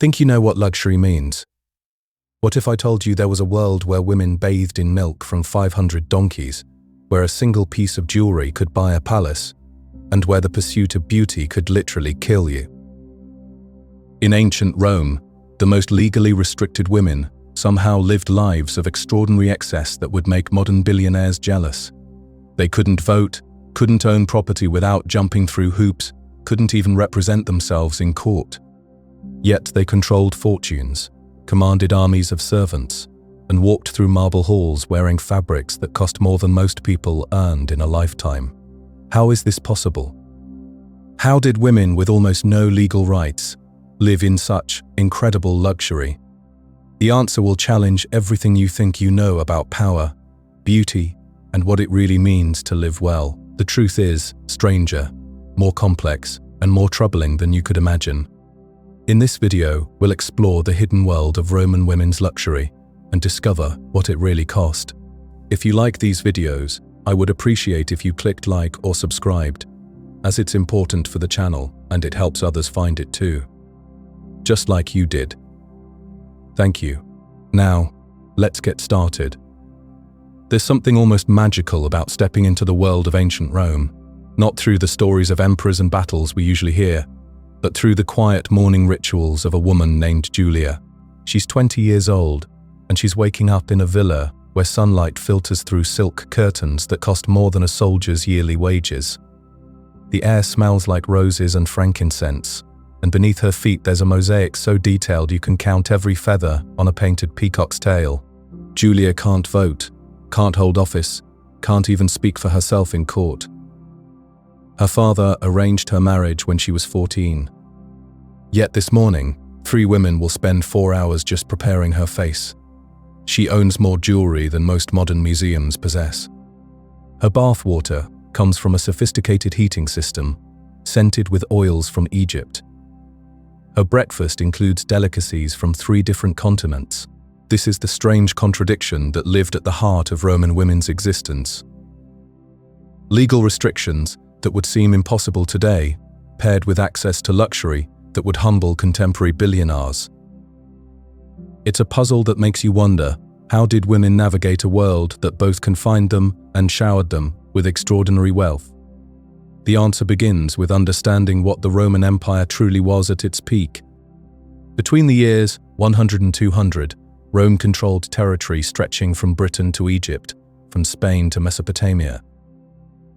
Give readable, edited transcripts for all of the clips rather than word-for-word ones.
Think you know what luxury means? What if I told you there was a world where women bathed in milk from 500 donkeys, where a single piece of jewelry could buy a palace, and where the pursuit of beauty could literally kill you? In ancient Rome, the most legally restricted women somehow lived lives of extraordinary excess that would make modern billionaires jealous. They couldn't vote, couldn't own property without jumping through hoops, couldn't even represent themselves in court. Yet they controlled fortunes, commanded armies of servants, and walked through marble halls wearing fabrics that cost more than most people earned in a lifetime. How is this possible? How did women with almost no legal rights live in such incredible luxury? The answer will challenge everything you think you know about power, beauty, and what it really means to live well. The truth is stranger, more complex, and more troubling than you could imagine. In this video, we'll explore the hidden world of Roman women's luxury and discover what it really cost. If you like these videos, I would appreciate if you clicked like or subscribed, as it's important for the channel and it helps others find it too. Just like you did. Thank you. Now, let's get started. There's something almost magical about stepping into the world of ancient Rome, not through the stories of emperors and battles we usually hear, but through the quiet morning rituals of a woman named Julia. She's 20 years old, and she's waking up in a villa where sunlight filters through silk curtains that cost more than a soldier's yearly wages. The air smells like roses and frankincense, and beneath her feet there's a mosaic so detailed you can count every feather on a painted peacock's tail. Julia can't vote, can't hold office, can't even speak for herself in court. Her father arranged her marriage when she was 14. Yet this morning, 3 women will spend 4 hours just preparing her face. She owns more jewelry than most modern museums possess. Her bath water comes from a sophisticated heating system, scented with oils from Egypt. Her breakfast includes delicacies from 3 different continents. This is the strange contradiction that lived at the heart of Roman women's existence. Legal restrictions that would seem impossible today, paired with access to luxury that would humble contemporary billionaires. It's a puzzle that makes you wonder, how did women navigate a world that both confined them and showered them with extraordinary wealth? The answer begins with understanding what the Roman Empire truly was at its peak. Between the years 100 and 200, Rome controlled territory stretching from Britain to Egypt, from Spain to Mesopotamia.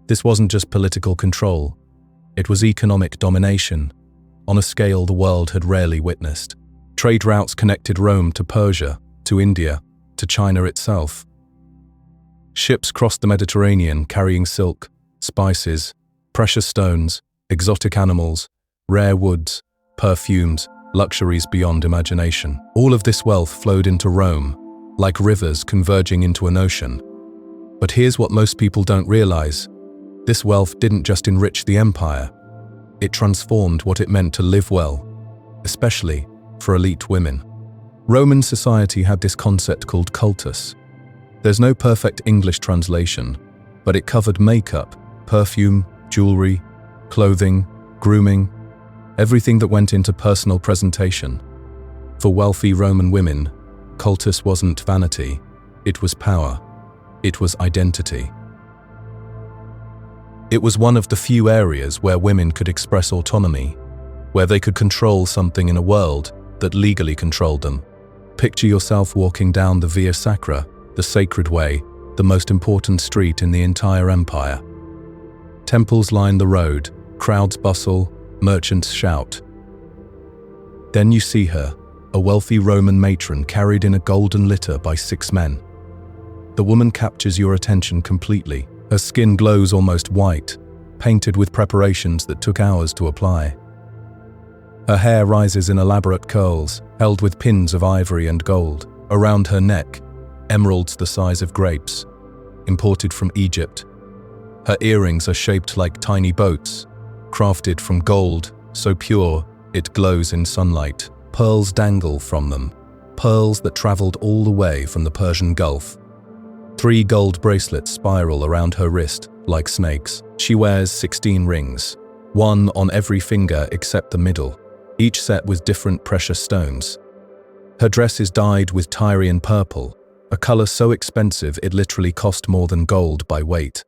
This wasn't just political control, it was economic domination, on a scale the world had rarely witnessed. Trade routes connected Rome to Persia, to India, to China itself. Ships crossed the Mediterranean carrying silk, spices, precious stones, exotic animals, rare woods, perfumes, luxuries beyond imagination. All of this wealth flowed into Rome, like rivers converging into an ocean. But here's what most people don't realize. This wealth didn't just enrich the empire, it transformed what it meant to live well, especially for elite women. Roman society had this concept called cultus. There's no perfect English translation, but it covered makeup, perfume, jewelry, clothing, grooming, everything that went into personal presentation. For wealthy Roman women, cultus wasn't vanity, it was power, it was identity. It was one of the few areas where women could express autonomy, where they could control something in a world that legally controlled them. Picture yourself walking down the Via Sacra, the sacred way, the most important street in the entire empire. Temples line the road, crowds bustle, merchants shout. Then you see her, a wealthy Roman matron carried in a golden litter by 6 men. The woman captures your attention completely. Her skin glows almost white, painted with preparations that took hours to apply. Her hair rises in elaborate curls, held with pins of ivory and gold. Around her neck, emeralds the size of grapes, imported from Egypt. Her earrings are shaped like tiny boats, crafted from gold, so pure it glows in sunlight. Pearls dangle from them, pearls that traveled all the way from the Persian Gulf. 3 gold bracelets spiral around her wrist like snakes. She wears 16 rings, 1 on every finger except the middle. each set with different precious stones. Her dress is dyed with Tyrian purple, a color so expensive it literally cost more than gold by weight.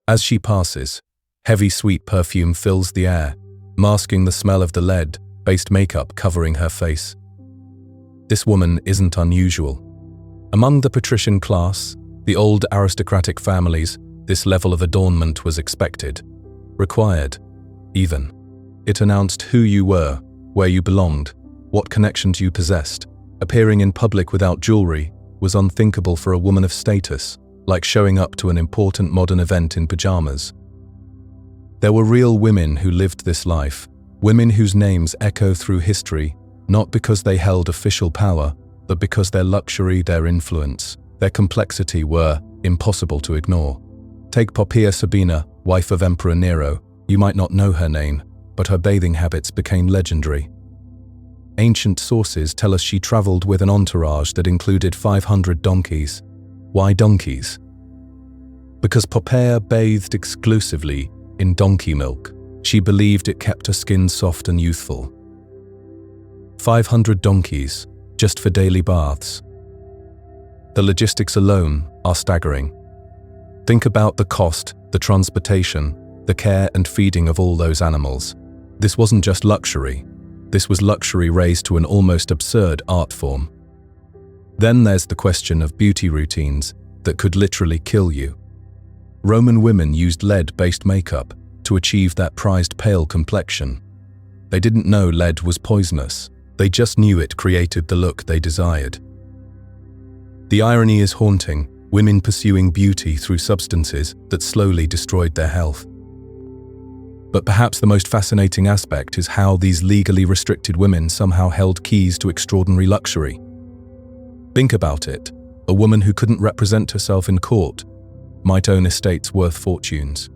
As she passes, heavy sweet perfume fills the air, masking the smell of the lead-based makeup covering her face. This woman isn't unusual. Among the patrician class, the old aristocratic families, this level of adornment was expected, required, even. It announced who you were, where you belonged, what connections you possessed. Appearing in public without jewelry was unthinkable for a woman of status, like showing up to an important modern event in pajamas. There were real women who lived this life, women whose names echo through history, not because they held official power, but because their luxury, their influence, their complexity were impossible to ignore. Take Poppaea Sabina, wife of Emperor Nero. You might not know her name, but her bathing habits became legendary. Ancient sources tell us she traveled with an entourage that included 500 donkeys. Why donkeys? Because Poppaea bathed exclusively in donkey milk. She believed it kept her skin soft and youthful. 500 donkeys, just for daily baths. The logistics alone are staggering. Think about the cost, the transportation, the care and feeding of all those animals. This wasn't just luxury. This was luxury raised to an almost absurd art form. Then there's the question of beauty routines that could literally kill you. Roman women used lead-based makeup to achieve that prized pale complexion. They didn't know lead was poisonous. They just knew it created the look they desired. The irony is haunting, women pursuing beauty through substances that slowly destroyed their health. But perhaps the most fascinating aspect is how these legally restricted women somehow held keys to extraordinary luxury. Think about it. A woman who couldn't represent herself in court might own estates worth fortunes.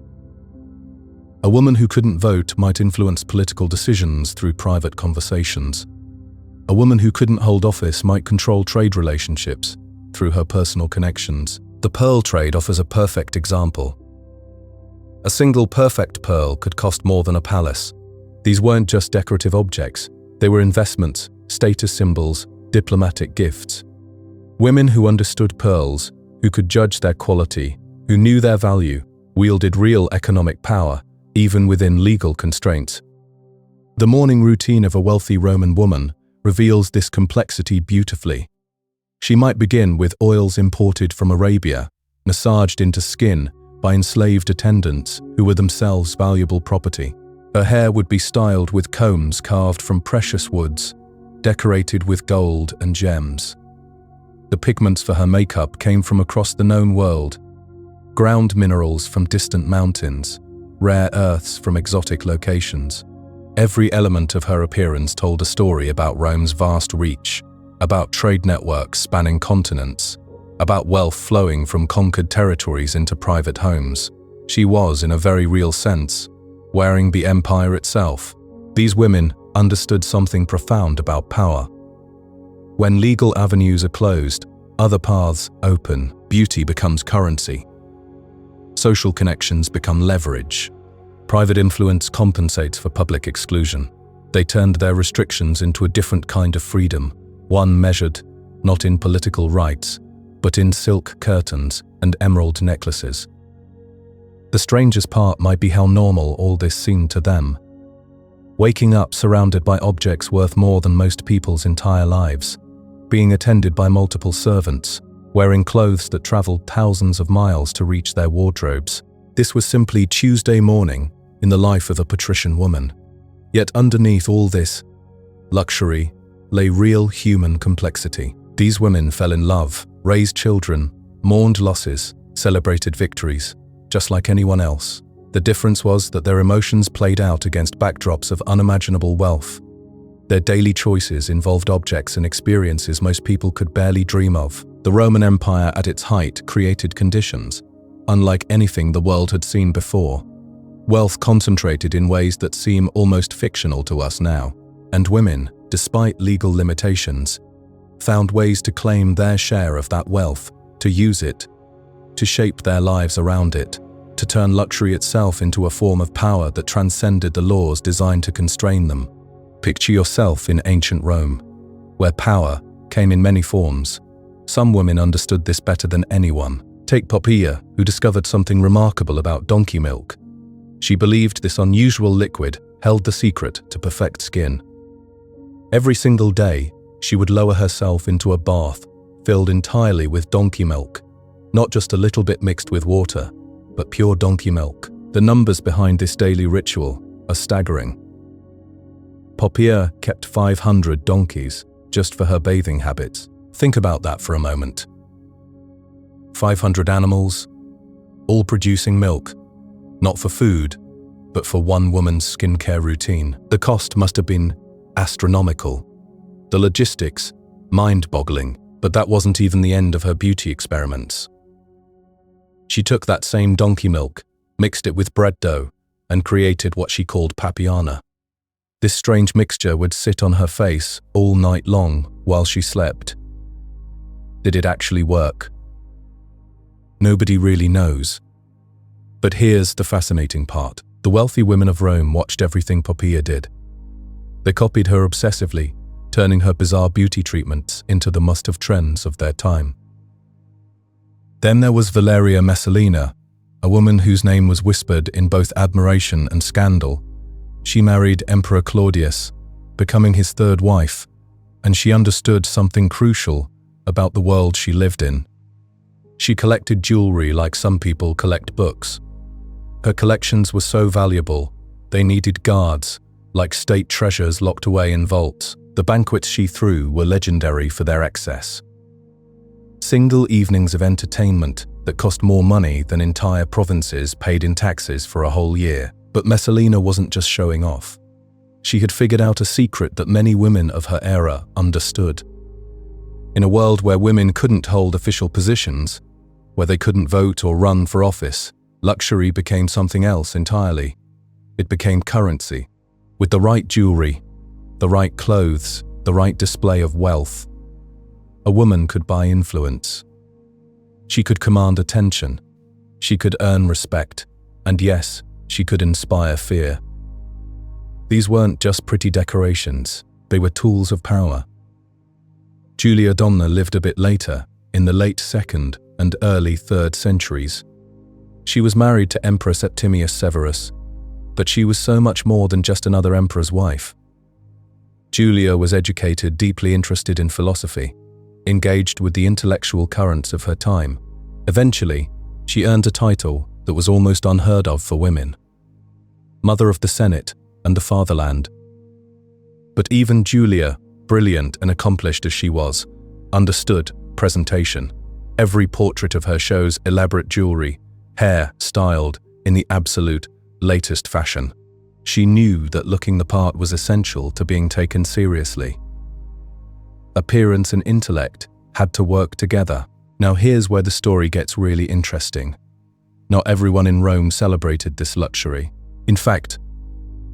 A woman who couldn't vote might influence political decisions through private conversations. A woman who couldn't hold office might control trade relationships through her personal connections. The pearl trade offers a perfect example. A single perfect pearl could cost more than a palace. These weren't just decorative objects, they were investments, status symbols, diplomatic gifts. Women who understood pearls, who could judge their quality, who knew their value, wielded real economic power, even within legal constraints. The morning routine of a wealthy Roman woman reveals this complexity beautifully. She might begin with oils imported from Arabia, massaged into skin by enslaved attendants who were themselves valuable property. Her hair would be styled with combs carved from precious woods, decorated with gold and gems. The pigments for her makeup came from across the known world, ground minerals from distant mountains, rare earths from exotic locations. Every element of her appearance told a story about Rome's vast reach, about trade networks spanning continents, about wealth flowing from conquered territories into private homes. She was, in a very real sense, wearing the empire itself. These women understood something profound about power. When legal avenues are closed, other paths open. Beauty becomes currency. Social connections become leverage. Private influence compensates for public exclusion. They turned their restrictions into a different kind of freedom, one measured not in political rights, but in silk curtains and emerald necklaces. The strangest part might be how normal all this seemed to them. Waking up surrounded by objects worth more than most people's entire lives, being attended by multiple servants, wearing clothes that traveled thousands of miles to reach their wardrobes. This was simply Tuesday morning in the life of a patrician woman. Yet underneath all this luxury lay real human complexity. These women fell in love, raised children, mourned losses, celebrated victories, just like anyone else. The difference was that their emotions played out against backdrops of unimaginable wealth. Their daily choices involved objects and experiences most people could barely dream of. The Roman Empire at its height created conditions unlike anything the world had seen before. Wealth concentrated in ways that seem almost fictional to us now, and women, despite legal limitations, found ways to claim their share of that wealth, to use it, to shape their lives around it, to turn luxury itself into a form of power that transcended the laws designed to constrain them. Picture yourself in ancient Rome, where power came in many forms. Some women understood this better than anyone. Take Poppaea, who discovered something remarkable about donkey milk. She believed this unusual liquid held the secret to perfect skin. Every single day, she would lower herself into a bath filled entirely with donkey milk, not just a little bit mixed with water, but pure donkey milk. The numbers behind this daily ritual are staggering. Poppaea kept 500 donkeys just for her bathing habits. Think about that for a moment. 500 animals, all producing milk, not for food, but for one woman's skincare routine. The cost must have been astronomical. The logistics, mind-boggling, but that wasn't even the end of her beauty experiments. She took that same donkey milk, mixed it with bread dough, and created what she called Papiana. This strange mixture would sit on her face all night long while she slept. Did it actually work? Nobody really knows. But here's the fascinating part. The wealthy women of Rome watched everything Poppaea did. They copied her obsessively, turning her bizarre beauty treatments into the must-have trends of their time. Then there was Valeria Messalina, a woman whose name was whispered in both admiration and scandal. She married Emperor Claudius, becoming his third wife, and she understood something crucial about the world she lived in. She collected jewelry like some people collect books. Her collections were so valuable, they needed guards, like state treasures locked away in vaults. The banquets she threw were legendary for their excess. Single evenings of entertainment that cost more money than entire provinces paid in taxes for a whole year. But Messalina wasn't just showing off. She had figured out a secret that many women of her era understood. In a world where women couldn't hold official positions, where they couldn't vote or run for office, luxury became something else entirely. It became currency. With the right jewelry, the right clothes, the right display of wealth, a woman could buy influence. She could command attention. She could earn respect. And yes, she could inspire fear. These weren't just pretty decorations, they were tools of power. Julia Donna lived a bit later, in the late 2nd and early 3rd centuries. She was married to Emperor Septimius Severus, but she was so much more than just another emperor's wife. Julia was educated, deeply interested in philosophy, engaged with the intellectual currents of her time. Eventually, she earned a title that was almost unheard of for women: Mother of the Senate and the Fatherland. But even Julia, brilliant and accomplished as she was, understood presentation. Every portrait of her shows elaborate jewelry, hair styled in the absolute latest fashion. She knew that looking the part was essential to being taken seriously. Appearance and intellect had to work together. Now here's where the story gets really interesting. Not everyone in Rome celebrated this luxury. In fact,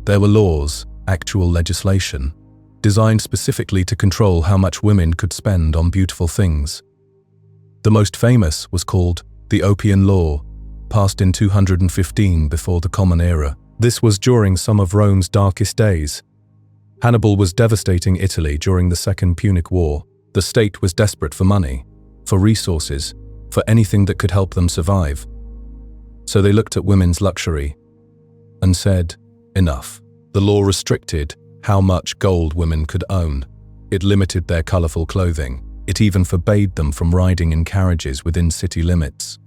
there were laws, actual legislation, designed specifically to control how much women could spend on beautiful things. The most famous was called the Oppian Law, passed in 215 before the Common Era. This was during some of Rome's darkest days. Hannibal was devastating Italy during the Second Punic War. The state was desperate for money, for resources, for anything that could help them survive. So they looked at women's luxury and said, enough. The law restricted how much gold women could own. It limited their colorful clothing. It even forbade them from riding in carriages within city limits.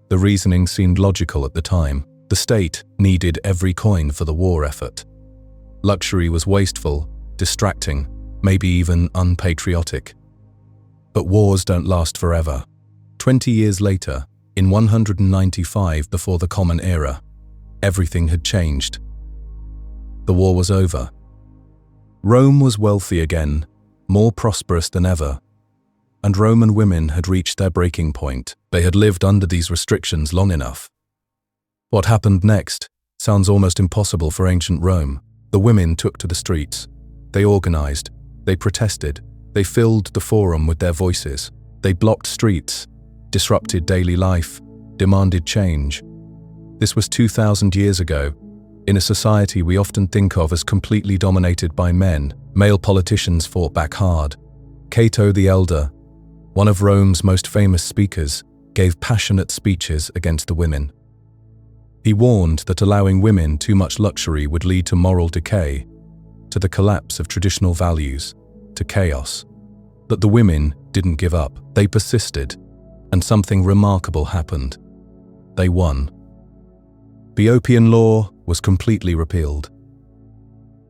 The reasoning seemed logical at the time. The state needed every coin for the war effort. Luxury was wasteful, distracting, maybe even unpatriotic. But wars don't last forever. 20 years later, in 195 before the Common Era, everything had changed. The war was over. Rome was wealthy again, more prosperous than ever, and Roman women had reached their breaking point. They had lived under these restrictions long enough. What happened next sounds almost impossible for ancient Rome. The women took to the streets. They organized, they protested, they filled the forum with their voices. They blocked streets, disrupted daily life, demanded change. This was 2,000 years ago, In a society we often think of as completely dominated by men, male politicians fought back hard. Cato the Elder, one of Rome's most famous speakers, gave passionate speeches against the women. He warned that allowing women too much luxury would lead to moral decay, to the collapse of traditional values, to chaos. But the women didn't give up. They persisted, and something remarkable happened. They won. Boeotian law was completely repealed.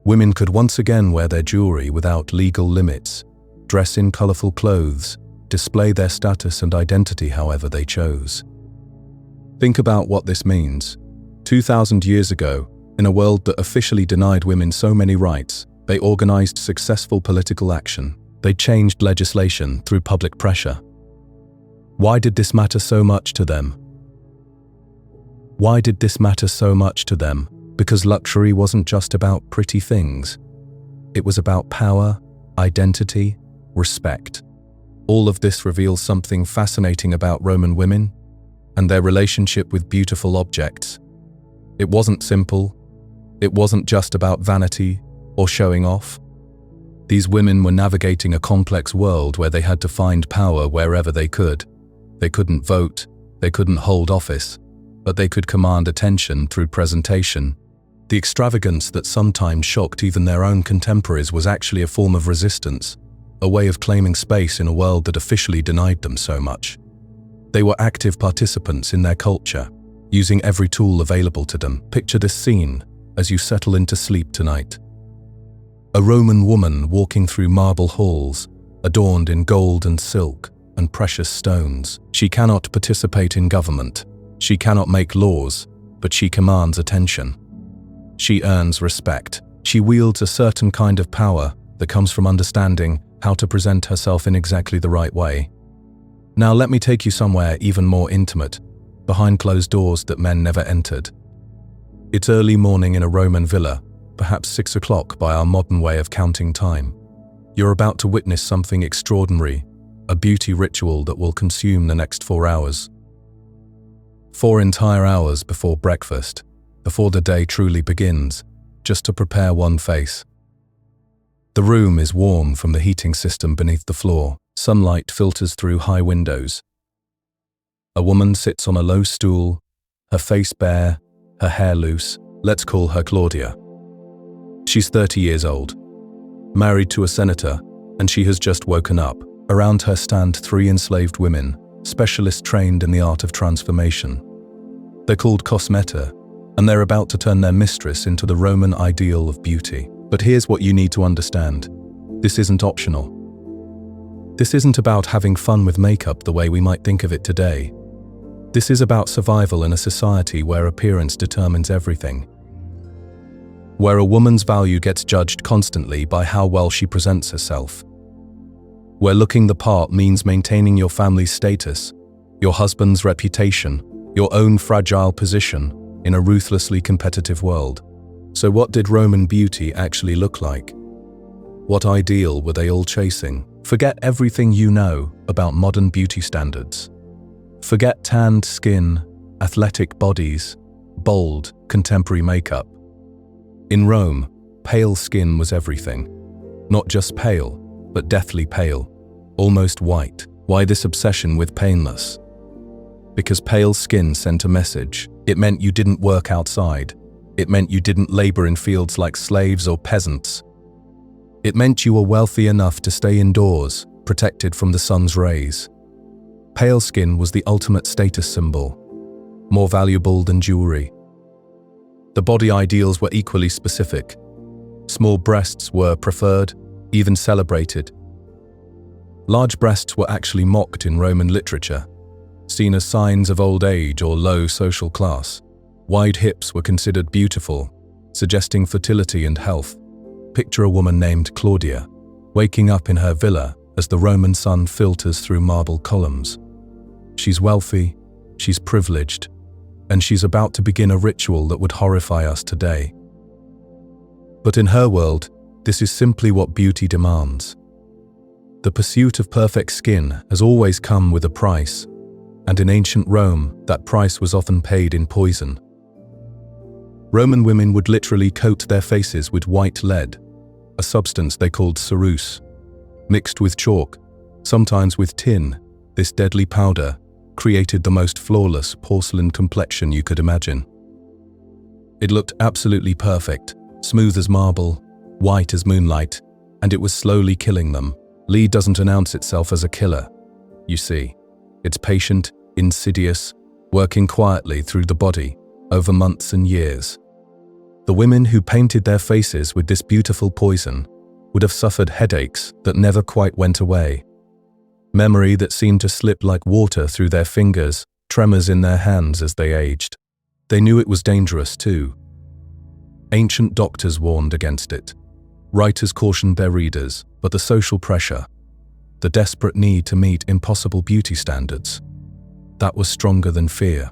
Women could once again wear their jewelry without legal limits, dress in colorful clothes, display their status and identity however they chose. Think about what this means. 2,000 years ago, in a world that officially denied women so many rights, they organized successful political action. They changed legislation through public pressure. Why did this matter so much to them? Why did this matter so much to them? Because luxury wasn't just about pretty things. It was about power, identity, respect. All of this reveals something fascinating about Roman women and their relationship with beautiful objects. It wasn't simple. It wasn't just about vanity or showing off. These women were navigating a complex world where they had to find power wherever they could. They couldn't vote, they couldn't hold office, but they could command attention through presentation. The extravagance that sometimes shocked even their own contemporaries was actually a form of resistance, a way of claiming space in a world that officially denied them so much. They were active participants in their culture, using every tool available to them. Picture this scene as you settle into sleep tonight. A Roman woman walking through marble halls, adorned in gold and silk and precious stones. She cannot participate in government. She cannot make laws, but she commands attention. She earns respect. She wields a certain kind of power that comes from understanding how to present herself in exactly the right way. Now let me take you somewhere even more intimate, behind closed doors that men never entered. It's early morning in a Roman villa, perhaps 6 o'clock by our modern way of counting time. You're about to witness something extraordinary, a beauty ritual that will consume the next 4 hours. 4 entire hours before breakfast, before the day truly begins, just to prepare one face. The room is warm from the heating system beneath the floor. Sunlight filters through high windows. A woman sits on a low stool, her face bare, her hair loose. Let's call her Claudia. She's 30 years old, married to a senator, and she has just woken up. Around her stand 3 enslaved women, specialists trained in the art of transformation. They're called cosmeta, and they're about to turn their mistress into the Roman ideal of beauty. But here's what you need to understand. This isn't optional. This isn't about having fun with makeup the way we might think of it today. This is about survival in a society where appearance determines everything. Where a woman's value gets judged constantly by how well she presents herself. Where looking the part means maintaining your family's status, your husband's reputation, your own fragile position in a ruthlessly competitive world. So what did Roman beauty actually look like? What ideal were they all chasing? Forget everything you know about modern beauty standards. Forget tanned skin, athletic bodies, bold, contemporary makeup. In Rome, pale skin was everything. Not just pale, but deathly pale, almost white. Why this obsession with paleness? Because pale skin sent a message. It meant you didn't work outside. It meant you didn't labor in fields like slaves or peasants. It meant you were wealthy enough to stay indoors, protected from the sun's rays. Pale skin was the ultimate status symbol, more valuable than jewelry. The body ideals were equally specific. Small breasts were preferred, even celebrated. Large breasts were actually mocked in Roman literature, seen as signs of old age or low social class. Wide hips were considered beautiful, suggesting fertility and health. Picture a woman named Claudia, waking up in her villa as the Roman sun filters through marble columns. She's wealthy, she's privileged, and she's about to begin a ritual that would horrify us today. But in her world, this is simply what beauty demands. The pursuit of perfect skin has always come with a price, and in ancient Rome, that price was often paid in poison. Roman women would literally coat their faces with white lead, a substance they called ceruse. Mixed with chalk, sometimes with tin, this deadly powder created the most flawless porcelain complexion you could imagine. It looked absolutely perfect, smooth as marble, white as moonlight, and it was slowly killing them. Lee doesn't announce itself as a killer. You see, it's patient, insidious, working quietly through the body over months and years. The women who painted their faces with this beautiful poison would have suffered headaches that never quite went away, memory that seemed to slip like water through their fingers, tremors in their hands as they aged. They knew it was dangerous too. Ancient doctors warned against it. Writers cautioned their readers, but the social pressure, the desperate need to meet impossible beauty standards, that was stronger than fear.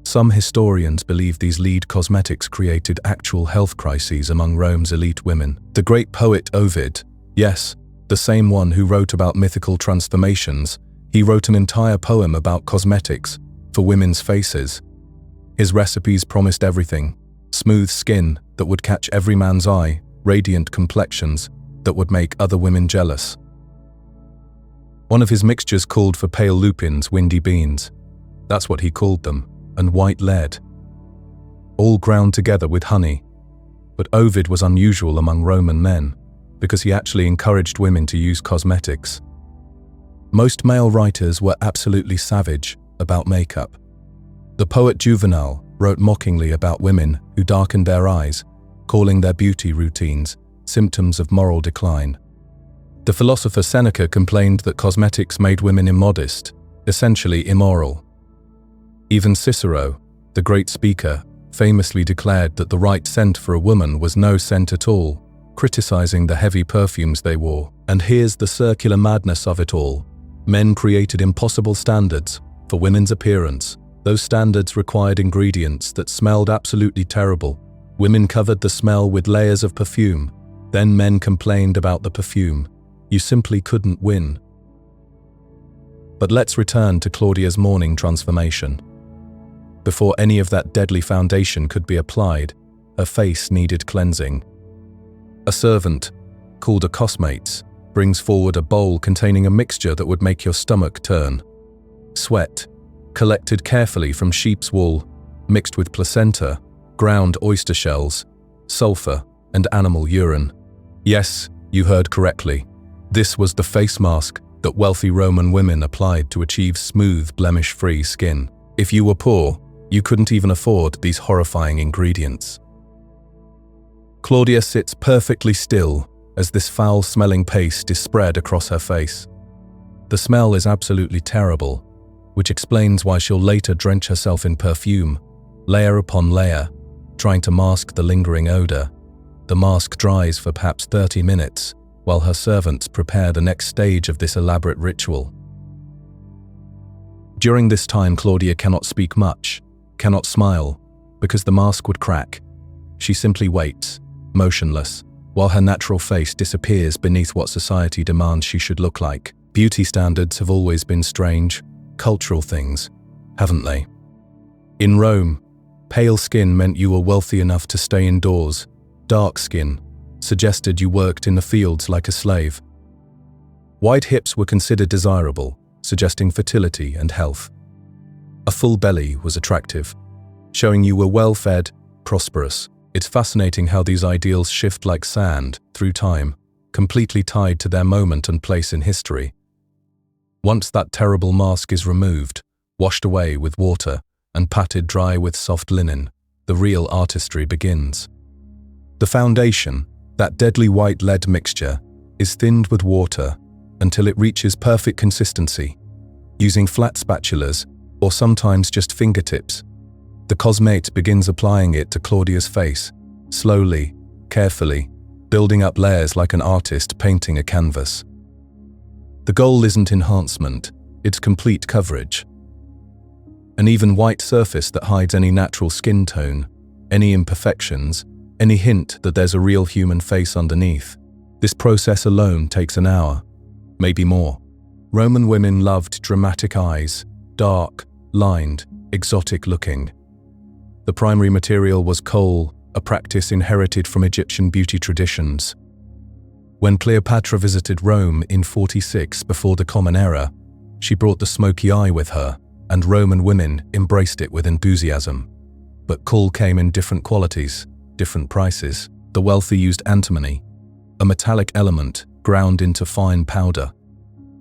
Some historians believe these lead cosmetics created actual health crises among Rome's elite women. The great poet Ovid, yes, the same one who wrote about mythical transformations, he wrote an entire poem about cosmetics for women's faces. His recipes promised everything: smooth skin that would catch every man's eye, radiant complexions that would make other women jealous. One of his mixtures called for pale lupins, windy beans. That's what he called them, and white lead. All ground together with honey. But Ovid was unusual among Roman men, because he actually encouraged women to use cosmetics. Most male writers were absolutely savage about makeup. The poet Juvenal wrote mockingly about women who darkened their eyes, calling their beauty routines symptoms of moral decline. The philosopher Seneca complained that cosmetics made women immodest, essentially immoral. Even Cicero, the great speaker, famously declared that the right scent for a woman was no scent at all, criticizing the heavy perfumes they wore. And here's the circular madness of it all. Men created impossible standards for women's appearance. Those standards required ingredients that smelled absolutely terrible. Women covered the smell with layers of perfume. Then men complained about the perfume. You simply couldn't win. But let's return to Claudia's morning transformation. Before any of that deadly foundation could be applied, her face needed cleansing. A servant, called a cosmates, brings forward a bowl containing a mixture that would make your stomach turn. Sweat, collected carefully from sheep's wool, mixed with placenta, ground oyster shells, sulfur, and animal urine. Yes, you heard correctly. This was the face mask that wealthy Roman women applied to achieve smooth, blemish-free skin. If you were poor, you couldn't even afford these horrifying ingredients. Claudia sits perfectly still as this foul-smelling paste is spread across her face. The smell is absolutely terrible, which explains why she'll later drench herself in perfume, layer upon layer, trying to mask the lingering odor. The mask dries for perhaps 30 minutes, while her servants prepare the next stage of this elaborate ritual. During this time, Claudia cannot speak much, cannot smile, because the mask would crack. She simply waits, motionless, while her natural face disappears beneath what society demands she should look like. Beauty standards have always been strange, cultural things, haven't they? In Rome, pale skin meant you were wealthy enough to stay indoors. Dark skin suggested you worked in the fields like a slave. Wide hips were considered desirable, suggesting fertility and health. A full belly was attractive, showing you were well-fed, prosperous. It's fascinating how these ideals shift like sand through time, completely tied to their moment and place in history. Once that terrible mask is removed, washed away with water, and patted dry with soft linen, the real artistry begins. The foundation, that deadly white lead mixture, is thinned with water until it reaches perfect consistency. Using flat spatulas, or sometimes just fingertips, the cosmate begins applying it to Claudia's face, slowly, carefully, building up layers like an artist painting a canvas. The goal isn't enhancement, it's complete coverage. An even white surface that hides any natural skin tone, any imperfections, any hint that there's a real human face underneath. This process alone takes an hour, maybe more. Roman women loved dramatic eyes, dark, lined, exotic looking. The primary material was kohl, a practice inherited from Egyptian beauty traditions. When Cleopatra visited Rome in 46 before the Common Era, she brought the smoky eye with her, and Roman women embraced it with enthusiasm. But kohl came in different qualities, different prices. The wealthy used antimony, a metallic element ground into fine powder.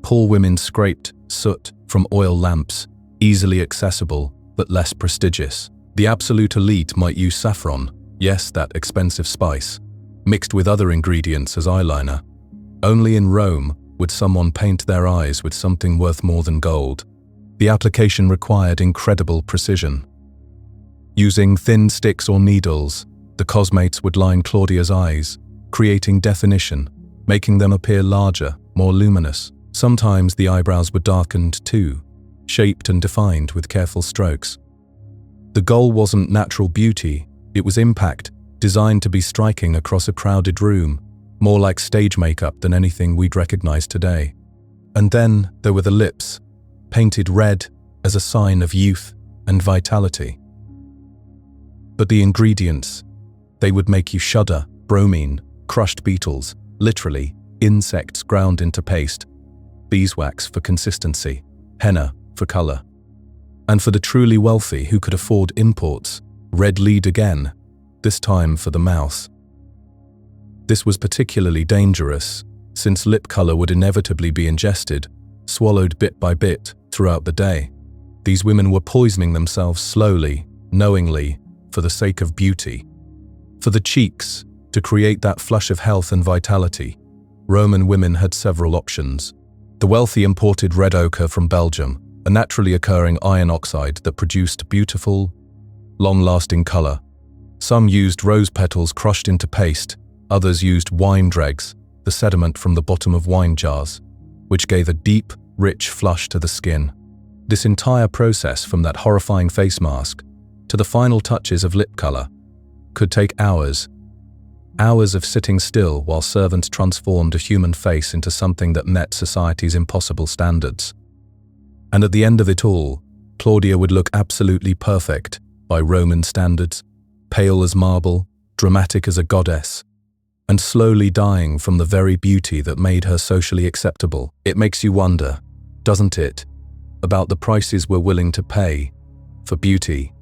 Poor women scraped soot from oil lamps, easily accessible but less prestigious. The absolute elite might use saffron, yes, that expensive spice, mixed with other ingredients as eyeliner. Only in Rome would someone paint their eyes with something worth more than gold. The application required incredible precision. Using thin sticks or needles, the cosmates would line Claudia's eyes, creating definition, making them appear larger, more luminous. Sometimes the eyebrows were darkened too, shaped and defined with careful strokes. The goal wasn't natural beauty, it was impact, designed to be striking across a crowded room, more like stage makeup than anything we'd recognize today. And then there were the lips, painted red as a sign of youth and vitality. But the ingredients, they would make you shudder: bromine, crushed beetles, literally, insects ground into paste, beeswax for consistency, henna for color. And for the truly wealthy who could afford imports, red lead again, this time for the mouth. This was particularly dangerous, since lip color would inevitably be ingested, swallowed bit by bit throughout the day. These women were poisoning themselves slowly, knowingly, for the sake of beauty. For the cheeks, to create that flush of health and vitality, Roman women had several options. The wealthy imported red ochre from Belgium, a naturally occurring iron oxide that produced beautiful, long-lasting color. Some used rose petals crushed into paste, others used wine dregs, the sediment from the bottom of wine jars, which gave a deep, rich flush to the skin. This entire process, from that horrifying face mask to the final touches of lip color, could take hours. Hours of sitting still while servants transformed a human face into something that met society's impossible standards. And at the end of it all, Claudia would look absolutely perfect by Roman standards, pale as marble, dramatic as a goddess, and slowly dying from the very beauty that made her socially acceptable. It makes you wonder, doesn't it, about the prices we're willing to pay for beauty,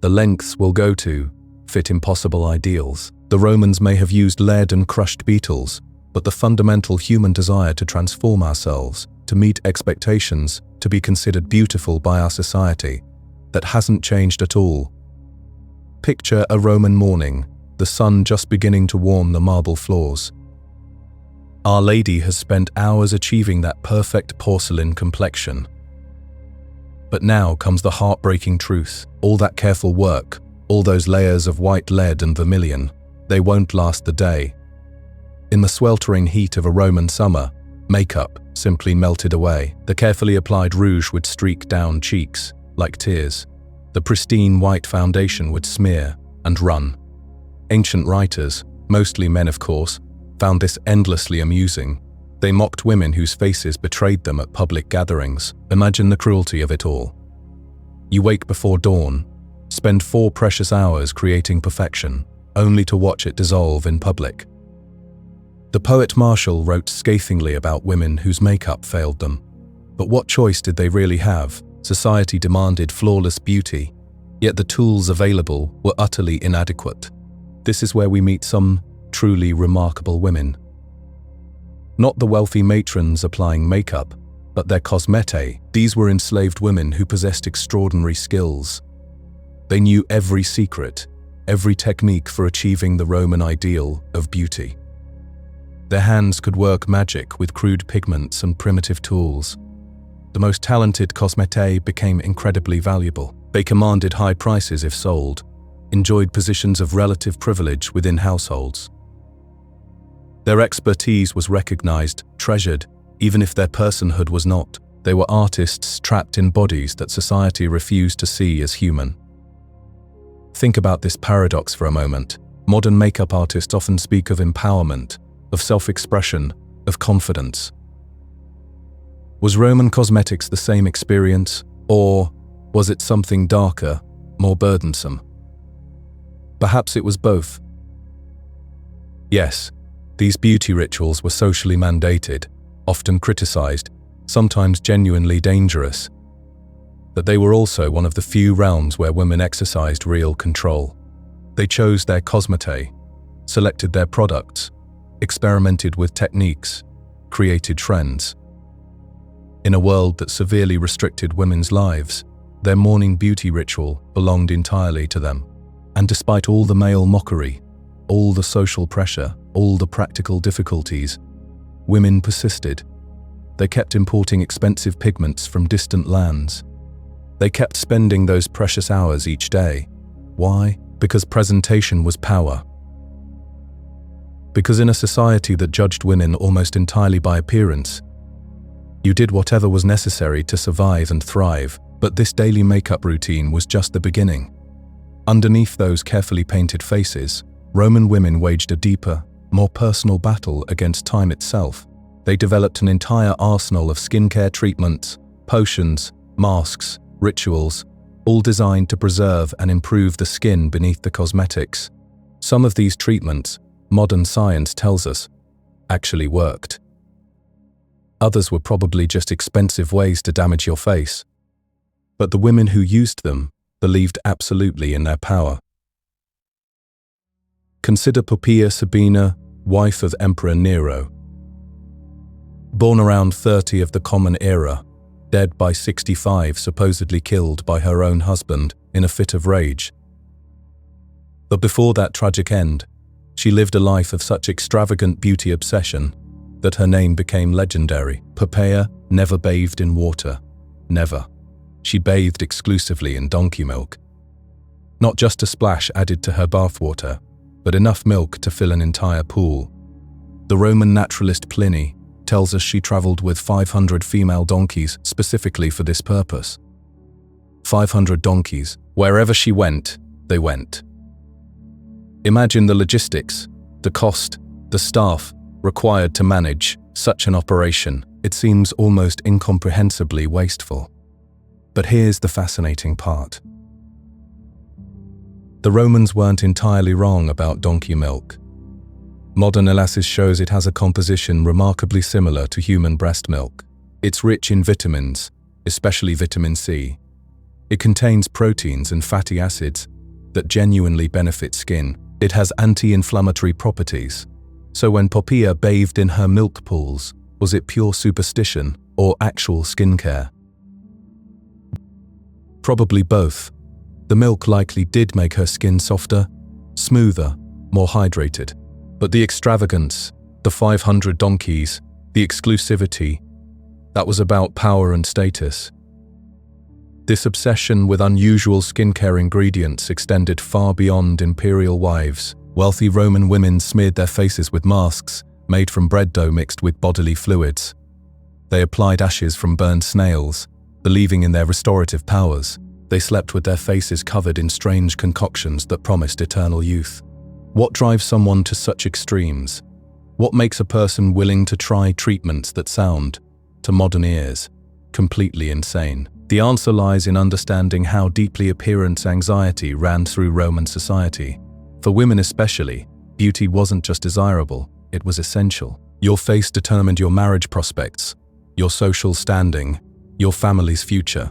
the lengths we'll go to fit impossible ideals. The Romans may have used lead and crushed beetles, but the fundamental human desire to transform ourselves, to meet expectations, to be considered beautiful by our society, that hasn't changed at all. Picture a Roman morning, the sun just beginning to warm the marble floors. Our Lady has spent hours achieving that perfect porcelain complexion. But now comes the heartbreaking truth. All that careful work, all those layers of white lead and vermilion, they won't last the day. In the sweltering heat of a Roman summer, makeup simply melted away. The carefully applied rouge would streak down cheeks like tears. The pristine white foundation would smear and run. Ancient writers, mostly men of course, found this endlessly amusing. They mocked women whose faces betrayed them at public gatherings. Imagine the cruelty of it all. You wake before dawn, spend 4 precious hours creating perfection, only to watch it dissolve in public. The poet Martial wrote scathingly about women whose makeup failed them. But what choice did they really have? Society demanded flawless beauty, yet the tools available were utterly inadequate. This is where we meet some truly remarkable women. Not the wealthy matrons applying makeup, but their cosmetae. These were enslaved women who possessed extraordinary skills. They knew every secret, every technique for achieving the Roman ideal of beauty. Their hands could work magic with crude pigments and primitive tools. The most talented cosmetae became incredibly valuable. They commanded high prices if sold, enjoyed positions of relative privilege within households. Their expertise was recognized, treasured, even if their personhood was not. They were artists trapped in bodies that society refused to see as human. Think about this paradox for a moment. Modern makeup artists often speak of empowerment, of self-expression, of confidence. Was Roman cosmetics the same experience, or was it something darker, more burdensome? Perhaps it was both. Yes, these beauty rituals were socially mandated, often criticized, sometimes genuinely dangerous. But they were also one of the few realms where women exercised real control. They chose their cosmete, selected their products, experimented with techniques, created trends. In a world that severely restricted women's lives, their morning beauty ritual belonged entirely to them. And despite all the male mockery, all the social pressure, all the practical difficulties, women persisted. They kept importing expensive pigments from distant lands. They kept spending those precious hours each day. Why? Because presentation was power. Because in a society that judged women almost entirely by appearance, you did whatever was necessary to survive and thrive, but this daily makeup routine was just the beginning. Underneath those carefully painted faces, Roman women waged a deeper, more personal battle against time itself. They developed an entire arsenal of skincare treatments, potions, masks, rituals, all designed to preserve and improve the skin beneath the cosmetics. Some of these treatments, modern science tells us, actually worked. Others were probably just expensive ways to damage your face. But the women who used them believed absolutely in their power. Consider Poppaea Sabina, wife of Emperor Nero. Born around 30 of the Common Era, dead by 65, supposedly killed by her own husband in a fit of rage. But before that tragic end, she lived a life of such extravagant beauty obsession that her name became legendary. Poppaea never bathed in water. Never. She bathed exclusively in donkey milk. Not just a splash added to her bathwater, but enough milk to fill an entire pool. The Roman naturalist Pliny tells us she traveled with 500 female donkeys specifically for this purpose. 500 donkeys. Wherever she went, they went. Imagine the logistics, the cost, the staff required to manage such an operation. It seems almost incomprehensibly wasteful. But here's the fascinating part. The Romans weren't entirely wrong about donkey milk. Modern analysis shows it has a composition remarkably similar to human breast milk. It's rich in vitamins, especially vitamin C. It contains proteins and fatty acids that genuinely benefit skin. It has anti-inflammatory properties. So when Poppaea bathed in her milk pools, was it pure superstition or actual skincare? Probably both. The milk likely did make her skin softer, smoother, more hydrated. But the extravagance, the 500 donkeys, the exclusivity, that was about power and status. This obsession with unusual skincare ingredients extended far beyond imperial wives. Wealthy Roman women smeared their faces with masks made from bread dough mixed with bodily fluids. They applied ashes from burned snails, believing in their restorative powers. They slept with their faces covered in strange concoctions that promised eternal youth. What drives someone to such extremes? What makes a person willing to try treatments that sound, to modern ears, completely insane? The answer lies in understanding how deeply appearance anxiety ran through Roman society. For women especially, beauty wasn't just desirable, it was essential. Your face determined your marriage prospects, your social standing, your family's future.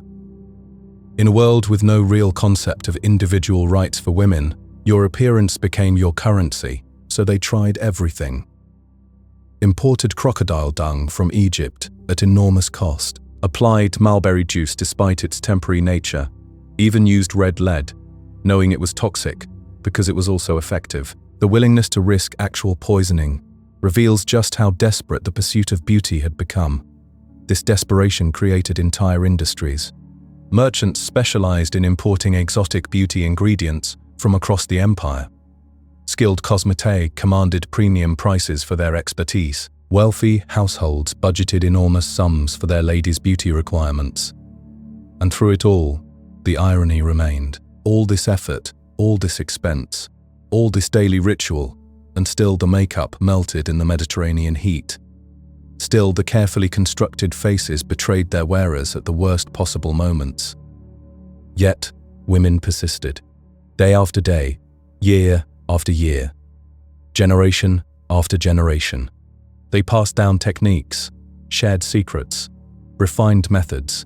In a world with no real concept of individual rights for women, your appearance became your currency, so they tried everything. Imported crocodile dung from Egypt at enormous cost, applied mulberry juice despite its temporary nature, even used red lead, knowing it was toxic because it was also effective. The willingness to risk actual poisoning reveals just how desperate the pursuit of beauty had become. This desperation created entire industries. Merchants specialized in importing exotic beauty ingredients from across the empire. Skilled cosmetics commanded premium prices for their expertise. Wealthy households budgeted enormous sums for their ladies' beauty requirements. And through it all, the irony remained. All this effort, all this expense, all this daily ritual, and still the makeup melted in the Mediterranean heat. Still, the carefully constructed faces betrayed their wearers at the worst possible moments. Yet, women persisted. Day after day, year after year, generation after generation. They passed down techniques, shared secrets, refined methods.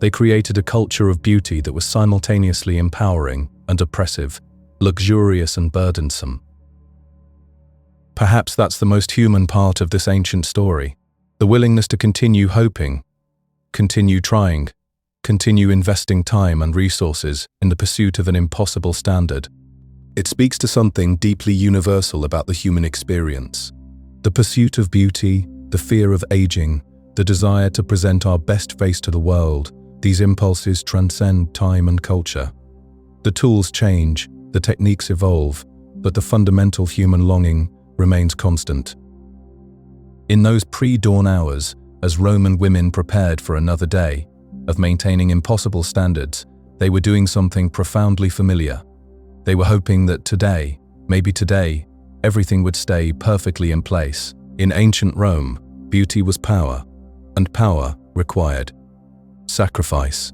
They created a culture of beauty that was simultaneously empowering and oppressive, luxurious and burdensome. Perhaps that's the most human part of this ancient story, the willingness to continue hoping, continue trying, continue investing time and resources in the pursuit of an impossible standard. It speaks to something deeply universal about the human experience. The pursuit of beauty, the fear of aging, the desire to present our best face to the world, these impulses transcend time and culture. The tools change, the techniques evolve, but the fundamental human longing remains constant. In those pre-dawn hours, as Roman women prepared for another day of maintaining impossible standards, they were doing something profoundly familiar. They were hoping that today, maybe today, everything would stay perfectly in place. In ancient Rome, beauty was power, and power required sacrifice.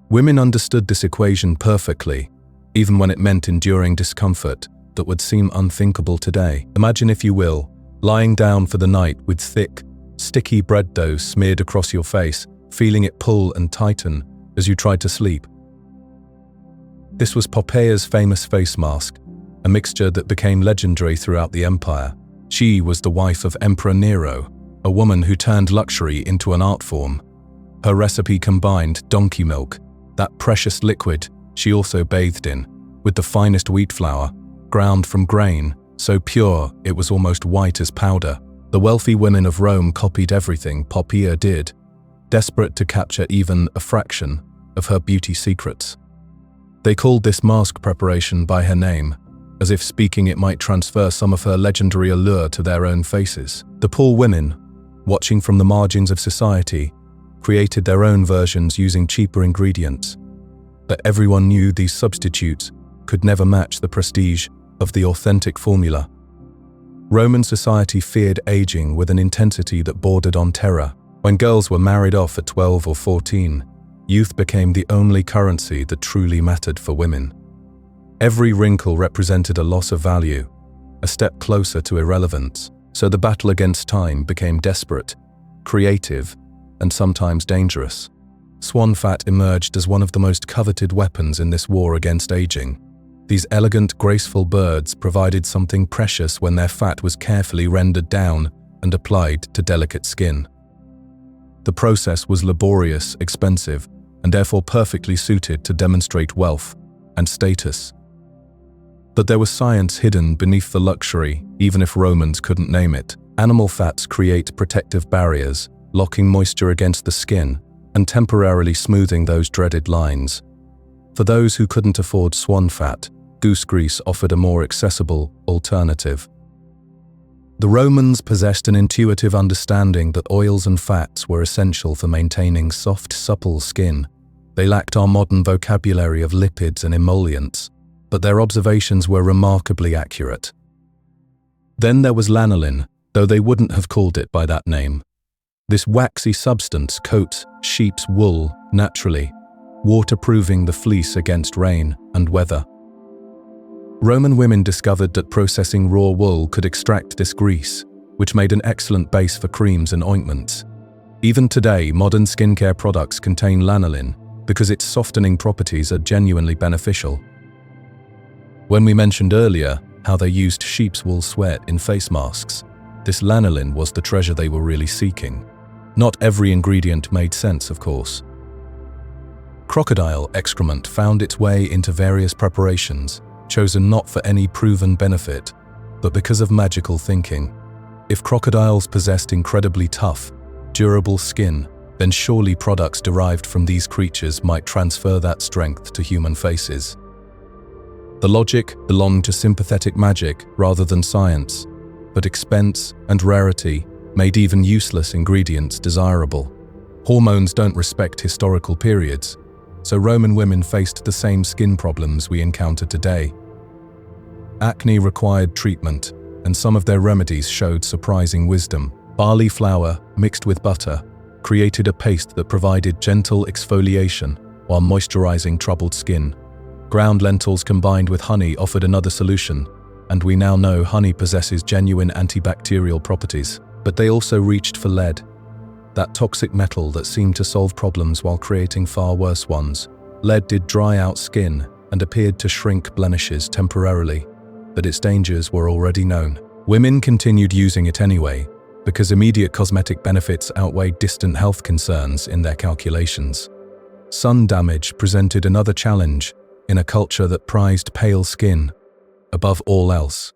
Women understood this equation perfectly, even when it meant enduring discomfort that would seem unthinkable today. Imagine, if you will, lying down for the night with thick, sticky bread dough smeared across your face, feeling it pull and tighten as you tried to sleep. This was Poppeia's famous face mask, a mixture that became legendary throughout the empire. She was the wife of Emperor Nero, a woman who turned luxury into an art form. Her recipe combined donkey milk, that precious liquid she also bathed in, with the finest wheat flour, ground from grain, so pure it was almost white as powder. The wealthy women of Rome copied everything Poppaea did, desperate to capture even a fraction of her beauty secrets. They called this mask preparation by her name, as if speaking it might transfer some of her legendary allure to their own faces. The poor women, watching from the margins of society, created their own versions using cheaper ingredients, but everyone knew these substitutes could never match the prestige of the authentic formula. Roman society feared aging with an intensity that bordered on terror. When girls were married off at 12 or 14, youth became the only currency that truly mattered for women. Every wrinkle represented a loss of value, a step closer to irrelevance, so the battle against time became desperate, creative, and sometimes dangerous. Swan fat emerged as one of the most coveted weapons in this war against aging. These elegant, graceful birds provided something precious when their fat was carefully rendered down and applied to delicate skin. The process was laborious, expensive, and therefore perfectly suited to demonstrate wealth and status. But there was science hidden beneath the luxury, even if Romans couldn't name it. Animal fats create protective barriers, locking moisture against the skin and temporarily smoothing those dreaded lines. For those who couldn't afford swan fat, goose grease offered a more accessible alternative. The Romans possessed an intuitive understanding that oils and fats were essential for maintaining soft, supple skin. They lacked our modern vocabulary of lipids and emollients, but their observations were remarkably accurate. Then there was lanolin, though they wouldn't have called it by that name. This waxy substance coats sheep's wool naturally, waterproofing the fleece against rain and weather. Roman women discovered that processing raw wool could extract this grease, which made an excellent base for creams and ointments. Even today, modern skincare products contain lanolin because its softening properties are genuinely beneficial. When we mentioned earlier how they used sheep's wool sweat in face masks, this lanolin was the treasure they were really seeking. Not every ingredient made sense, of course. Crocodile excrement found its way into various preparations, chosen not for any proven benefit, but because of magical thinking. If crocodiles possessed incredibly tough, durable skin, then surely products derived from these creatures might transfer that strength to human faces. The logic belonged to sympathetic magic rather than science, but expense and rarity made even useless ingredients desirable. Hormones don't respect historical periods, so Roman women faced the same skin problems we encounter today. Acne required treatment, and some of their remedies showed surprising wisdom. Barley flour, mixed with butter, created a paste that provided gentle exfoliation while moisturizing troubled skin. Ground lentils combined with honey offered another solution, and we now know honey possesses genuine antibacterial properties. But they also reached for lead, that toxic metal that seemed to solve problems while creating far worse ones. Lead did dry out skin and appeared to shrink blemishes temporarily, but its dangers were already known. Women continued using it anyway, because immediate cosmetic benefits outweighed distant health concerns in their calculations. Sun damage presented another challenge in a culture that prized pale skin above all else.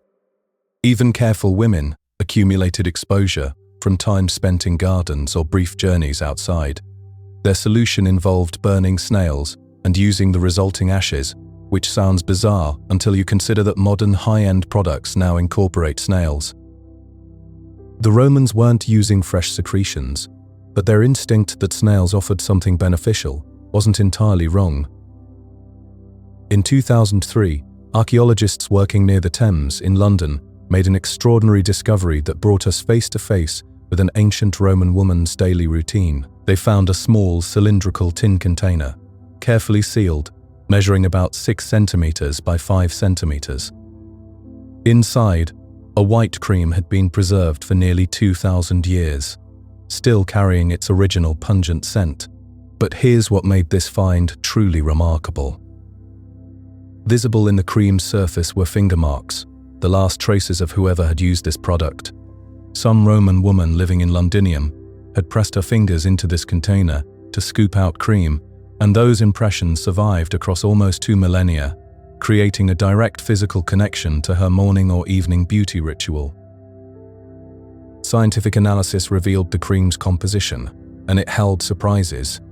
Even careful women accumulated exposure from time spent in gardens or brief journeys outside. Their solution involved burning snails and using the resulting ashes, which sounds bizarre until you consider that modern high-end products now incorporate snails. The Romans weren't using fresh secretions, but their instinct that snails offered something beneficial wasn't entirely wrong. In 2003, archaeologists working near the Thames in London made an extraordinary discovery that brought us face to face with an ancient Roman woman's daily routine. They found a small cylindrical tin container, carefully sealed, measuring about 6 centimeters by 5 centimeters. Inside, a white cream had been preserved for nearly 2,000 years, still carrying its original pungent scent. But here's what made this find truly remarkable. Visible in the cream's surface were finger marks, the last traces of whoever had used this product. Some Roman woman living in Londinium had pressed her fingers into this container to scoop out cream, and those impressions survived across almost 2 millennia, creating a direct physical connection to her morning or evening beauty ritual. Scientific analysis revealed the cream's composition, and it held surprises.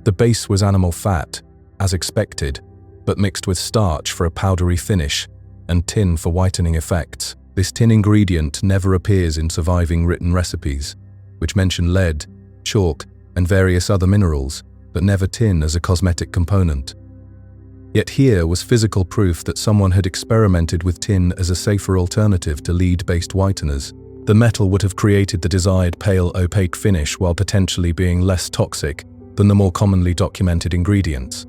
The base was animal fat, as expected, but mixed with starch for a powdery finish and tin for whitening effects. This tin ingredient never appears in surviving written recipes, which mention lead, chalk, and various other minerals, but never tin as a cosmetic component. Yet here was physical proof that someone had experimented with tin as a safer alternative to lead-based whiteners. The metal would have created the desired pale, opaque finish while potentially being less toxic than the more commonly documented ingredients.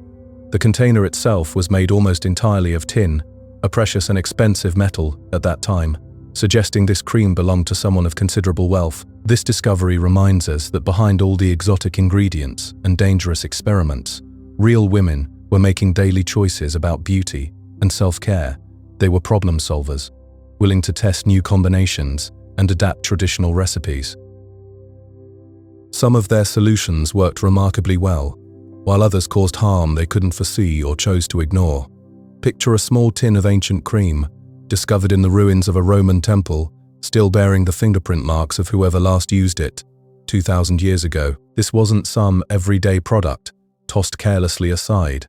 The container itself was made almost entirely of tin, a precious and expensive metal at that time, suggesting this cream belonged to someone of considerable wealth. This discovery reminds us that behind all the exotic ingredients and dangerous experiments, real women were making daily choices about beauty and self-care. They were problem solvers, willing to test new combinations and adapt traditional recipes. Some of their solutions worked remarkably well, while others caused harm they couldn't foresee or chose to ignore. Picture a small tin of ancient cream, discovered in the ruins of a Roman temple, still bearing the fingerprint marks of whoever last used it 2,000 years ago. This wasn't some everyday product, tossed carelessly aside.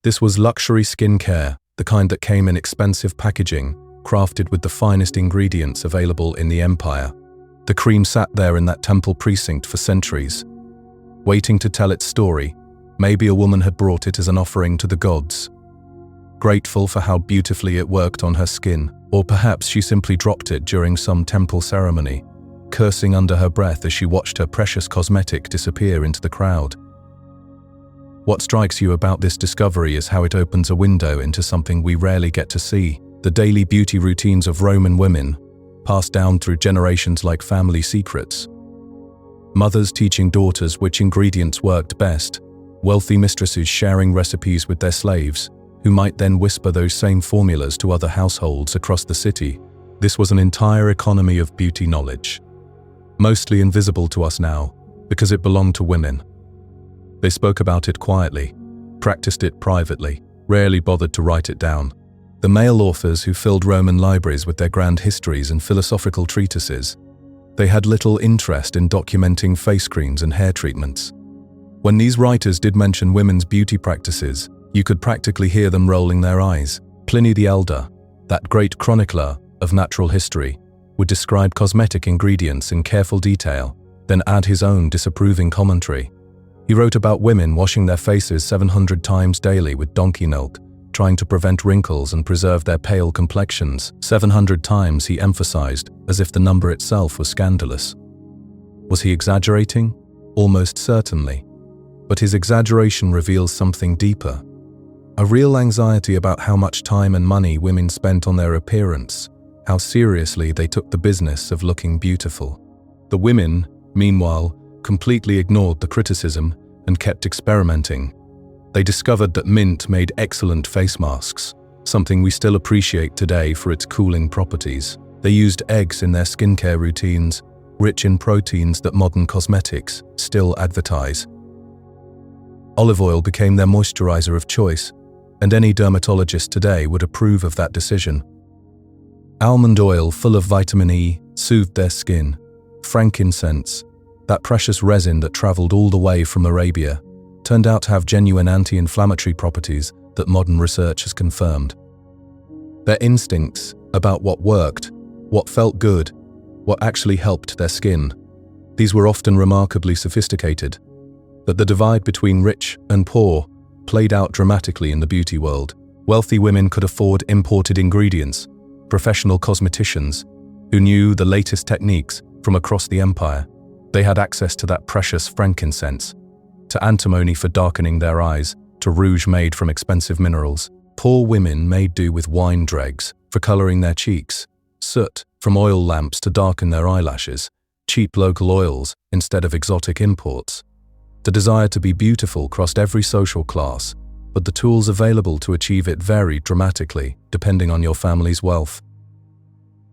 This was luxury skincare, the kind that came in expensive packaging, crafted with the finest ingredients available in the empire. The cream sat there in that temple precinct for centuries, waiting to tell its story. Maybe a woman had brought it as an offering to the gods, grateful for how beautifully it worked on her skin, or perhaps she simply dropped it during some temple ceremony, cursing under her breath as she watched her precious cosmetic disappear into the crowd. What strikes you about this discovery is how it opens a window into something we rarely get to see: the daily beauty routines of Roman women, passed down through generations like family secrets. Mothers teaching daughters which ingredients worked best, wealthy mistresses sharing recipes with their slaves, who might then whisper those same formulas to other households across the city. This was an entire economy of beauty knowledge, mostly invisible to us now, because it belonged to women. They spoke about it quietly, practiced it privately, rarely bothered to write it down. The male authors who filled Roman libraries with their grand histories and philosophical treatises, they had little interest in documenting face creams and hair treatments. When these writers did mention women's beauty practices, you could practically hear them rolling their eyes. Pliny the Elder, that great chronicler of natural history, would describe cosmetic ingredients in careful detail, then add his own disapproving commentary. He wrote about women washing their faces 700 times daily with donkey milk, trying to prevent wrinkles and preserve their pale complexions. 700 times, he emphasized, as if the number itself was scandalous. Was he exaggerating? Almost certainly. But his exaggeration reveals something deeper. A real anxiety about how much time and money women spent on their appearance, how seriously they took the business of looking beautiful. The women, meanwhile, completely ignored the criticism and kept experimenting. They discovered that mint made excellent face masks, something we still appreciate today for its cooling properties. They used eggs in their skincare routines, rich in proteins that modern cosmetics still advertise. Olive oil became their moisturizer of choice, and any dermatologist today would approve of that decision. Almond oil, full of vitamin E, soothed their skin. Frankincense, that precious resin that traveled all the way from Arabia, turned out to have genuine anti-inflammatory properties that modern research has confirmed. Their instincts about what worked, what felt good, what actually helped their skin, these were often remarkably sophisticated. But the divide between rich and poor played out dramatically in the beauty world. Wealthy women could afford imported ingredients, professional cosmeticians who knew the latest techniques from across the empire. They had access to that precious frankincense, to antimony for darkening their eyes, to rouge made from expensive minerals. Poor women made do with wine dregs for coloring their cheeks, soot from oil lamps to darken their eyelashes, cheap local oils instead of exotic imports. The desire to be beautiful crossed every social class, but the tools available to achieve it varied dramatically depending on your family's wealth.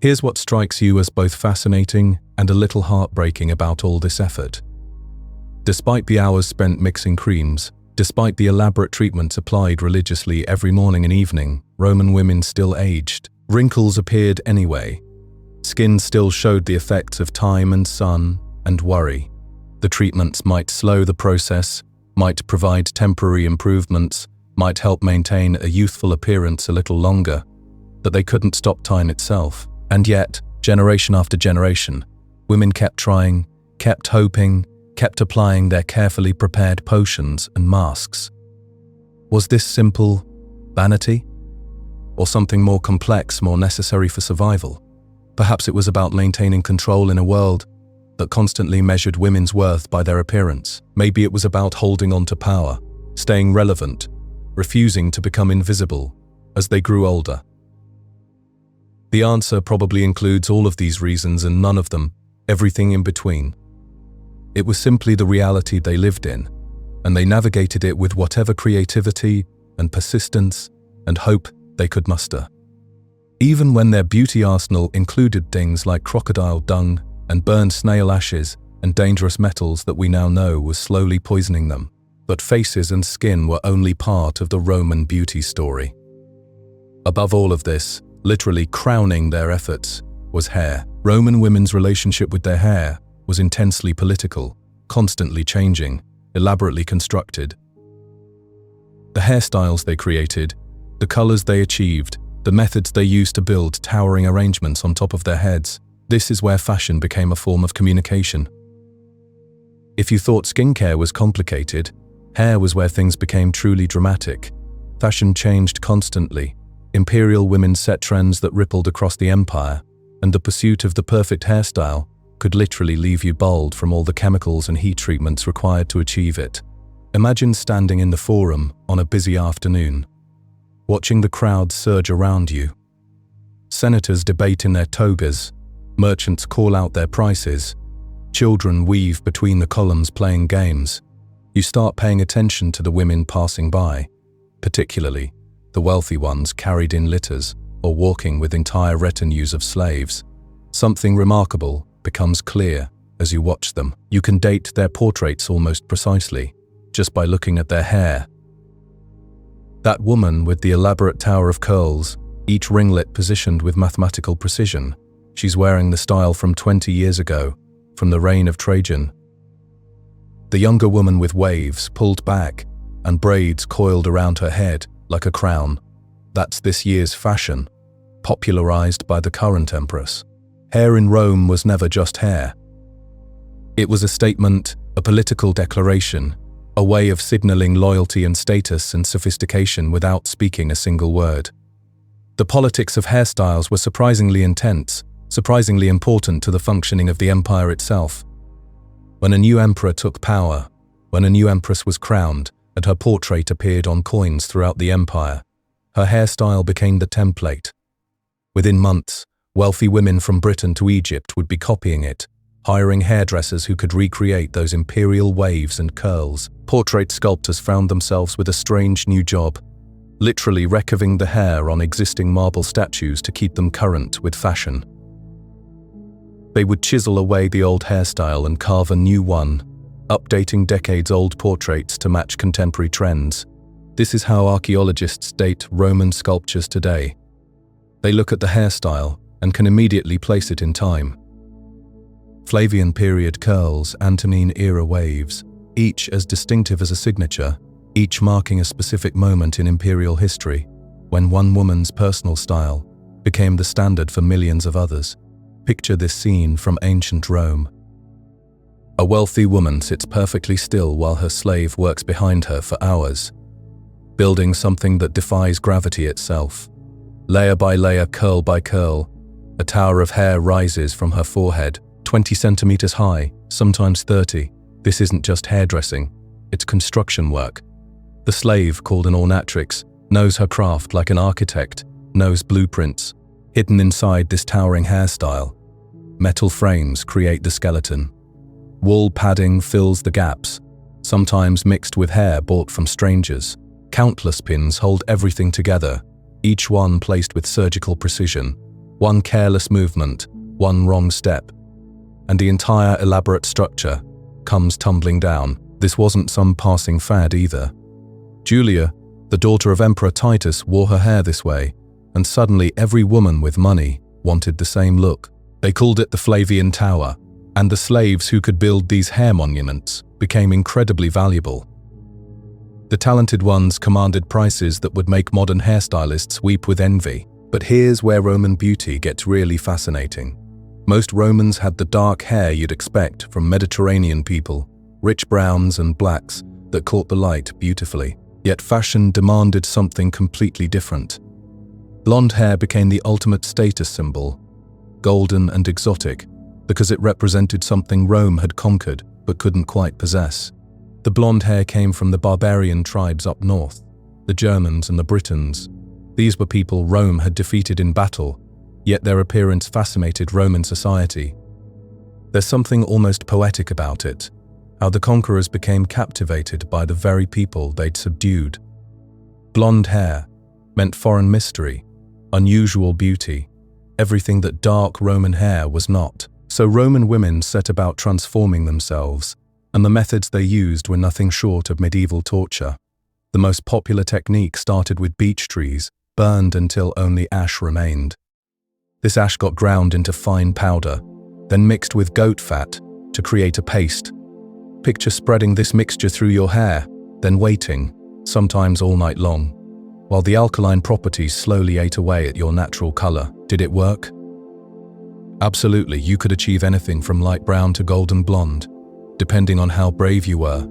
Here's what strikes you as both fascinating and a little heartbreaking about all this effort. Despite the hours spent mixing creams, despite the elaborate treatments applied religiously every morning and evening, Roman women still aged. Wrinkles appeared anyway. Skin still showed the effects of time and sun and worry. The treatments might slow the process, might provide temporary improvements, might help maintain a youthful appearance a little longer, but they couldn't stop time itself. And yet, generation after generation, women kept trying, kept hoping, kept applying their carefully prepared potions and masks. Was this simple vanity? Or something more complex, more necessary for survival? Perhaps it was about maintaining control in a world that constantly measured women's worth by their appearance. Maybe it was about holding on to power, staying relevant, refusing to become invisible as they grew older. The answer probably includes all of these reasons and none of them, everything in between. It was simply the reality they lived in, and they navigated it with whatever creativity and persistence and hope they could muster. Even when their beauty arsenal included things like crocodile dung and burned snail ashes and dangerous metals that we now know was slowly poisoning them. But faces and skin were only part of the Roman beauty story. Above all of this, literally crowning their efforts, was hair. Roman women's relationship with their hair was intensely political, constantly changing, elaborately constructed. The hairstyles they created, the colors they achieved, the methods they used to build towering arrangements on top of their heads, this is where fashion became a form of communication. If you thought skincare was complicated, hair was where things became truly dramatic. Fashion changed constantly. Imperial women set trends that rippled across the empire, and the pursuit of the perfect hairstyle could literally leave you bald from all the chemicals and heat treatments required to achieve it. Imagine standing in the Forum on a busy afternoon, watching the crowd surge around you. Senators debate in their togas, merchants call out their prices, children weave between the columns playing games. You start paying attention to the women passing by, particularly the wealthy ones carried in litters or walking with entire retinues of slaves. Something remarkable becomes clear as you watch them. You can date their portraits almost precisely, just by looking at their hair. That woman with the elaborate tower of curls, each ringlet positioned with mathematical precision, she's wearing the style from 20 years ago, from the reign of Trajan. The younger woman with waves pulled back and braids coiled around her head like a crown. That's this year's fashion, popularized by the current empress. Hair in Rome was never just hair. It was a statement, a political declaration, a way of signaling loyalty and status and sophistication without speaking a single word. The politics of hairstyles were surprisingly intense, surprisingly important to the functioning of the empire itself. When a new emperor took power, when a new empress was crowned, and her portrait appeared on coins throughout the empire. Her hairstyle became the template. Within months, wealthy women from Britain to Egypt would be copying it, hiring hairdressers who could recreate those imperial waves and curls. Portrait sculptors found themselves with a strange new job, literally recurving the hair on existing marble statues to keep them current with fashion. They would chisel away the old hairstyle and carve a new one, updating decades-old portraits to match contemporary trends. This is how archaeologists date Roman sculptures today. They look at the hairstyle and can immediately place it in time. Flavian period curls, Antonine era waves, each as distinctive as a signature, each marking a specific moment in imperial history, when one woman's personal style became the standard for millions of others. Picture this scene from ancient Rome. A wealthy woman sits perfectly still while her slave works behind her for hours, building something that defies gravity itself. Layer by layer, curl by curl, a tower of hair rises from her forehead, 20 centimeters high, sometimes 30. This isn't just hairdressing, it's construction work. The slave, called an ornatrix, knows her craft like an architect, knows blueprints. Hidden inside this towering hairstyle, metal frames create the skeleton. Wool padding fills the gaps, sometimes mixed with hair bought from strangers. Countless pins hold everything together, each one placed with surgical precision. One careless movement, one wrong step, and the entire elaborate structure comes tumbling down. This wasn't some passing fad either. Julia, the daughter of Emperor Titus, wore her hair this way, and suddenly every woman with money wanted the same look. They called it the Flavian Tower, and the slaves who could build these hair monuments became incredibly valuable. The talented ones commanded prices that would make modern hairstylists weep with envy. But here's where Roman beauty gets really fascinating. Most Romans had the dark hair you'd expect from Mediterranean people, rich browns and blacks that caught the light beautifully. Yet fashion demanded something completely different. Blonde hair became the ultimate status symbol, golden and exotic, because it represented something Rome had conquered but couldn't quite possess. The blonde hair came from the barbarian tribes up north, the Germans and the Britons. These were people Rome had defeated in battle, yet their appearance fascinated Roman society. There's something almost poetic about it, how the conquerors became captivated by the very people they'd subdued. Blonde hair meant foreign mystery, unusual beauty, everything that dark Roman hair was not. So Roman women set about transforming themselves, and the methods they used were nothing short of medieval torture. The most popular technique started with beech trees, burned until only ash remained. This ash got ground into fine powder, then mixed with goat fat to create a paste. Picture spreading this mixture through your hair, then waiting, sometimes all night long, while the alkaline properties slowly ate away at your natural color. Did it work? Absolutely, you could achieve anything from light brown to golden blonde, depending on how brave you were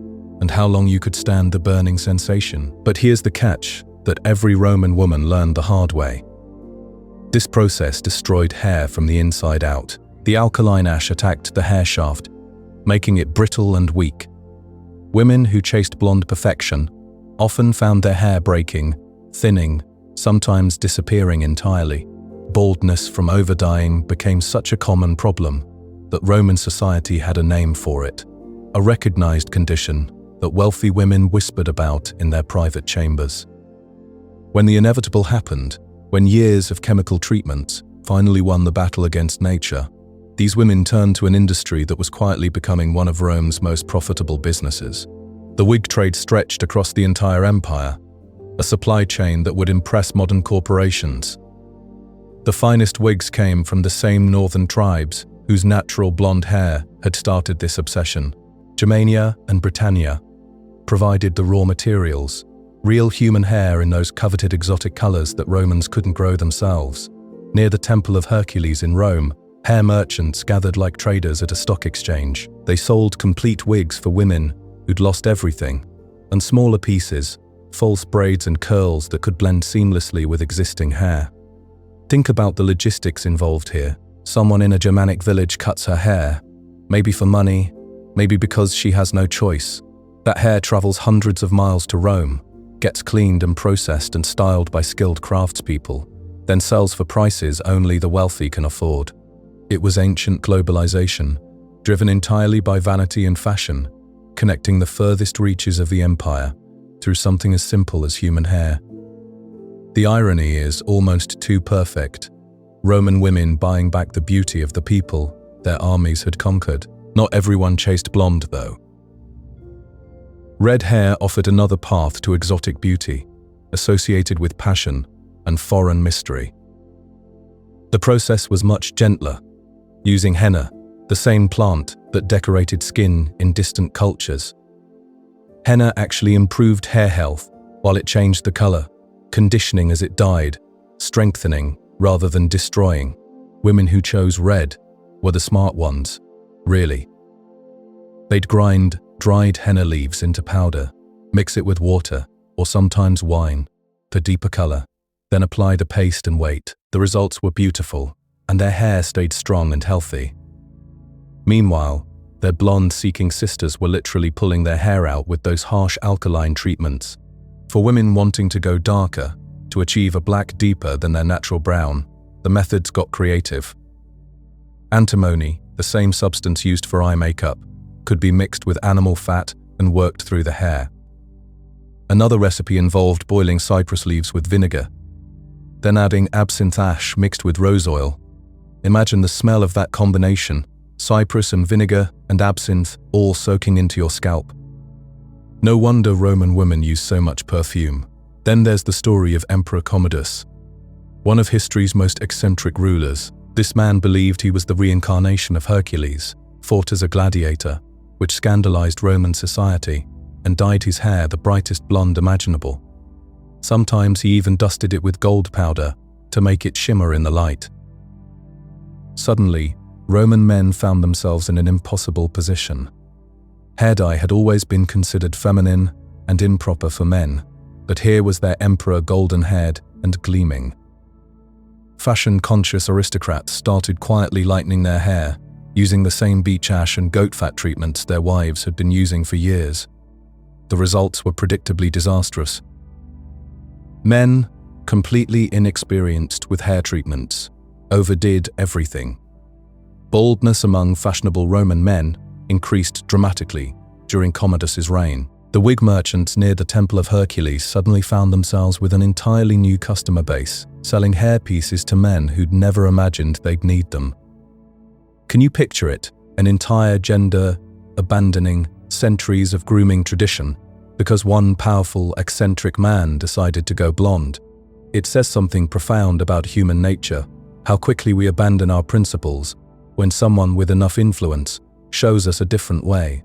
and how long you could stand the burning sensation. But here's the catch that every Roman woman learned the hard way. This process destroyed hair from the inside out. The alkaline ash attacked the hair shaft, making it brittle and weak. Women who chased blonde perfection often found their hair breaking, thinning, sometimes disappearing entirely. Baldness from overdying became such a common problem that Roman society had a name for it, a recognized condition that wealthy women whispered about in their private chambers. When the inevitable happened, when years of chemical treatments finally won the battle against nature, these women turned to an industry that was quietly becoming one of Rome's most profitable businesses. The wig trade stretched across the entire empire, a supply chain that would impress modern corporations. The finest wigs came from the same northern tribes whose natural blonde hair had started this obsession. Germania and Britannia provided the raw materials, real human hair in those coveted exotic colors that Romans couldn't grow themselves. Near the Temple of Hercules in Rome, hair merchants gathered like traders at a stock exchange. They sold complete wigs for women who'd lost everything, and smaller pieces, false braids and curls that could blend seamlessly with existing hair. Think about the logistics involved here. Someone in a Germanic village cuts her hair, maybe for money, maybe because she has no choice. That hair travels hundreds of miles to Rome, gets cleaned and processed and styled by skilled craftspeople, then sells for prices only the wealthy can afford. It was ancient globalization, driven entirely by vanity and fashion, connecting the furthest reaches of the empire through something as simple as human hair. The irony is almost too perfect. Roman women buying back the beauty of the people their armies had conquered. Not everyone chased blonde, though. Red hair offered another path to exotic beauty, associated with passion and foreign mystery. The process was much gentler, using henna, the same plant that decorated skin in distant cultures. Henna actually improved hair health while it changed the color, conditioning as it dyed, strengthening rather than destroying. Women who chose red were the smart ones, really. They'd grind dried henna leaves into powder, mix it with water, or sometimes wine, for deeper color, then apply the paste and wait. The results were beautiful, and their hair stayed strong and healthy. Meanwhile, their blonde-seeking sisters were literally pulling their hair out with those harsh alkaline treatments. For women wanting to go darker, to achieve a black deeper than their natural brown, the methods got creative. Antimony, the same substance used for eye makeup, could be mixed with animal fat and worked through the hair. Another recipe involved boiling cypress leaves with vinegar, then adding absinthe ash mixed with rose oil. Imagine the smell of that combination, cypress and vinegar and absinthe all soaking into your scalp. No wonder Roman women use so much perfume. Then there's the story of Emperor Commodus, one of history's most eccentric rulers. This man believed he was the reincarnation of Hercules, fought as a gladiator, which scandalized Roman society, and dyed his hair the brightest blonde imaginable. Sometimes he even dusted it with gold powder to make it shimmer in the light. Suddenly, Roman men found themselves in an impossible position. Hair dye had always been considered feminine and improper for men, but here was their emperor golden-haired and gleaming. Fashion-conscious aristocrats started quietly lightening their hair, using the same beech ash and goat fat treatments their wives had been using for years. The results were predictably disastrous. Men, completely inexperienced with hair treatments, overdid everything. Baldness among fashionable Roman men increased dramatically during Commodus's reign. The wig merchants near the Temple of Hercules suddenly found themselves with an entirely new customer base, selling hair pieces to men who'd never imagined they'd need them. Can you picture it? An entire gender abandoning centuries of grooming tradition because one powerful, eccentric man decided to go blonde. It says something profound about human nature, how quickly we abandon our principles when someone with enough influence shows us a different way.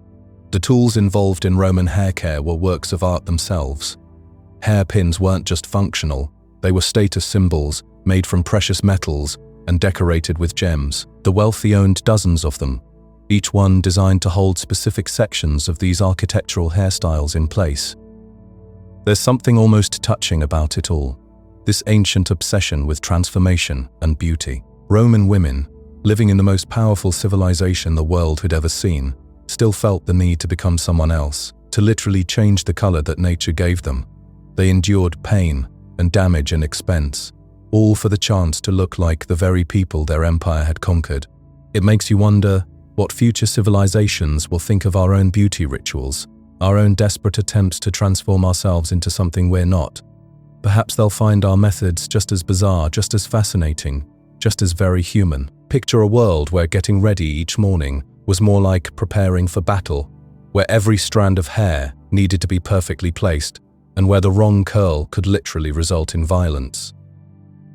The tools involved in Roman hair care were works of art themselves. Hairpins weren't just functional, they were status symbols made from precious metals and decorated with gems. The wealthy owned dozens of them, each one designed to hold specific sections of these architectural hairstyles in place. There's something almost touching about it all, this ancient obsession with transformation and beauty. Roman women, living in the most powerful civilization the world had ever seen, still felt the need to become someone else, to literally change the color that nature gave them. They endured pain and damage and expense, all for the chance to look like the very people their empire had conquered. It makes you wonder what future civilizations will think of our own beauty rituals, our own desperate attempts to transform ourselves into something we're not. Perhaps they'll find our methods just as bizarre, just as fascinating, just as very human. Picture a world where getting ready each morning was more like preparing for battle, where every strand of hair needed to be perfectly placed, and where the wrong curl could literally result in violence.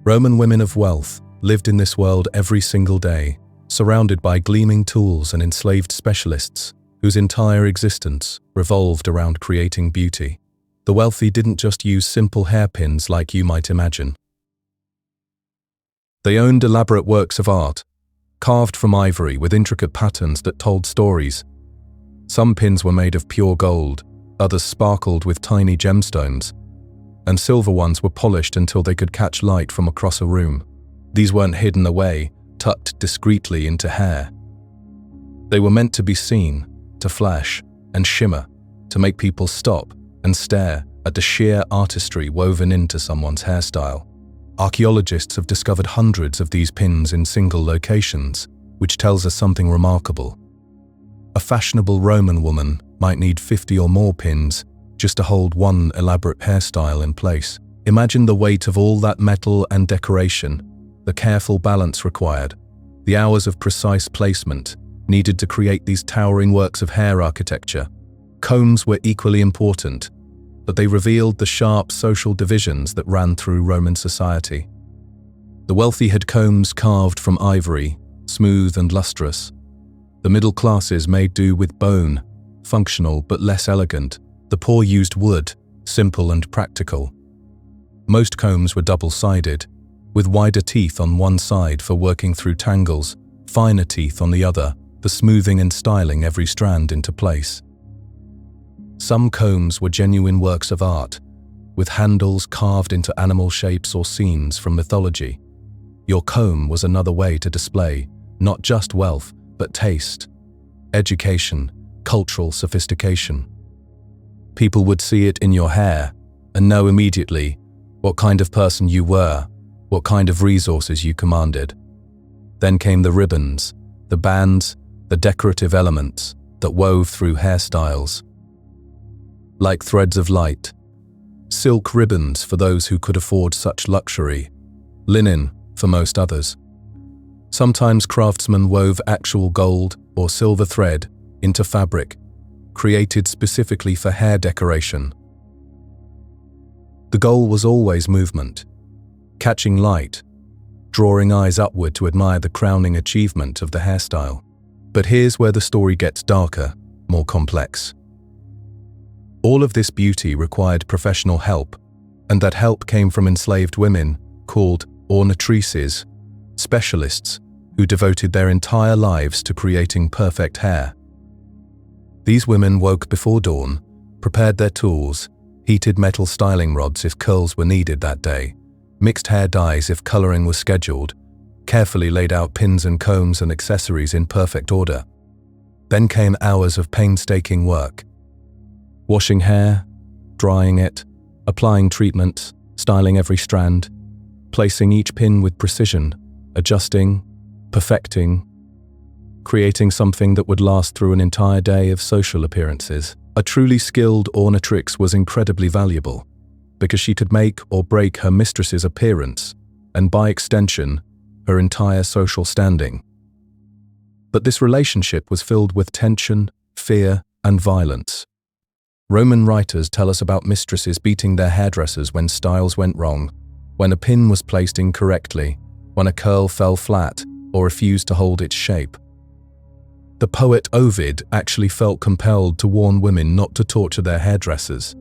Roman women of wealth lived in this world every single day, surrounded by gleaming tools and enslaved specialists whose entire existence revolved around creating beauty. The wealthy didn't just use simple hairpins like you might imagine. They owned elaborate works of art, carved from ivory with intricate patterns that told stories. Some pins were made of pure gold, others sparkled with tiny gemstones, and silver ones were polished until they could catch light from across a room. These weren't hidden away, tucked discreetly into hair. They were meant to be seen, to flash and shimmer, to make people stop and stare at the sheer artistry woven into someone's hairstyle. Archaeologists have discovered hundreds of these pins in single locations, which tells us something remarkable. A fashionable Roman woman might need 50 or more pins just to hold one elaborate hairstyle in place. Imagine the weight of all that metal and decoration, the careful balance required, the hours of precise placement needed to create these towering works of hair architecture. Combs were equally important, but they revealed the sharp social divisions that ran through Roman society. The wealthy had combs carved from ivory, smooth and lustrous. The middle classes made do with bone, functional but less elegant. The poor used wood, simple and practical. Most combs were double-sided, with wider teeth on one side for working through tangles, finer teeth on the other for smoothing and styling every strand into place. Some combs were genuine works of art, with handles carved into animal shapes or scenes from mythology. Your comb was another way to display not just wealth, but taste, education, cultural sophistication. People would see it in your hair and know immediately what kind of person you were, what kind of resources you commanded. Then came the ribbons, the bands, the decorative elements that wove through hairstyles. Like threads of light, silk ribbons for those who could afford such luxury, linen for most others. Sometimes craftsmen wove actual gold or silver thread into fabric, created specifically for hair decoration. The goal was always movement, catching light, drawing eyes upward to admire the crowning achievement of the hairstyle. But here's where the story gets darker, more complex. All of this beauty required professional help, and that help came from enslaved women called ornatrices, specialists who devoted their entire lives to creating perfect hair. These women woke before dawn, prepared their tools, heated metal styling rods if curls were needed that day, mixed hair dyes if coloring was scheduled, carefully laid out pins and combs and accessories in perfect order. Then came hours of painstaking work. Washing hair, drying it, applying treatments, styling every strand, placing each pin with precision, adjusting, perfecting, creating something that would last through an entire day of social appearances. A truly skilled ornatrix was incredibly valuable because she could make or break her mistress's appearance and, by extension, her entire social standing. But this relationship was filled with tension, fear, and violence. Roman writers tell us about mistresses beating their hairdressers when styles went wrong, when a pin was placed incorrectly, when a curl fell flat or refused to hold its shape. The poet Ovid actually felt compelled to warn women not to torture their hairdressers,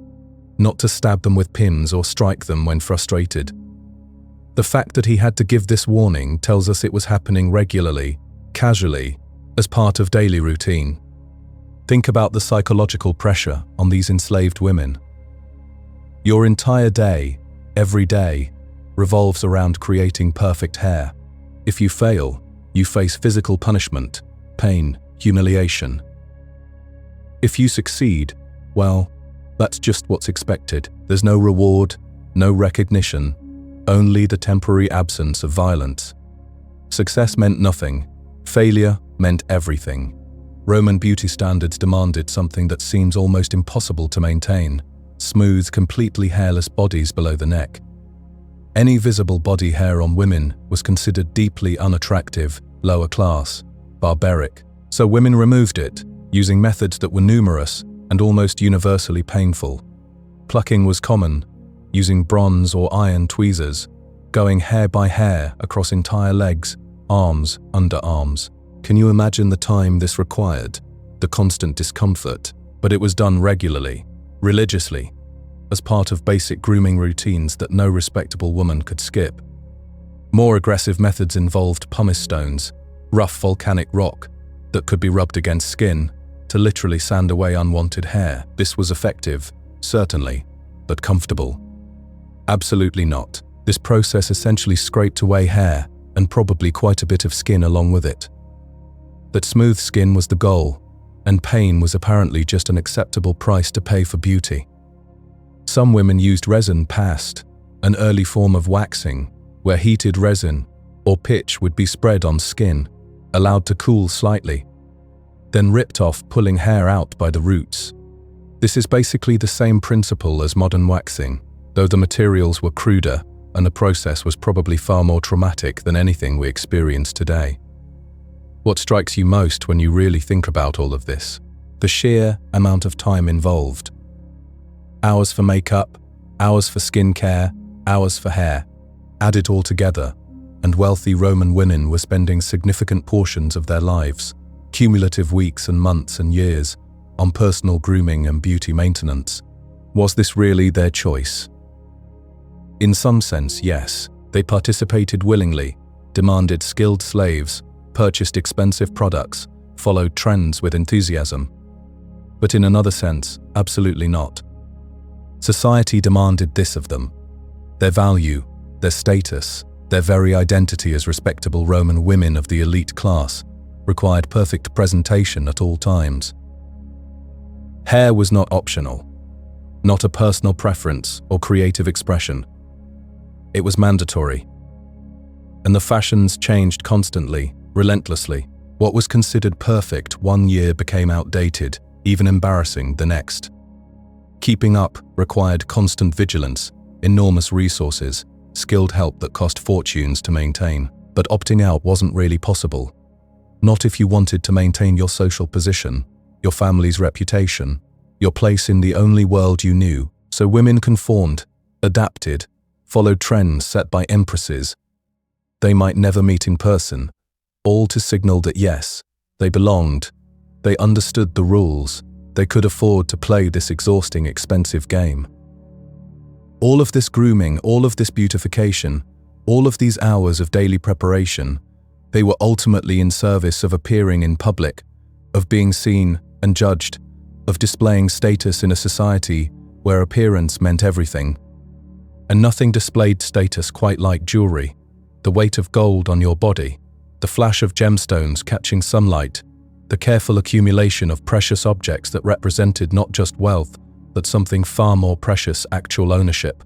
not to stab them with pins or strike them when frustrated. The fact that he had to give this warning tells us it was happening regularly, casually, as part of daily routine. Think about the psychological pressure on these enslaved women. Your entire day, every day, revolves around creating perfect hair. If you fail, you face physical punishment, pain, humiliation. If you succeed, well, that's just what's expected. There's no reward, no recognition, only the temporary absence of violence. Success meant nothing. Failure meant everything. Roman beauty standards demanded something that seems almost impossible to maintain: smooth, completely hairless bodies below the neck. Any visible body hair on women was considered deeply unattractive, lower class, barbaric. So women removed it, using methods that were numerous and almost universally painful. Plucking was common, using bronze or iron tweezers, going hair by hair across entire legs, arms, underarms. Can you imagine the time this required? The constant discomfort, but it was done regularly, religiously, as part of basic grooming routines that no respectable woman could skip. More aggressive methods involved pumice stones, rough volcanic rock that could be rubbed against skin to literally sand away unwanted hair. This was effective, certainly, but comfortable? Absolutely not. This process essentially scraped away hair and probably quite a bit of skin along with it. That smooth skin was the goal, and pain was apparently just an acceptable price to pay for beauty. Some women used resin past, an early form of waxing, where heated resin or pitch would be spread on skin, allowed to cool slightly, then ripped off, pulling hair out by the roots. This is basically the same principle as modern waxing, though the materials were cruder and the process was probably far more traumatic than anything we experience today. What strikes you most when you really think about all of this? The sheer amount of time involved. Hours for makeup, hours for skincare, hours for hair. Add it all together, and wealthy Roman women were spending significant portions of their lives, cumulative weeks and months and years, on personal grooming and beauty maintenance. Was this really their choice? In some sense, yes. They participated willingly, demanded skilled slaves, purchased expensive products, followed trends with enthusiasm. But in another sense, absolutely not. Society demanded this of them. Their value, their status, their very identity as respectable Roman women of the elite class required perfect presentation at all times. Hair was not optional, not a personal preference or creative expression. It was mandatory. And the fashions changed constantly, relentlessly. What was considered perfect one year became outdated, even embarrassing the next. Keeping up required constant vigilance, enormous resources, skilled help that cost fortunes to maintain. But opting out wasn't really possible. Not if you wanted to maintain your social position, your family's reputation, your place in the only world you knew. So women conformed, adapted, followed trends set by empresses they might never meet in person, all to signal that yes, they belonged, they understood the rules, they could afford to play this exhausting, expensive game. All of this grooming, all of this beautification, all of these hours of daily preparation, they were ultimately in service of appearing in public, of being seen and judged, of displaying status in a society where appearance meant everything. And nothing displayed status quite like jewelry, the weight of gold on your body, the flash of gemstones catching sunlight, the careful accumulation of precious objects that represented not just wealth, but something far more precious: actual ownership.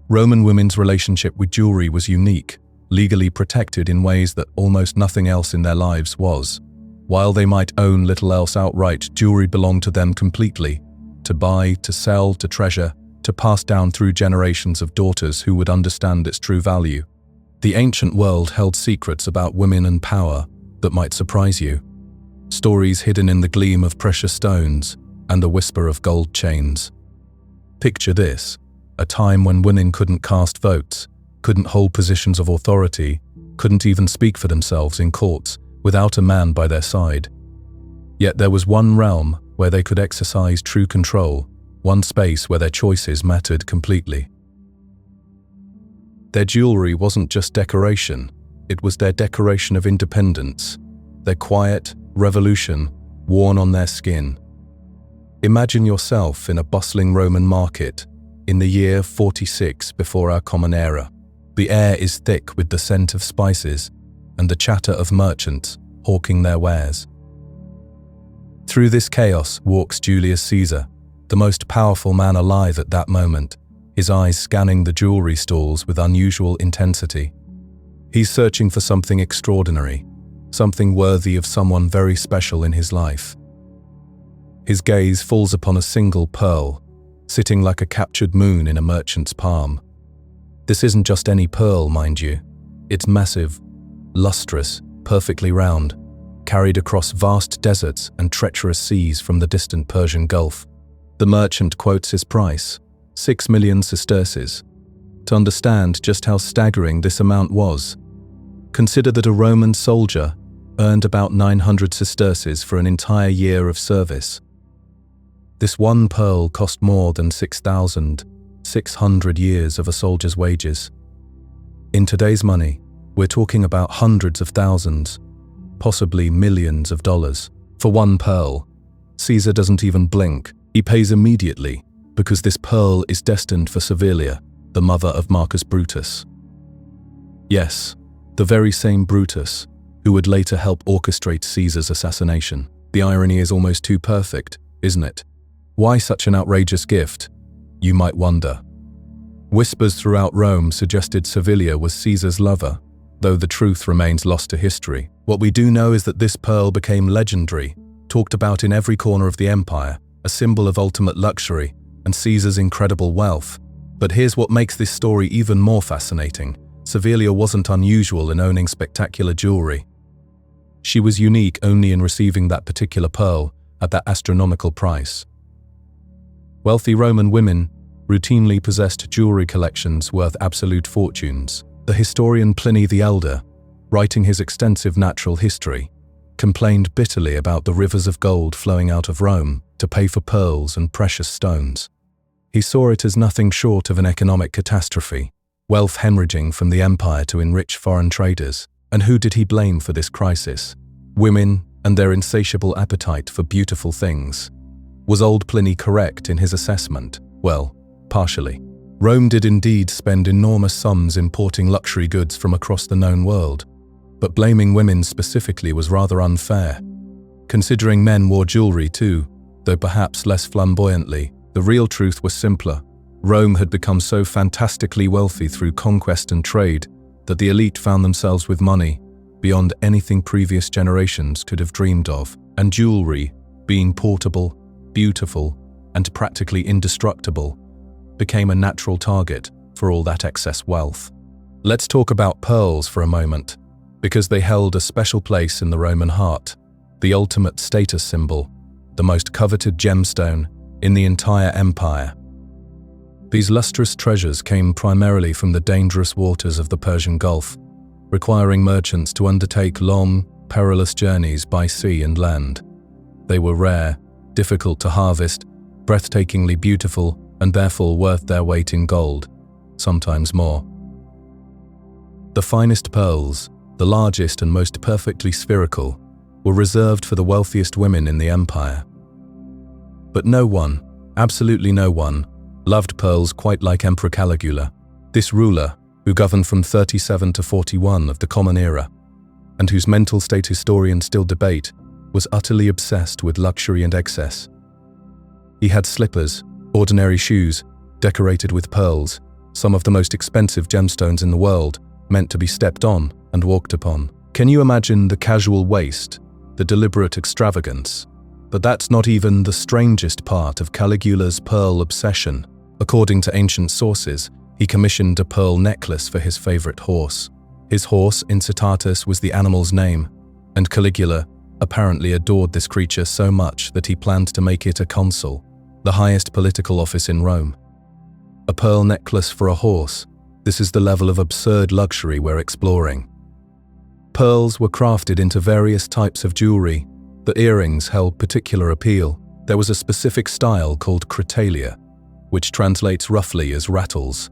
Roman women's relationship with jewelry was unique, legally protected in ways that almost nothing else in their lives was. While they might own little else outright, jewelry belonged to them completely, to buy, to sell, to treasure, to pass down through generations of daughters who would understand its true value. The ancient world held secrets about women and power that might surprise you. Stories hidden in the gleam of precious stones and the whisper of gold chains. Picture this: a time when women couldn't cast votes, couldn't hold positions of authority, couldn't even speak for themselves in courts without a man by their side. Yet there was one realm where they could exercise true control, one space where their choices mattered completely. Their jewelry wasn't just decoration, it was their decoration of independence, their quiet revolution worn on their skin. Imagine yourself in a bustling Roman market in the year 46 before our Common Era. The air is thick with the scent of spices and the chatter of merchants hawking their wares. Through this chaos walks Julius Caesar, the most powerful man alive at that moment, his eyes scanning the jewelry stalls with unusual intensity. He's searching for something extraordinary, something worthy of someone very special in his life. His gaze falls upon a single pearl, sitting like a captured moon in a merchant's palm. This isn't just any pearl, mind you. It's massive, lustrous, perfectly round, carried across vast deserts and treacherous seas from the distant Persian Gulf. The merchant quotes his price, 6 million sesterces. To understand just how staggering this amount was, consider that a Roman soldier earned about 900 sesterces for an entire year of service. This one pearl cost more than 6,600 years of a soldier's wages. In today's money, we're talking about hundreds of thousands, possibly millions of dollars. For one pearl, Caesar doesn't even blink. He pays immediately because this pearl is destined for Servilia, the mother of Marcus Brutus. Yes, the very same Brutus who would later help orchestrate Caesar's assassination. The irony is almost too perfect, isn't it? Why such an outrageous gift? You might wonder. Whispers throughout Rome suggested Servilia was Caesar's lover, though the truth remains lost to history. What we do know is that this pearl became legendary, talked about in every corner of the empire, a symbol of ultimate luxury and Caesar's incredible wealth. But here's what makes this story even more fascinating. Servilia wasn't unusual in owning spectacular jewelry. She was unique only in receiving that particular pearl at that astronomical price. Wealthy Roman women routinely possessed jewelry collections worth absolute fortunes. The historian Pliny the Elder, writing his extensive natural history, complained bitterly about the rivers of gold flowing out of Rome to pay for pearls and precious stones. He saw it as nothing short of an economic catastrophe, wealth hemorrhaging from the empire to enrich foreign traders. And who did he blame for this crisis? Women and their insatiable appetite for beautiful things. Was old Pliny correct in his assessment? Well, partially. Rome did indeed spend enormous sums importing luxury goods from across the known world, but blaming women specifically was rather unfair. Considering men wore jewelry too, though perhaps less flamboyantly, the real truth was simpler. Rome had become so fantastically wealthy through conquest and trade that the elite found themselves with money beyond anything previous generations could have dreamed of, and jewelry, being portable, beautiful, and practically indestructible, became a natural target for all that excess wealth. Let's talk about pearls for a moment, because they held a special place in the Roman heart, the ultimate status symbol, the most coveted gemstone in the entire empire. These lustrous treasures came primarily from the dangerous waters of the Persian Gulf, requiring merchants to undertake long, perilous journeys by sea and land. They were rare, difficult to harvest, breathtakingly beautiful, and therefore worth their weight in gold, sometimes more. The finest pearls, the largest and most perfectly spherical, were reserved for the wealthiest women in the empire. But no one, absolutely no one, loved pearls quite like Emperor Caligula, this ruler who governed from 37 to 41 of the Common Era, and whose mental state historians still debate, was utterly obsessed with luxury and excess. He had slippers, ordinary shoes, decorated with pearls, some of the most expensive gemstones in the world, meant to be stepped on and walked upon. Can you imagine the casual waste, the deliberate extravagance? But that's not even the strangest part of Caligula's pearl obsession. According to ancient sources, he commissioned a pearl necklace for his favorite horse. His horse, Incitatus, was the animal's name, and Caligula apparently adored this creature so much that he planned to make it a consul, the highest political office in Rome. A pearl necklace for a horse. This is the level of absurd luxury we're exploring. Pearls were crafted into various types of jewelry. The earrings held particular appeal. There was a specific style called cretalia, which translates roughly as rattles.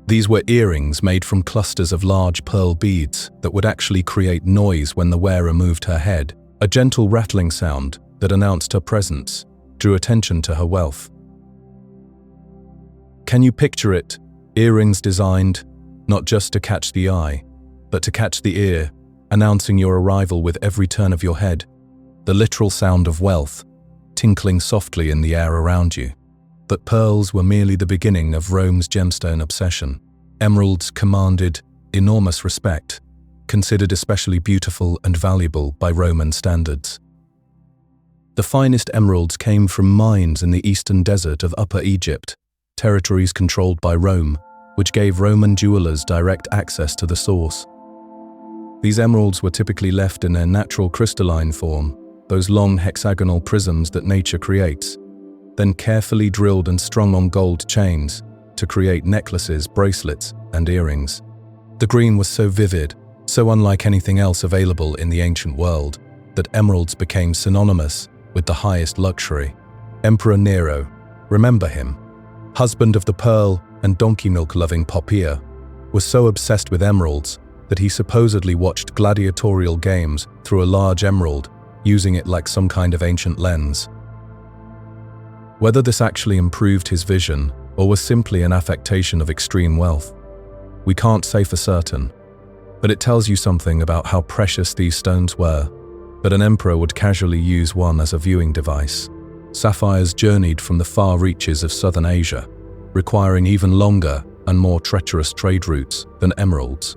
These were earrings made from clusters of large pearl beads that would actually create noise when the wearer moved her head. A gentle rattling sound that announced her presence drew attention to her wealth. Can you picture it? Earrings designed not just to catch the eye, but to catch the ear, announcing your arrival with every turn of your head. The literal sound of wealth, tinkling softly in the air around you. But pearls were merely the beginning of Rome's gemstone obsession. Emeralds commanded enormous respect, considered especially beautiful and valuable by Roman standards. The finest emeralds came from mines in the eastern desert of Upper Egypt, territories controlled by Rome, which gave Roman jewelers direct access to the source. These emeralds were typically left in their natural crystalline form, those long hexagonal prisms that nature creates, then carefully drilled and strung on gold chains to create necklaces, bracelets, and earrings. The green was so vivid, so unlike anything else available in the ancient world, that emeralds became synonymous with the highest luxury. Emperor Nero, remember him? Husband of the pearl and donkey milk-loving Poppaea, was so obsessed with emeralds that he supposedly watched gladiatorial games through a large emerald, using it like some kind of ancient lens. Whether this actually improved his vision or was simply an affectation of extreme wealth, we can't say for certain, but it tells you something about how precious these stones were. but an emperor would casually use one as a viewing device. Sapphires journeyed from the far reaches of southern Asia, requiring even longer and more treacherous trade routes than emeralds.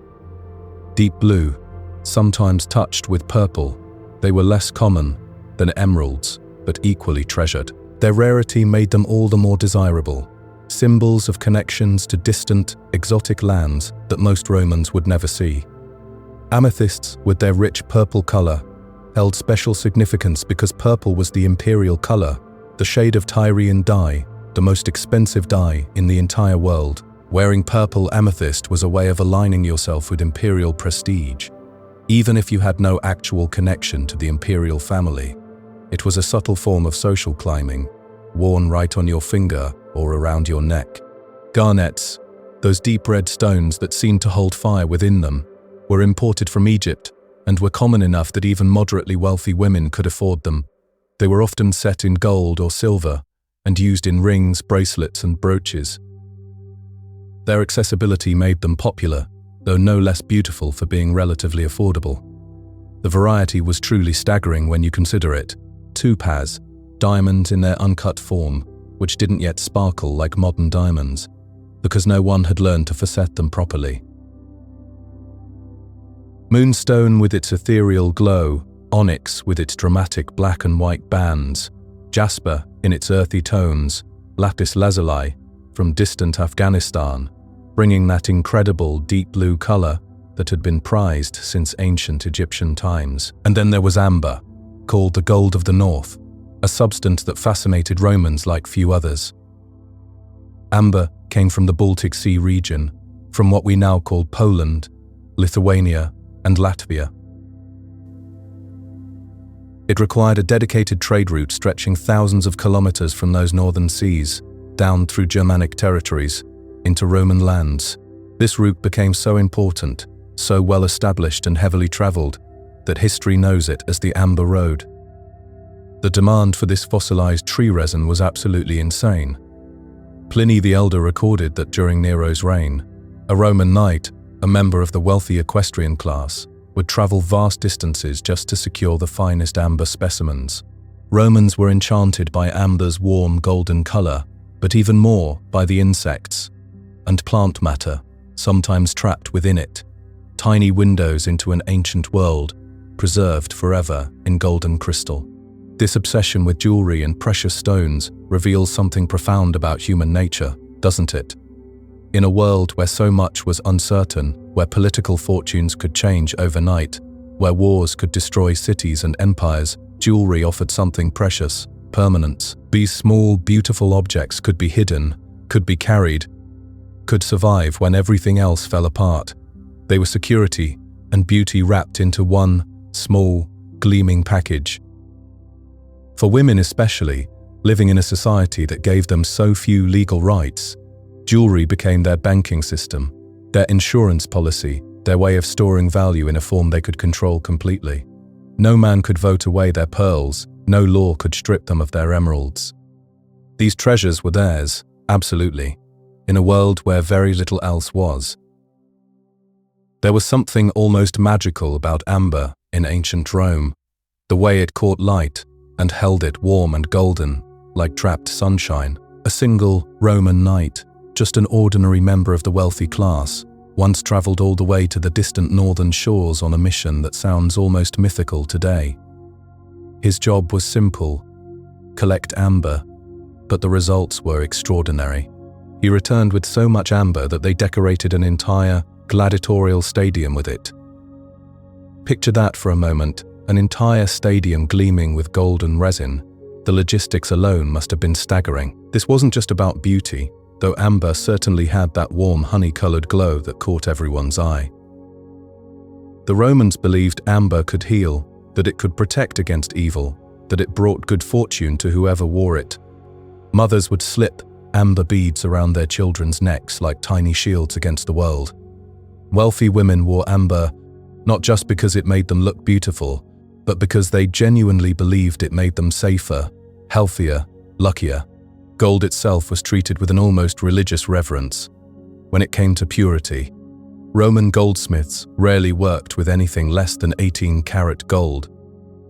Deep blue, sometimes touched with purple, they were less common than emeralds, but equally treasured. Their rarity made them all the more desirable, symbols of connections to distant, exotic lands that most Romans would never see. Amethysts, with their rich purple color, held special significance because purple was the imperial color, the shade of Tyrian dye, the most expensive dye in the entire world. Wearing purple amethyst was a way of aligning yourself with imperial prestige. Even if you had no actual connection to the imperial family, it was a subtle form of social climbing, worn right on your finger or around your neck. Garnets, those deep red stones that seemed to hold fire within them, were imported from Egypt and were common enough that even moderately wealthy women could afford them. They were often set in gold or silver and used in rings, bracelets, and brooches. Their accessibility made them popular, though no less beautiful for being relatively affordable. The variety was truly staggering when you consider it. Topaz, diamonds in their uncut form, which didn't yet sparkle like modern diamonds, because no one had learned to facet them properly. Moonstone with its ethereal glow, onyx with its dramatic black and white bands, jasper in its earthy tones, lapis lazuli from distant Afghanistan, bringing that incredible deep blue color that had been prized since ancient Egyptian times. And then there was amber, called the gold of the north, a substance that fascinated Romans like few others. Amber came from the Baltic Sea region, from what we now call Poland, Lithuania, and Latvia. It required a dedicated trade route stretching thousands of kilometers from those northern seas, down through Germanic territories, into Roman lands. This route became so important, so well established and heavily traveled, that history knows it as the Amber Road. The demand for this fossilized tree resin was absolutely insane. Pliny the Elder recorded that during Nero's reign, a Roman knight, a member of the wealthy equestrian class, would travel vast distances just to secure the finest amber specimens. Romans were enchanted by amber's warm golden color, but even more by the insects and plant matter, sometimes trapped within it, tiny windows into an ancient world, preserved forever in golden crystal. This obsession with jewelry and precious stones reveals something profound about human nature, doesn't it? In a world where so much was uncertain, where political fortunes could change overnight, where wars could destroy cities and empires, jewelry offered something precious, permanence. These small, beautiful objects could be hidden, could be carried, could survive when everything else fell apart. They were security and beauty wrapped into one small, gleaming package. For women especially, living in a society that gave them so few legal rights, jewelry became their banking system, their insurance policy, their way of storing value in a form they could control completely. No man could vote away their pearls, no law could strip them of their emeralds. These treasures were theirs, absolutely, in a world where very little else was. There was something almost magical about amber in ancient Rome, the way it caught light and held it warm and golden, like trapped sunshine. A single Roman knight, just an ordinary member of the wealthy class, once traveled all the way to the distant northern shores on a mission that sounds almost mythical today. His job was simple: collect amber, but the results were extraordinary. He returned with so much amber that they decorated an entire gladiatorial stadium with it. Picture that for a moment, an entire stadium gleaming with golden resin. The logistics alone must have been staggering. This wasn't just about beauty, though amber certainly had that warm honey-colored glow that caught everyone's eye. The Romans believed amber could heal, that it could protect against evil, that it brought good fortune to whoever wore it. Mothers would slip amber beads around their children's necks like tiny shields against the world. Wealthy women wore amber not just because it made them look beautiful, but because they genuinely believed it made them safer, healthier, luckier. Gold itself was treated with an almost religious reverence. When it came to purity, Roman goldsmiths rarely worked with anything less than 18-karat gold,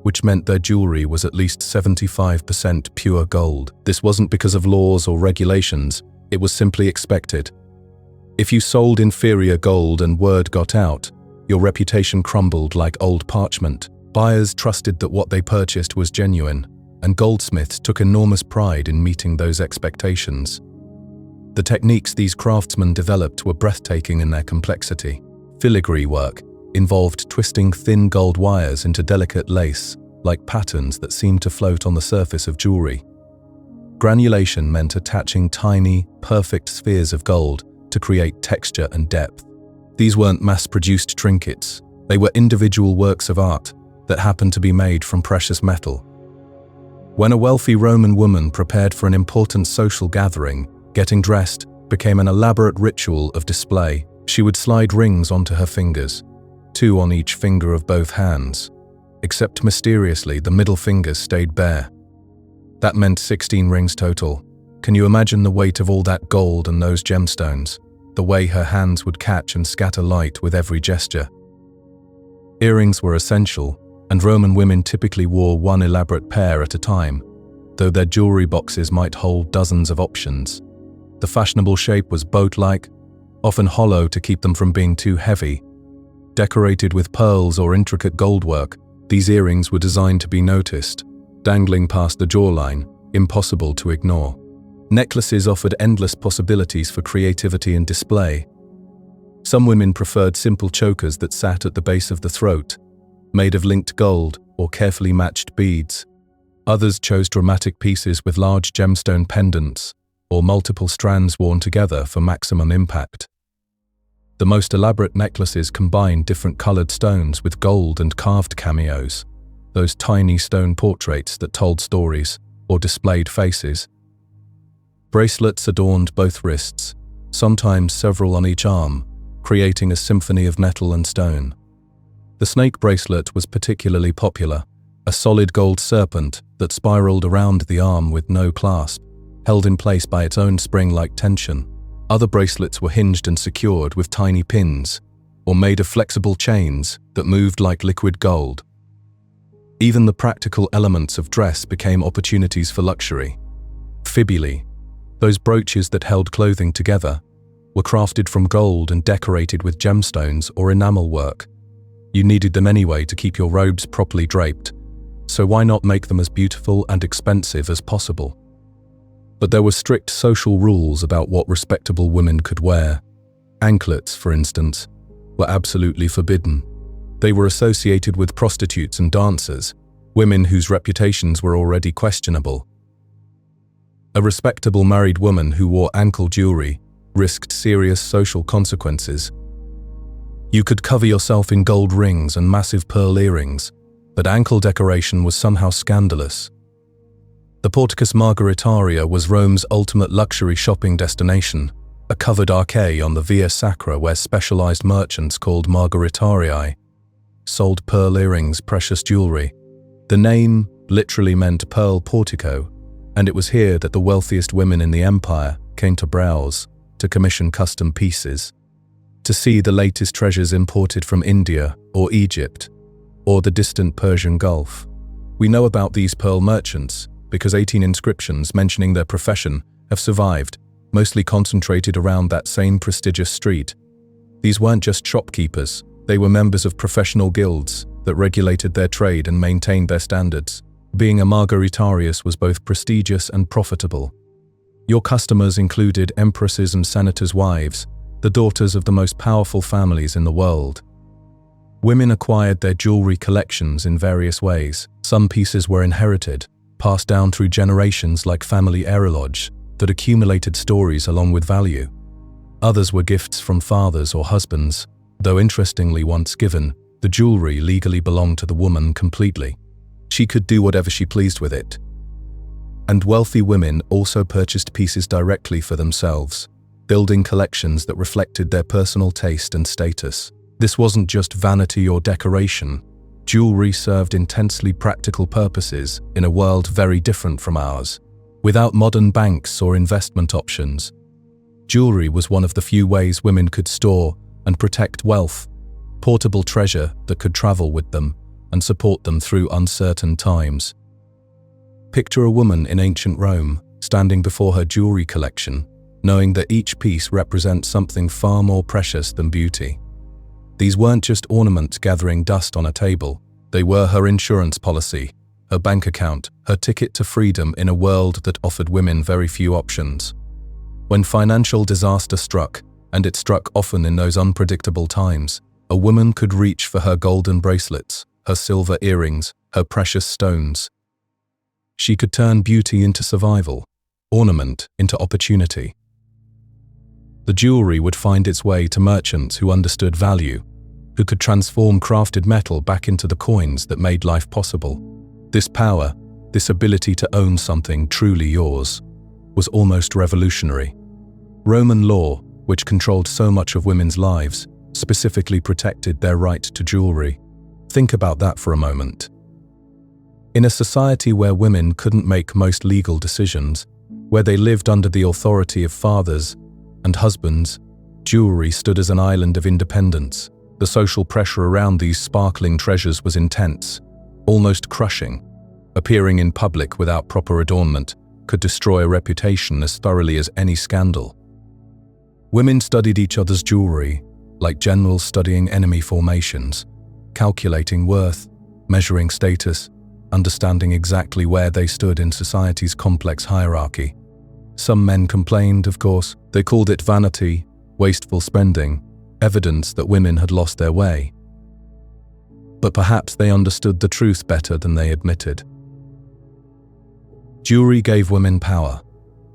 which meant their jewelry was at least 75% pure gold. This wasn't because of laws or regulations, it was simply expected. If you sold inferior gold and word got out, your reputation crumbled like old parchment. Buyers trusted that what they purchased was genuine, and goldsmiths took enormous pride in meeting those expectations. The techniques these craftsmen developed were breathtaking in their complexity. Filigree work involved twisting thin gold wires into delicate lace, like patterns that seemed to float on the surface of jewelry. Granulation meant attaching tiny, perfect spheres of gold to create texture and depth. These weren't mass-produced trinkets, they were individual works of art that happened to be made from precious metal. When a wealthy Roman woman prepared for an important social gathering, getting dressed became an elaborate ritual of display. She would slide rings onto her fingers, 2 on each finger of both hands, except mysteriously the middle finger stayed bare. That meant 16 rings total. Can you imagine the weight of all that gold and those gemstones? The way her hands would catch and scatter light with every gesture. Earrings were essential, and Roman women typically wore one elaborate pair at a time, though their jewelry boxes might hold dozens of options. The fashionable shape was boat-like, often hollow to keep them from being too heavy. Decorated with pearls or intricate goldwork, these earrings were designed to be noticed, dangling past the jawline, impossible to ignore. Necklaces offered endless possibilities for creativity and display. Some women preferred simple chokers that sat at the base of the throat, made of linked gold or carefully matched beads. Others chose dramatic pieces with large gemstone pendants or multiple strands worn together for maximum impact. The most elaborate necklaces combined different colored stones with gold and carved cameos, those tiny stone portraits that told stories or displayed faces. Bracelets adorned both wrists, sometimes several on each arm, creating a symphony of metal and stone. The snake bracelet was particularly popular, a solid gold serpent that spiraled around the arm with no clasp, held in place by its own spring-like tension. Other bracelets were hinged and secured with tiny pins, or made of flexible chains that moved like liquid gold. Even the practical elements of dress became opportunities for luxury. Fibulae, those brooches that held clothing together, were crafted from gold and decorated with gemstones or enamel work. You needed them anyway to keep your robes properly draped, so why not make them as beautiful and expensive as possible? But there were strict social rules about what respectable women could wear. Anklets, for instance, were absolutely forbidden. They were associated with prostitutes and dancers, women whose reputations were already questionable. A respectable married woman who wore ankle jewelry risked serious social consequences. You could cover yourself in gold rings and massive pearl earrings, but ankle decoration was somehow scandalous. The Porticus Margaritaria was Rome's ultimate luxury shopping destination, a covered arcade on the Via Sacra where specialized merchants called Margaritarii sold pearl earrings, precious jewelry. The name literally meant pearl portico, and it was here that the wealthiest women in the empire came to browse, to commission custom pieces, to see the latest treasures imported from India or Egypt, or the distant Persian Gulf. We know about these pearl merchants because 18 inscriptions mentioning their profession have survived, mostly concentrated around that same prestigious street. These weren't just shopkeepers, they were members of professional guilds that regulated their trade and maintained their standards. Being a Margaritarius was both prestigious and profitable. Your customers included empresses and senators' wives, the daughters of the most powerful families in the world. Women acquired their jewelry collections in various ways. Some pieces were inherited, passed down through generations like family heirloge that accumulated stories along with value. Others were gifts from fathers or husbands, though interestingly once given, the jewelry legally belonged to the woman completely. She could do whatever she pleased with it. And wealthy women also purchased pieces directly for themselves, building collections that reflected their personal taste and status. This wasn't just vanity or decoration. Jewelry served intensely practical purposes in a world very different from ours. Without modern banks or investment options, jewelry was one of the few ways women could store and protect wealth, portable treasure that could travel with them, and support them through uncertain times. Picture a woman in ancient Rome, standing before her jewelry collection, knowing that each piece represents something far more precious than beauty. These weren't just ornaments gathering dust on a table, they were her insurance policy, her bank account, her ticket to freedom in a world that offered women very few options. When financial disaster struck, and it struck often in those unpredictable times, a woman could reach for her golden bracelets, her silver earrings, her precious stones. She could turn beauty into survival, ornament into opportunity. The jewelry would find its way to merchants who understood value, who could transform crafted metal back into the coins that made life possible. This power, this ability to own something truly yours, was almost revolutionary. Roman law, which controlled so much of women's lives, specifically protected their right to jewelry. Think about that for a moment. In a society where women couldn't make most legal decisions, where they lived under the authority of fathers and husbands, jewelry stood as an island of independence. The social pressure around these sparkling treasures was intense, almost crushing. Appearing in public without proper adornment could destroy a reputation as thoroughly as any scandal. Women studied each other's jewelry, like generals studying enemy formations, calculating worth, measuring status, understanding exactly where they stood in society's complex hierarchy. Some men complained, of course. They called it vanity, wasteful spending, evidence that women had lost their way. But perhaps they understood the truth better than they admitted. Jewelry gave women power,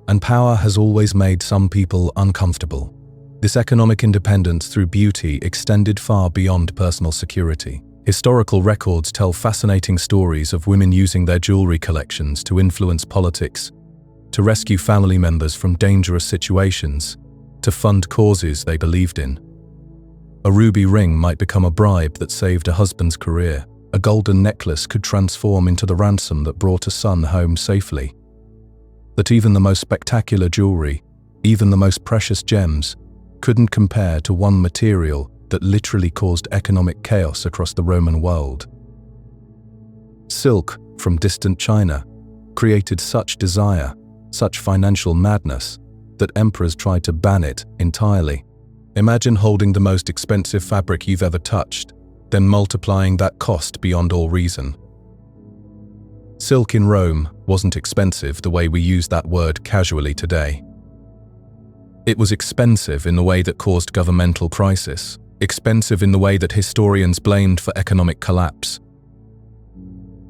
and power has always made some people uncomfortable. This economic independence through beauty extended far beyond personal security. Historical records tell fascinating stories of women using their jewelry collections to influence politics, to rescue family members from dangerous situations, to fund causes they believed in. A ruby ring might become a bribe that saved a husband's career. A golden necklace could transform into the ransom that brought a son home safely. That even the most spectacular jewelry, even the most precious gems, couldn't compare to one material that literally caused economic chaos across the Roman world. Silk from distant China created such desire, such financial madness, that emperors tried to ban it entirely. Imagine holding the most expensive fabric you've ever touched, then multiplying that cost beyond all reason. Silk in Rome wasn't expensive the way we use that word casually today. It was expensive in the way that caused governmental crisis, expensive in the way that historians blamed for economic collapse.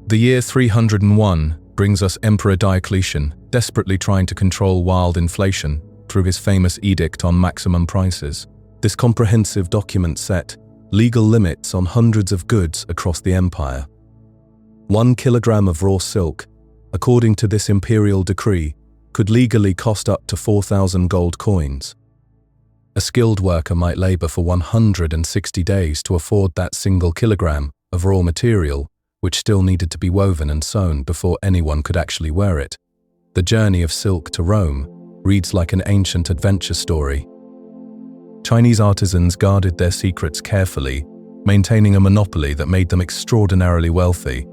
The year 301 brings us Emperor Diocletian desperately trying to control wild inflation through his famous edict on maximum prices. This comprehensive document set legal limits on hundreds of goods across the empire. 1 kilogram of raw silk, according to this imperial decree, could legally cost up to 4,000 gold coins. A skilled worker might labor for 160 days to afford that single kilogram of raw material, which still needed to be woven and sewn before anyone could actually wear it. The journey of silk to Rome reads like an ancient adventure story. Chinese artisans guarded their secrets carefully, maintaining a monopoly that made them extraordinarily wealthy.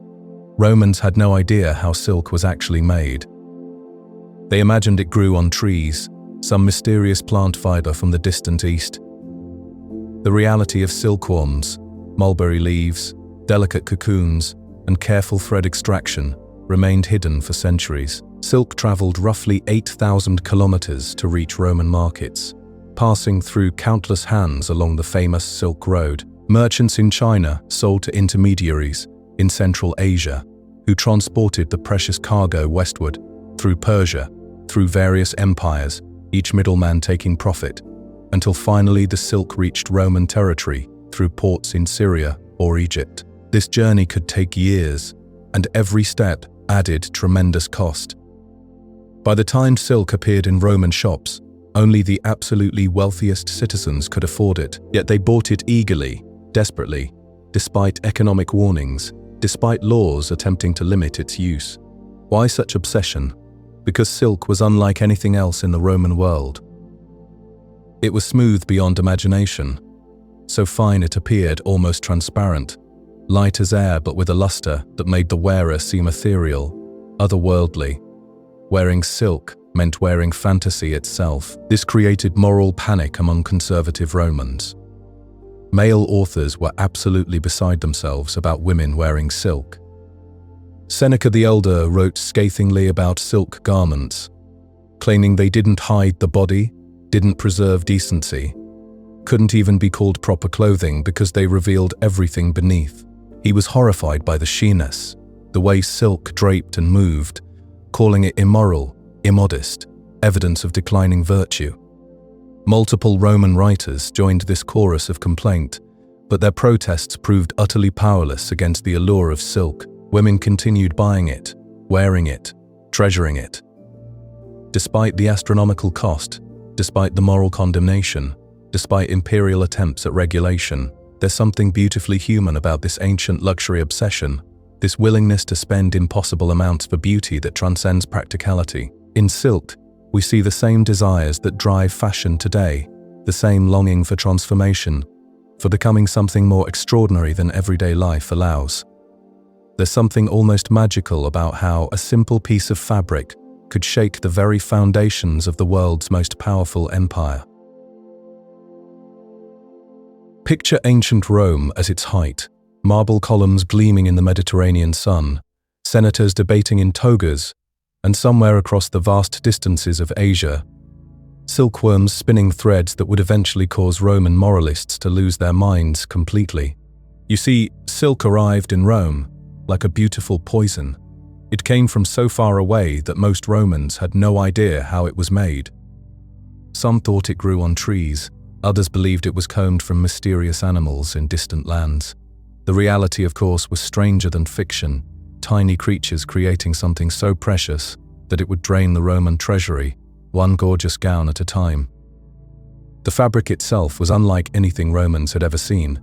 Romans had no idea how silk was actually made. They imagined it grew on trees, some mysterious plant fiber from the distant east. The reality of silkworms, mulberry leaves, delicate cocoons, and careful thread extraction remained hidden for centuries. Silk traveled roughly 8,000 kilometers to reach Roman markets, passing through countless hands along the famous Silk Road. Merchants in China sold to intermediaries in Central Asia, who transported the precious cargo westward, through Persia, through various empires, each middleman taking profit, until finally the silk reached Roman territory through ports in Syria or Egypt. This journey could take years, and every step added tremendous cost. By the time silk appeared in Roman shops, only the absolutely wealthiest citizens could afford it, yet they bought it eagerly, desperately, despite economic warnings, despite laws attempting to limit its use. Why such obsession? Because silk was unlike anything else in the Roman world. It was smooth beyond imagination, so fine it appeared almost transparent, light as air but with a luster that made the wearer seem ethereal, otherworldly. Wearing silk meant wearing fantasy itself. This created moral panic among conservative Romans. Male authors were absolutely beside themselves about women wearing silk. Seneca the Elder wrote scathingly about silk garments, claiming they didn't hide the body, didn't preserve decency, couldn't even be called proper clothing because they revealed everything beneath. He was horrified by the sheerness, the way silk draped and moved, calling it immoral, immodest, evidence of declining virtue. Multiple Roman writers joined this chorus of complaint, but their protests proved utterly powerless against the allure of silk. Women continued buying it, wearing it, treasuring it. Despite the astronomical cost, despite the moral condemnation, despite imperial attempts at regulation, there's something beautifully human about this ancient luxury obsession, this willingness to spend impossible amounts for beauty that transcends practicality. In silk, we see the same desires that drive fashion today, the same longing for transformation, for becoming something more extraordinary than everyday life allows. There's something almost magical about how a simple piece of fabric could shake the very foundations of the world's most powerful empire. Picture ancient Rome at its height, marble columns gleaming in the Mediterranean sun, senators debating in togas, and somewhere across the vast distances of Asia, silkworms spinning threads that would eventually cause Roman moralists to lose their minds completely. You see, silk arrived in Rome like a beautiful poison. It came from so far away that most Romans had no idea how it was made. Some thought it grew on trees, others believed it was combed from mysterious animals in distant lands. The reality, of course, was stranger than fiction, tiny creatures creating something so precious that it would drain the Roman treasury, one gorgeous gown at a time. The fabric itself was unlike anything Romans had ever seen.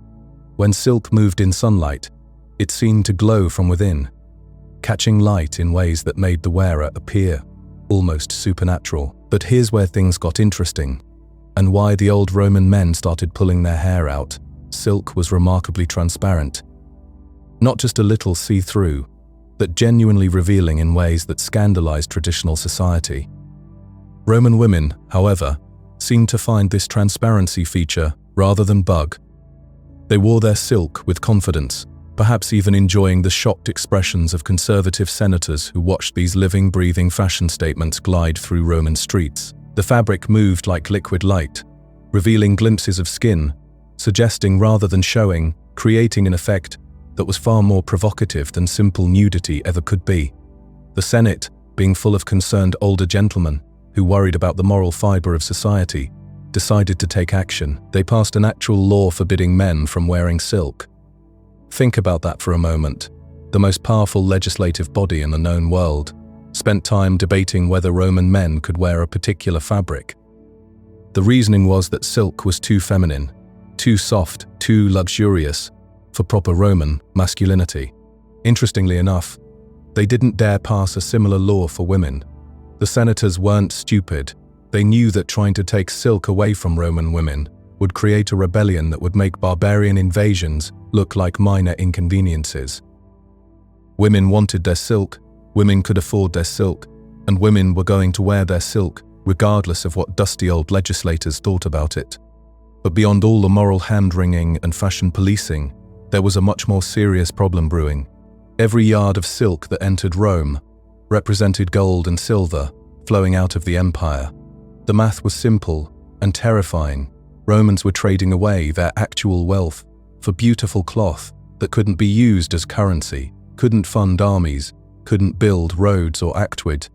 When silk moved in sunlight, it seemed to glow from within, catching light in ways that made the wearer appear almost supernatural. But here's where things got interesting, and why the old Roman men started pulling their hair out. Silk was remarkably transparent, not just a little see-through, but genuinely revealing in ways that scandalized traditional society. Roman women, however, seemed to find this transparency feature rather than bug. They wore their silk with confidence, perhaps even enjoying the shocked expressions of conservative senators who watched these living, breathing fashion statements glide through Roman streets. The fabric moved like liquid light, revealing glimpses of skin, suggesting rather than showing, creating an effect that was far more provocative than simple nudity ever could be. The Senate, being full of concerned older gentlemen who worried about the moral fiber of society, decided to take action. They passed an actual law forbidding men from wearing silk. Think about that for a moment. The most powerful legislative body in the known world spent time debating whether Roman men could wear a particular fabric. The reasoning was that silk was too feminine, too soft, too luxurious for proper Roman masculinity. Interestingly enough, they didn't dare pass a similar law for women. The senators weren't stupid. They knew that trying to take silk away from Roman women would create a rebellion that would make barbarian invasions look like minor inconveniences. Women wanted their silk, women could afford their silk, and women were going to wear their silk regardless of what dusty old legislators thought about it. But beyond all the moral hand-wringing and fashion policing, there was a much more serious problem brewing. Every yard of silk that entered Rome represented gold and silver flowing out of the empire. The math was simple and terrifying. Romans were trading away their actual wealth for beautiful cloth that couldn't be used as currency, couldn't fund armies, couldn't build roads or act with.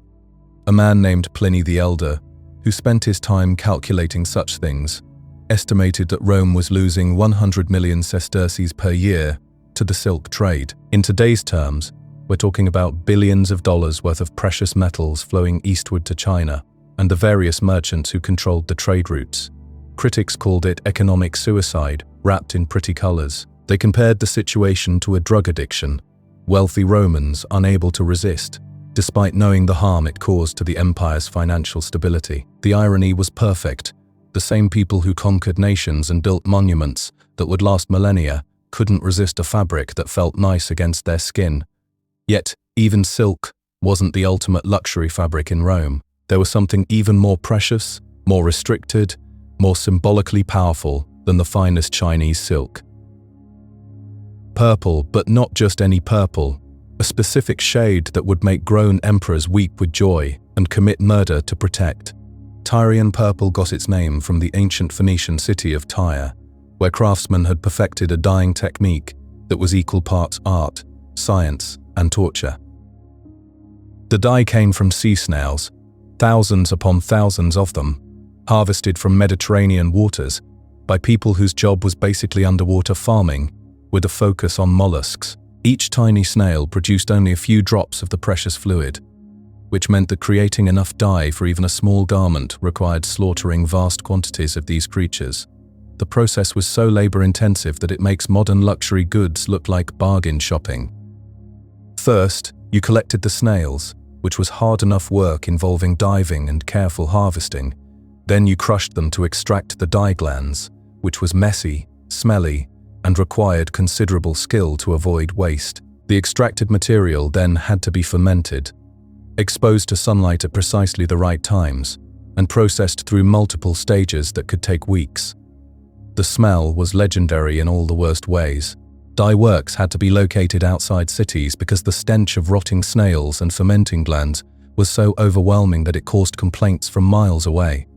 A man named Pliny the Elder, who spent his time calculating such things, estimated that Rome was losing 100 million sesterces per year to the silk trade. In today's terms, we're talking about billions of dollars worth of precious metals flowing eastward to China and the various merchants who controlled the trade routes. Critics called it economic suicide, wrapped in pretty colors. They compared the situation to a drug addiction, wealthy Romans unable to resist, despite knowing the harm it caused to the empire's financial stability. The irony was perfect. The same people who conquered nations and built monuments that would last millennia couldn't resist a fabric that felt nice against their skin. Yet, even silk wasn't the ultimate luxury fabric in Rome. There was something even more precious, more restricted, more symbolically powerful than the finest Chinese silk. Purple, but not just any purple, a specific shade that would make grown emperors weep with joy and commit murder to protect. Tyrian purple got its name from the ancient Phoenician city of Tyre, where craftsmen had perfected a dyeing technique that was equal parts art, science, and torture. The dye came from sea snails, thousands upon thousands of them, harvested from Mediterranean waters by people whose job was basically underwater farming with a focus on mollusks. Each tiny snail produced only a few drops of the precious fluid, which meant that creating enough dye for even a small garment required slaughtering vast quantities of these creatures. The process was so labor-intensive that it makes modern luxury goods look like bargain shopping. First, you collected the snails, which was hard enough work involving diving and careful harvesting. Then you crushed them to extract the dye glands, which was messy, smelly, and required considerable skill to avoid waste. The extracted material then had to be fermented, exposed to sunlight at precisely the right times, and processed through multiple stages that could take weeks. The smell was legendary in all the worst ways. Dye works had to be located outside cities because the stench of rotting snails and fermenting glands was so overwhelming that it caused complaints from miles away.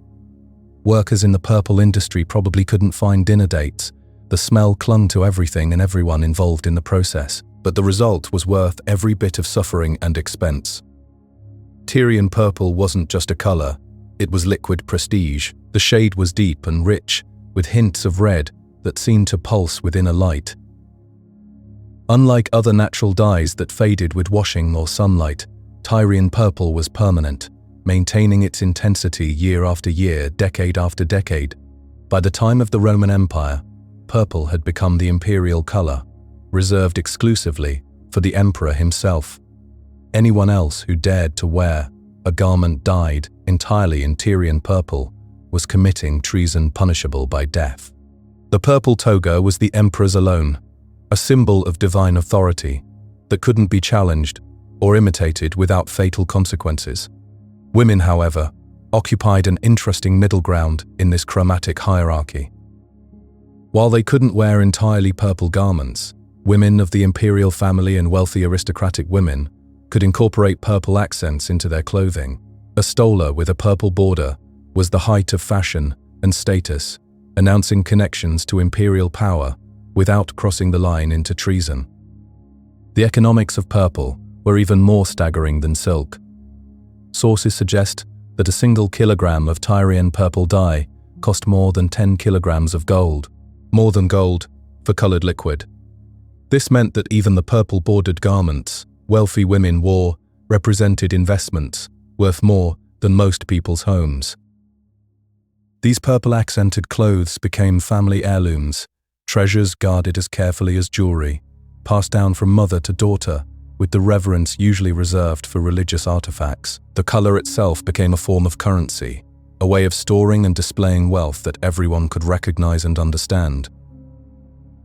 Workers in the purple industry probably couldn't find dinner dates. The smell clung to everything and everyone involved in the process, but the result was worth every bit of suffering and expense. Tyrian purple wasn't just a color, it was liquid prestige. The shade was deep and rich, with hints of red that seemed to pulse within a light. Unlike other natural dyes that faded with washing or sunlight, Tyrian purple was permanent, maintaining its intensity year after year, decade after decade. By the time of the Roman Empire, purple had become the imperial color, reserved exclusively for the emperor himself. Anyone else who dared to wear a garment dyed entirely in Tyrian purple was committing treason punishable by death. The purple toga was the emperor's alone, a symbol of divine authority that couldn't be challenged or imitated without fatal consequences. Women, however, occupied an interesting middle ground in this chromatic hierarchy. While they couldn't wear entirely purple garments, women of the imperial family and wealthy aristocratic women could incorporate purple accents into their clothing. A stola with a purple border was the height of fashion and status, announcing connections to imperial power without crossing the line into treason. The economics of purple were even more staggering than silk. Sources suggest that a single kilogram of Tyrian purple dye cost more than 10 kilograms of gold. More than gold for colored liquid. This meant that even the purple-bordered garments wealthy women wore represented investments worth more than most people's homes. These purple-accented clothes became family heirlooms, treasures guarded as carefully as jewelry, passed down from mother to daughter with the reverence usually reserved for religious artifacts. The color itself became a form of currency, a way of storing and displaying wealth that everyone could recognize and understand.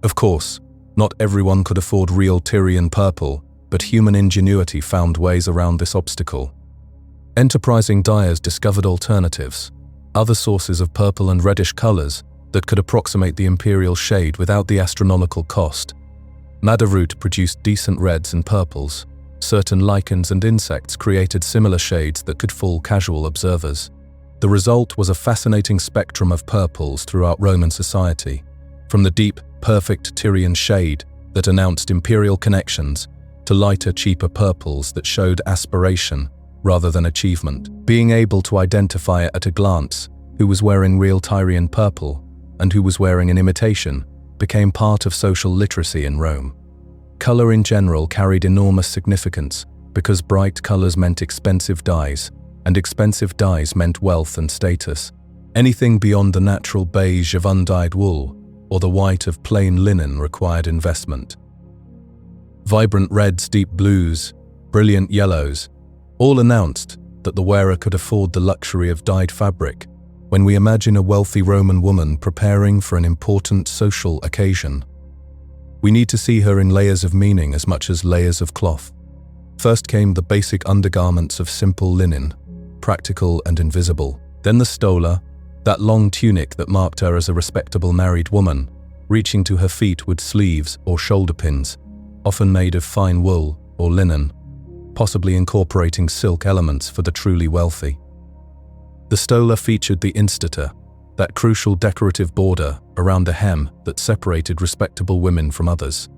Of course, not everyone could afford real Tyrian purple, but human ingenuity found ways around this obstacle. Enterprising dyers discovered alternatives, other sources of purple and reddish colors that could approximate the imperial shade without the astronomical cost. Madderroot produced decent reds and purples. Certain lichens and insects created similar shades that could fool casual observers. The result was a fascinating spectrum of purples throughout Roman society, from the deep, perfect Tyrian shade that announced imperial connections to lighter, cheaper purples that showed aspiration rather than achievement. Being able to identify at a glance who was wearing real Tyrian purple and who was wearing an imitation became part of social literacy in Rome. Color in general carried enormous significance because bright colors meant expensive dyes, and expensive dyes meant wealth and status. Anything beyond the natural beige of undyed wool or the white of plain linen required investment. Vibrant reds, deep blues, brilliant yellows, all announced that the wearer could afford the luxury of dyed fabric. When we imagine a wealthy Roman woman preparing for an important social occasion, We need to see her in layers of meaning as much as layers of cloth. First came the basic undergarments of simple linen, practical and invisible. Then the stola, that long tunic that marked her as a respectable married woman, reaching to her feet with sleeves or shoulder pins, often made of fine wool or linen, possibly incorporating silk elements for the truly wealthy. The stola featured the instata, that crucial decorative border around the hem that separated respectable women from others.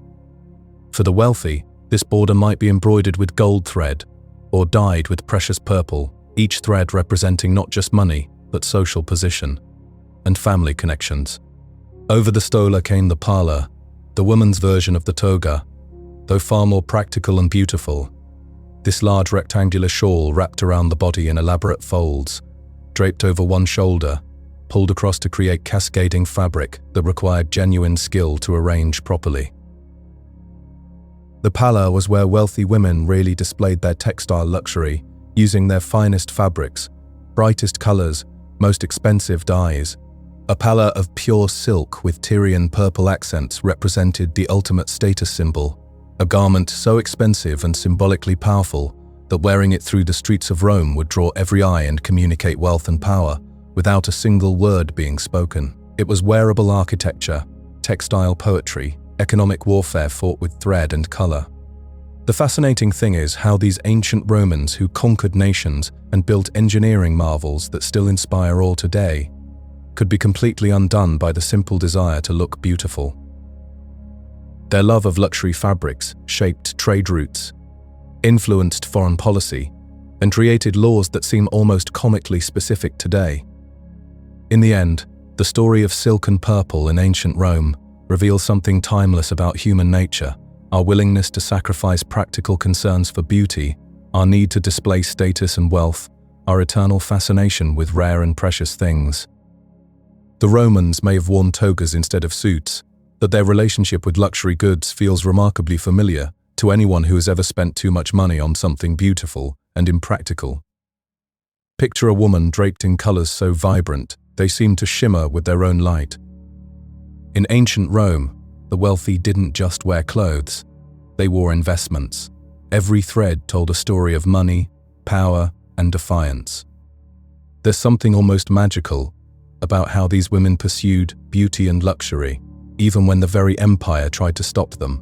For the wealthy, this border might be embroidered with gold thread or dyed with precious purple, each thread representing not just money, but social position and family connections. Over the stola came the pala, the woman's version of the toga, though far more practical and beautiful. This large rectangular shawl wrapped around the body in elaborate folds, draped over one shoulder, pulled across to create cascading fabric that required genuine skill to arrange properly. The pala was where wealthy women really displayed their textile luxury, using their finest fabrics, brightest colors, most expensive dyes. A pala of pure silk with Tyrian purple accents represented the ultimate status symbol, a garment so expensive and symbolically powerful that wearing it through the streets of Rome would draw every eye and communicate wealth and power, without a single word being spoken. It was wearable architecture, textile poetry, economic warfare fought with thread and color. The fascinating thing is how these ancient Romans who conquered nations and built engineering marvels that still inspire all today could be completely undone by the simple desire to look beautiful. Their love of luxury fabrics shaped trade routes, influenced foreign policy, and created laws that seem almost comically specific today. In the end, the story of silk and purple in ancient Rome reveals something timeless about human nature, our willingness to sacrifice practical concerns for beauty, our need to display status and wealth, our eternal fascination with rare and precious things. The Romans may have worn togas instead of suits, but their relationship with luxury goods feels remarkably familiar to anyone who has ever spent too much money on something beautiful and impractical. Picture a woman draped in colors so vibrant they seem to shimmer with their own light. In ancient Rome, the wealthy didn't just wear clothes, they wore investments. Every thread told a story of money, power, and defiance. There's something almost magical about how these women pursued beauty and luxury, even when the very empire tried to stop them.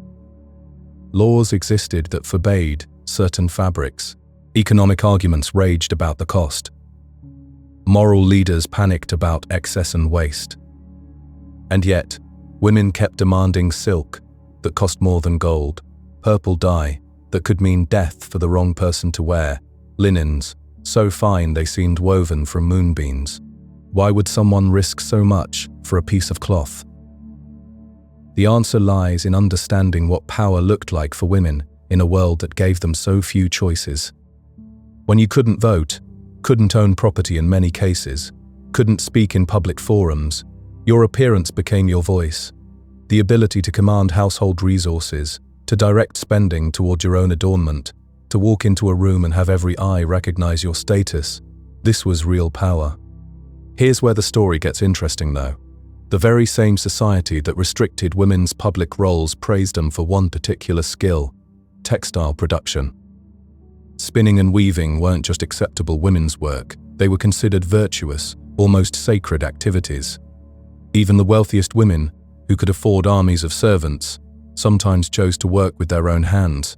Laws existed that forbade certain fabrics. Economic arguments raged about the cost. Moral leaders panicked about excess and waste. And yet, women kept demanding silk that cost more than gold, purple dye that could mean death for the wrong person to wear, linens so fine they seemed woven from moonbeams. Why would someone risk so much for a piece of cloth? The answer lies in understanding what power looked like for women in a world that gave them so few choices. When you couldn't vote, couldn't own property in many cases, couldn't speak in public forums, your appearance became your voice. The ability to command household resources, to direct spending toward your own adornment, to walk into a room and have every eye recognize your status, this was real power. Here's where the story gets interesting though. The very same society that restricted women's public roles praised them for one particular skill: textile production. Spinning and weaving weren't just acceptable women's work, they were considered virtuous, almost sacred activities. Even the wealthiest women, who could afford armies of servants, sometimes chose to work with their own hands.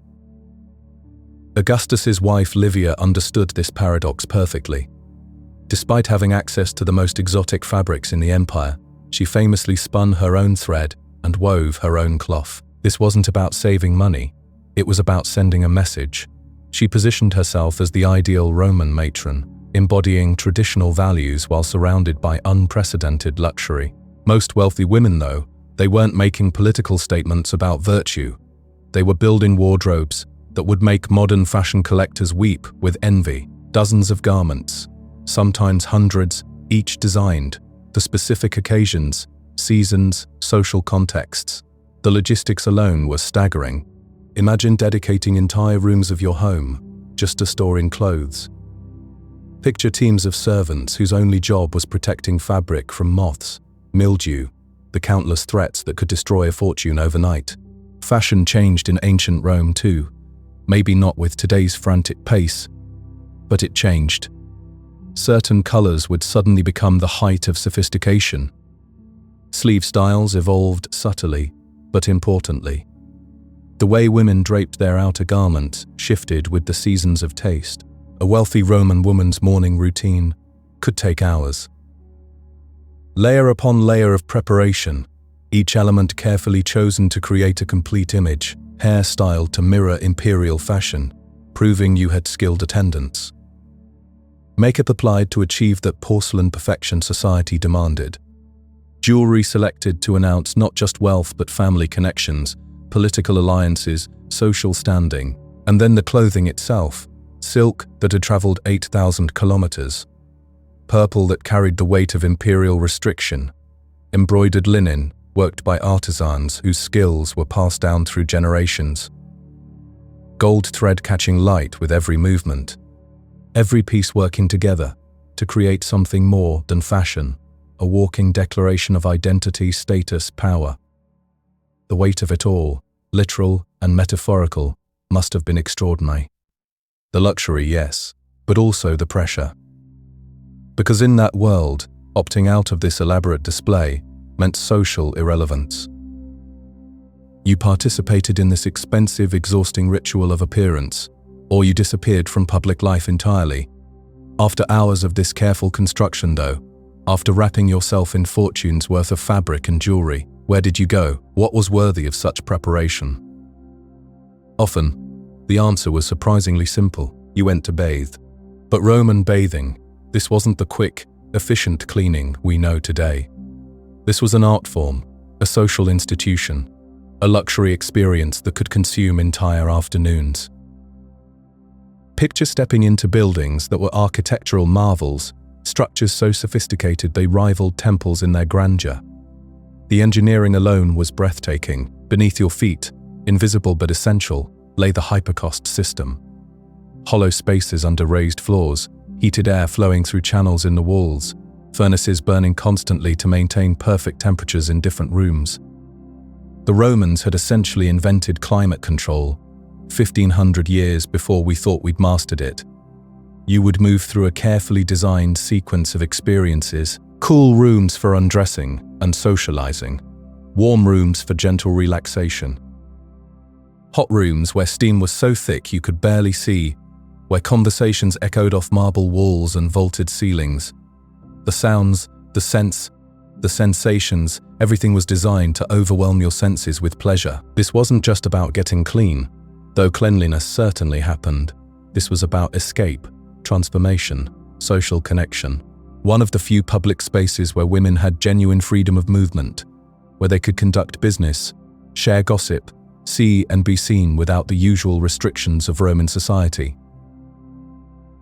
Augustus's wife Livia understood this paradox perfectly. Despite having access to the most exotic fabrics in the empire, she famously spun her own thread and wove her own cloth. This wasn't about saving money, it was about sending a message. She positioned herself as the ideal Roman matron, embodying traditional values while surrounded by unprecedented luxury. Most wealthy women, though, they weren't making political statements about virtue. They were building wardrobes that would make modern fashion collectors weep with envy. Dozens of garments, sometimes hundreds, each designed for specific occasions, seasons, social contexts. The logistics alone were staggering. Imagine dedicating entire rooms of your home just to storing clothes. Picture teams of servants whose only job was protecting fabric from moths, mildew, the countless threats that could destroy a fortune overnight. Fashion changed in ancient Rome too, maybe not with today's frantic pace, but it changed. Certain colors would suddenly become the height of sophistication. Sleeve styles evolved subtly, but importantly. The way women draped their outer garments shifted with the seasons of taste. A wealthy Roman woman's morning routine could take hours. Layer upon layer of preparation, each element carefully chosen to create a complete image, hairstyled to mirror imperial fashion, proving you had skilled attendants. Makeup applied to achieve that porcelain perfection society demanded. Jewelry selected to announce not just wealth but family connections, political alliances, social standing, and then the clothing itself, silk that had traveled 8,000 kilometers, purple that carried the weight of imperial restriction, embroidered linen worked by artisans whose skills were passed down through generations, gold thread catching light with every movement, every piece working together to create something more than fashion, a walking declaration of identity, status, power. The weight of it all, literal and metaphorical, must have been extraordinary. The luxury, yes, but also the pressure. Because in that world, opting out of this elaborate display meant social irrelevance. You participated in this expensive, exhausting ritual of appearance, or you disappeared from public life entirely. After hours of this careful construction, though, after wrapping yourself in fortunes worth of fabric and jewelry, where did you go? What was worthy of such preparation? Often, the answer was surprisingly simple. You went to bathe. But Roman bathing, this wasn't the quick, efficient cleaning we know today. This was an art form, a social institution, a luxury experience that could consume entire afternoons. Picture stepping into buildings that were architectural marvels, structures so sophisticated they rivaled temples in their grandeur. The engineering alone was breathtaking. Beneath your feet, invisible but essential, lay the hypercost system. Hollow spaces under raised floors, heated air flowing through channels in the walls, furnaces burning constantly to maintain perfect temperatures in different rooms. The Romans had essentially invented climate control, 1,500 years before we thought we'd mastered it. You would move through a carefully designed sequence of experiences: cool rooms for undressing and socializing, warm rooms for gentle relaxation, hot rooms where steam was so thick you could barely see, where conversations echoed off marble walls and vaulted ceilings. The sounds, the scents, the sensations, everything was designed to overwhelm your senses with pleasure. This wasn't just about getting clean, though cleanliness certainly happened. This was about escape, transformation, social connection. One of the few public spaces where women had genuine freedom of movement, where they could conduct business, share gossip, see and be seen without the usual restrictions of Roman society.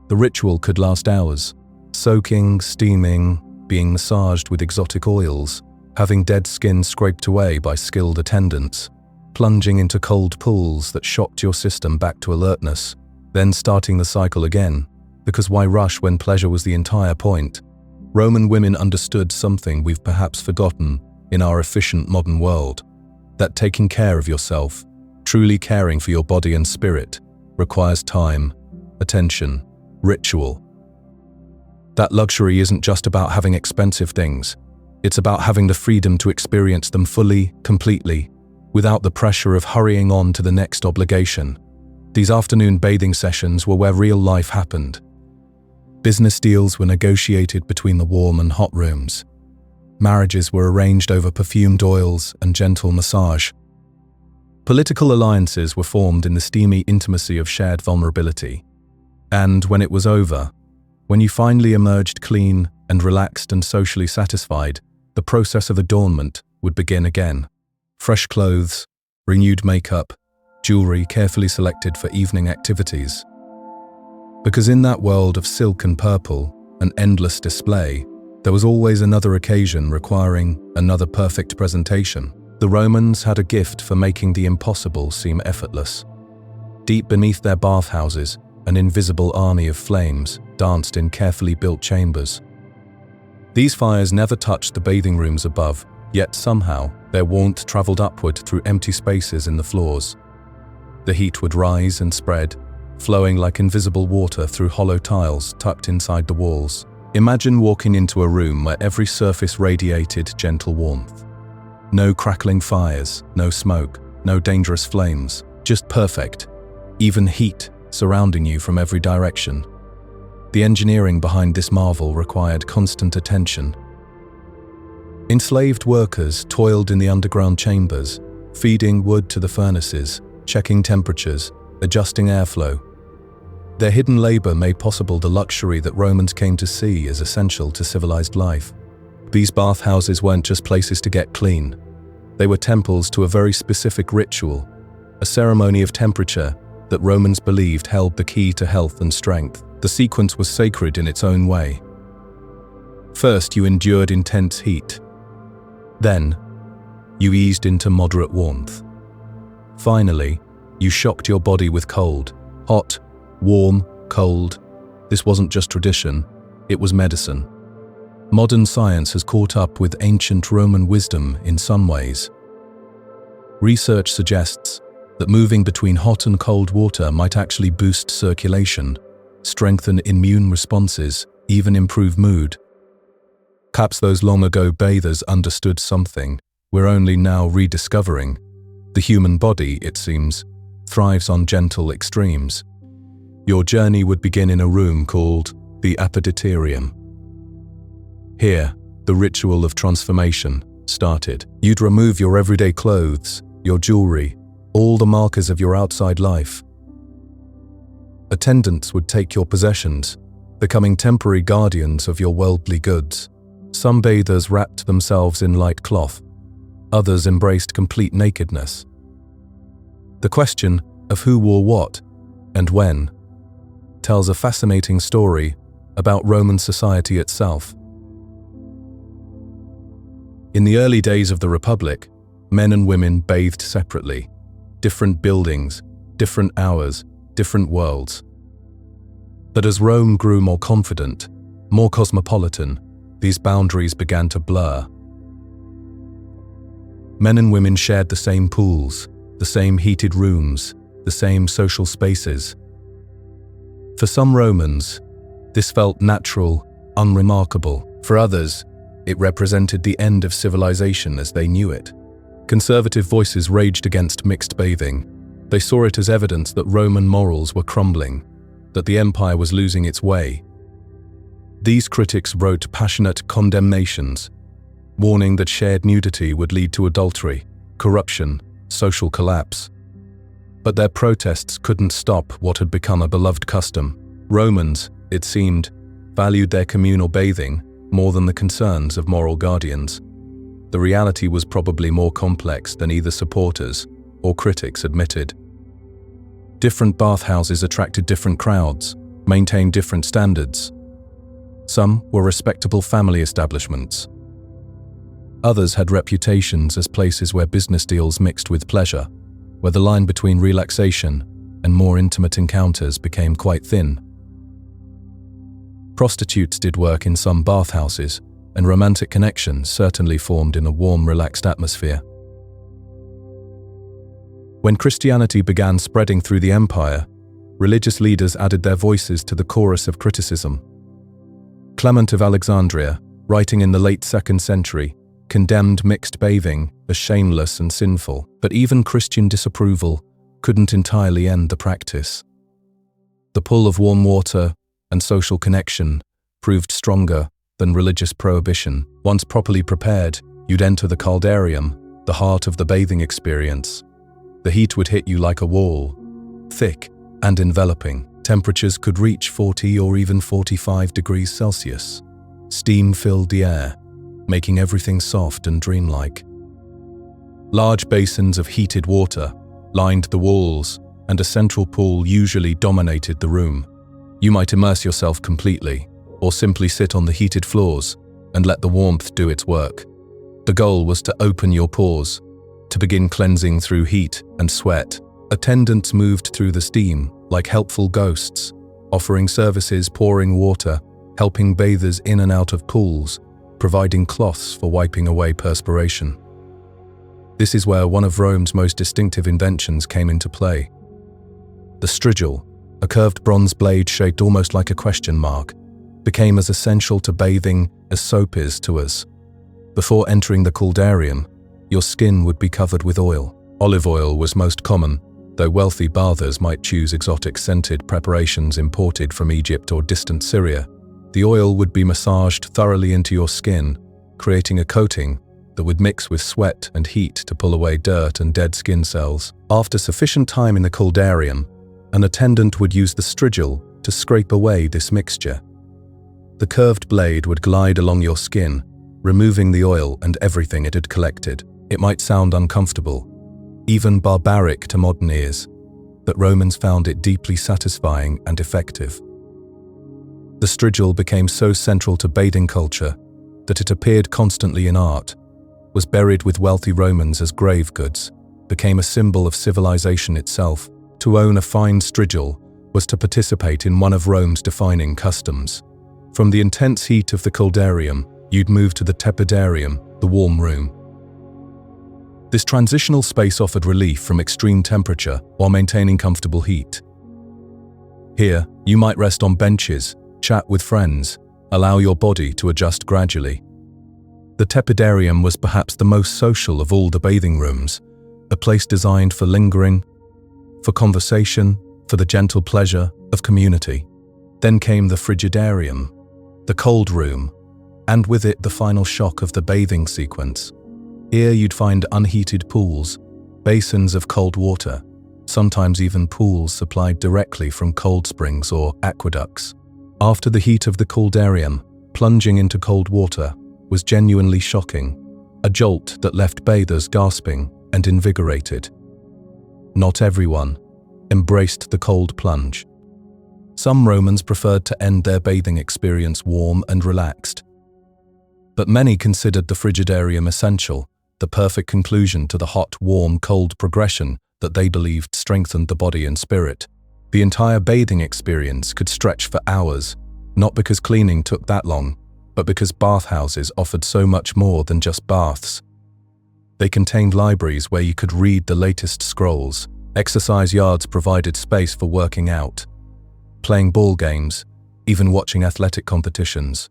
The ritual could last hours, soaking, steaming, being massaged with exotic oils, having dead skin scraped away by skilled attendants, plunging into cold pools that shocked your system back to alertness, then starting the cycle again. Because why rush when pleasure was the entire point? Roman women understood something we've perhaps forgotten in our efficient modern world, that taking care of yourself, truly caring for your body and spirit, requires time, attention, ritual. That luxury isn't just about having expensive things. It's about having the freedom to experience them fully, completely, without the pressure of hurrying on to the next obligation. These afternoon bathing sessions were where real life happened. Business deals were negotiated between the warm and hot rooms. Marriages were arranged over perfumed oils and gentle massage. Political alliances were formed in the steamy intimacy of shared vulnerability. And when it was over, when you finally emerged clean and relaxed and socially satisfied, the process of adornment would begin again. Fresh clothes, renewed makeup, jewelry carefully selected for evening activities. Because in that world of silk and purple, an endless display, there was always another occasion requiring another perfect presentation. The Romans had a gift for making the impossible seem effortless. Deep beneath their bathhouses, an invisible army of flames danced in carefully built chambers. These fires never touched the bathing rooms above, Yet somehow, their warmth traveled upward through empty spaces in the floors. The heat would rise and spread, flowing like invisible water through hollow tiles tucked inside the walls. Imagine walking into a room where every surface radiated gentle warmth. No crackling fires, no smoke, no dangerous flames, just perfect, even heat surrounding you from every direction. The engineering behind this marvel required constant attention. Enslaved workers toiled in the underground chambers, feeding wood to the furnaces, checking temperatures, adjusting airflow. Their hidden labor made possible the luxury that Romans came to see as essential to civilized life. These bathhouses weren't just places to get clean. They were temples to a very specific ritual, a ceremony of temperature that Romans believed held the key to health and strength. The sequence was sacred in its own way. First, you endured intense heat. Then, you eased into moderate warmth. Finally, you shocked your body with cold. Hot, warm, cold. This wasn't just tradition, it was medicine. Modern science has caught up with ancient Roman wisdom in some ways. Research suggests that moving between hot and cold water might actually boost circulation, strengthen immune responses, even improve mood. Perhaps those long-ago bathers understood something we're only now rediscovering. The human body, it seems, thrives on gentle extremes. Your journey would begin in a room called the Apoditerium. Here, the ritual of transformation started. You'd remove your everyday clothes, your jewelry, all the markers of your outside life. Attendants would take your possessions, becoming temporary guardians of your worldly goods. Some bathers wrapped themselves in light cloth, others embraced complete nakedness. The question of who wore what and when tells a fascinating story about Roman society itself. In the early days of the Republic, men and women bathed separately. Different buildings, different hours, different worlds. But as Rome grew more confident, more cosmopolitan, these boundaries began to blur. Men and women shared the same pools, the same heated rooms, the same social spaces. For some Romans, this felt natural, unremarkable. For others, it represented the end of civilization as they knew it. Conservative voices raged against mixed bathing. They saw it as evidence that Roman morals were crumbling, that the empire was losing its way. These critics wrote passionate condemnations, warning that shared nudity would lead to adultery, corruption, social collapse. But their protests couldn't stop what had become a beloved custom. Romans, it seemed, valued their communal bathing more than the concerns of moral guardians. The reality was probably more complex than either supporters or critics admitted. Different bathhouses attracted different crowds, maintained different standards. Some were respectable family establishments. Others had reputations as places where business deals mixed with pleasure, where the line between relaxation and more intimate encounters became quite thin. Prostitutes did work in some bathhouses, and romantic connections certainly formed in a warm, relaxed atmosphere. When Christianity began spreading through the empire, religious leaders added their voices to the chorus of criticism. Clement of Alexandria, writing in the late 2nd century, condemned mixed bathing as shameless and sinful, but even Christian disapproval couldn't entirely end the practice. The pull of warm water and social connection proved stronger than religious prohibition. Once properly prepared, you'd enter the caldarium, the heart of the bathing experience. The heat would hit you like a wall, thick and enveloping. Temperatures could reach 40 or even 45 degrees Celsius. Steam filled the air, making everything soft and dreamlike. Large basins of heated water lined the walls, and a central pool usually dominated the room. You might immerse yourself completely, or simply sit on the heated floors and let the warmth do its work. The goal was to open your pores, to begin cleansing through heat and sweat. Attendants moved through the steam like helpful ghosts, offering services, pouring water, helping bathers in and out of pools, providing cloths for wiping away perspiration. This is where one of Rome's most distinctive inventions came into play. The strigil, a curved bronze blade shaped almost like a question mark, became as essential to bathing as soap is to us. Before entering the caldarium, your skin would be covered with oil. Olive oil was most common, though wealthy bathers might choose exotic scented preparations imported from Egypt or distant Syria. The oil would be massaged thoroughly into your skin, creating a coating that would mix with sweat and heat to pull away dirt and dead skin cells. After sufficient time in the caldarium, an attendant would use the strigil to scrape away this mixture. The curved blade would glide along your skin, removing the oil and everything it had collected. It might sound uncomfortable, even barbaric to modern ears, but Romans found it deeply satisfying and effective. The strigil became so central to bathing culture that it appeared constantly in art, was buried with wealthy Romans as grave goods, became a symbol of civilization itself. To own a fine strigil was to participate in one of Rome's defining customs. From the intense heat of the caldarium, you'd move to the tepidarium, the warm room. This transitional space offered relief from extreme temperature while maintaining comfortable heat. Here, you might rest on benches, chat with friends, allow your body to adjust gradually. The tepidarium was perhaps the most social of all the bathing rooms, a place designed for lingering, for conversation, for the gentle pleasure of community. Then came the frigidarium, the cold room, and with it the final shock of the bathing sequence. Here you'd find unheated pools, basins of cold water, sometimes even pools supplied directly from cold springs or aqueducts. After the heat of the caldarium, plunging into cold water was genuinely shocking, a jolt that left bathers gasping and invigorated. Not everyone embraced the cold plunge. Some Romans preferred to end their bathing experience warm and relaxed, but many considered the frigidarium essential, the perfect conclusion to the hot, warm, cold progression that they believed strengthened the body and spirit. The entire bathing experience could stretch for hours, not because cleaning took that long, but because bathhouses offered so much more than just baths. They contained libraries where you could read the latest scrolls, exercise yards provided space for working out, playing ball games, even watching athletic competitions.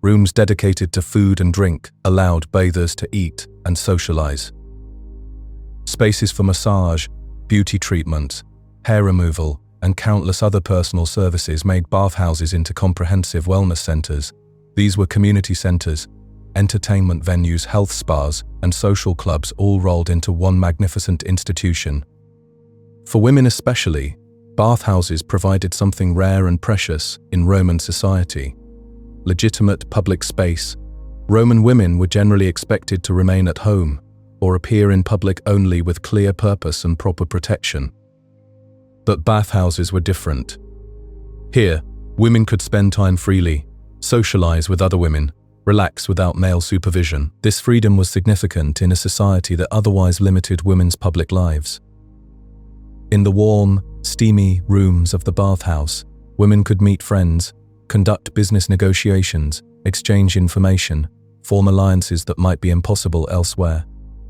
Rooms dedicated to food and drink allowed bathers to eat and socialize. Spaces for massage, beauty treatment, hair removal, and countless other personal services made bathhouses into comprehensive wellness centers. These were community centers, entertainment venues, health spas, and social clubs all rolled into one magnificent institution. For women especially, bathhouses provided something rare and precious in Roman society: legitimate public space. Roman women were generally expected to remain at home or appear in public only with clear purpose and proper protection. But bathhouses were different. Here, women could spend time freely, socialize with other women, relax without male supervision. This freedom was significant in a society that otherwise limited women's public lives. In the warm, steamy rooms of the bathhouse, women could meet friends, conduct business negotiations, exchange information, form alliances that might be impossible elsewhere.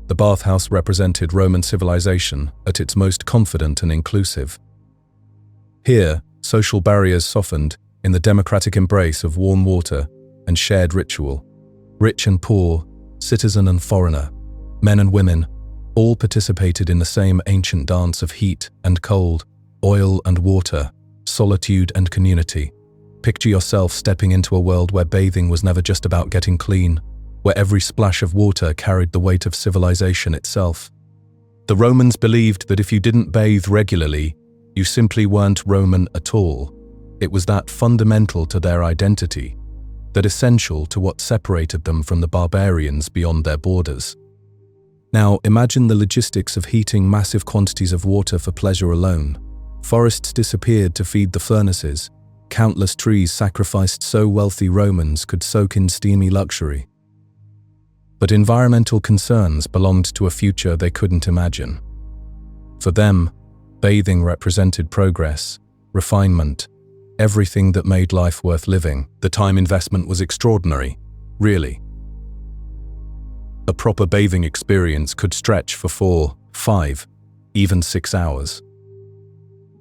The bathhouse represented Roman civilization at its most confident and inclusive. Here, social barriers softened in the democratic embrace of warm water and shared ritual. Rich and poor, citizen and foreigner, men and women, all participated in the same ancient dance of heat and cold, oil and water, solitude and community. Picture yourself stepping into a world where bathing was never just about getting clean, where every splash of water carried the weight of civilization itself. The Romans believed that if you didn't bathe regularly, you simply weren't Roman at all. It was that fundamental to their identity, that essential to what separated them from the barbarians beyond their borders. Now, imagine the logistics of heating massive quantities of water for pleasure alone. Forests disappeared to feed the furnaces. Countless trees sacrificed so wealthy Romans could soak in steamy luxury. But environmental concerns belonged to a future they couldn't imagine. For them, bathing represented progress, refinement, everything that made life worth living. The time investment was extraordinary. really. A proper bathing experience could stretch for 4, 5, even 6 hours.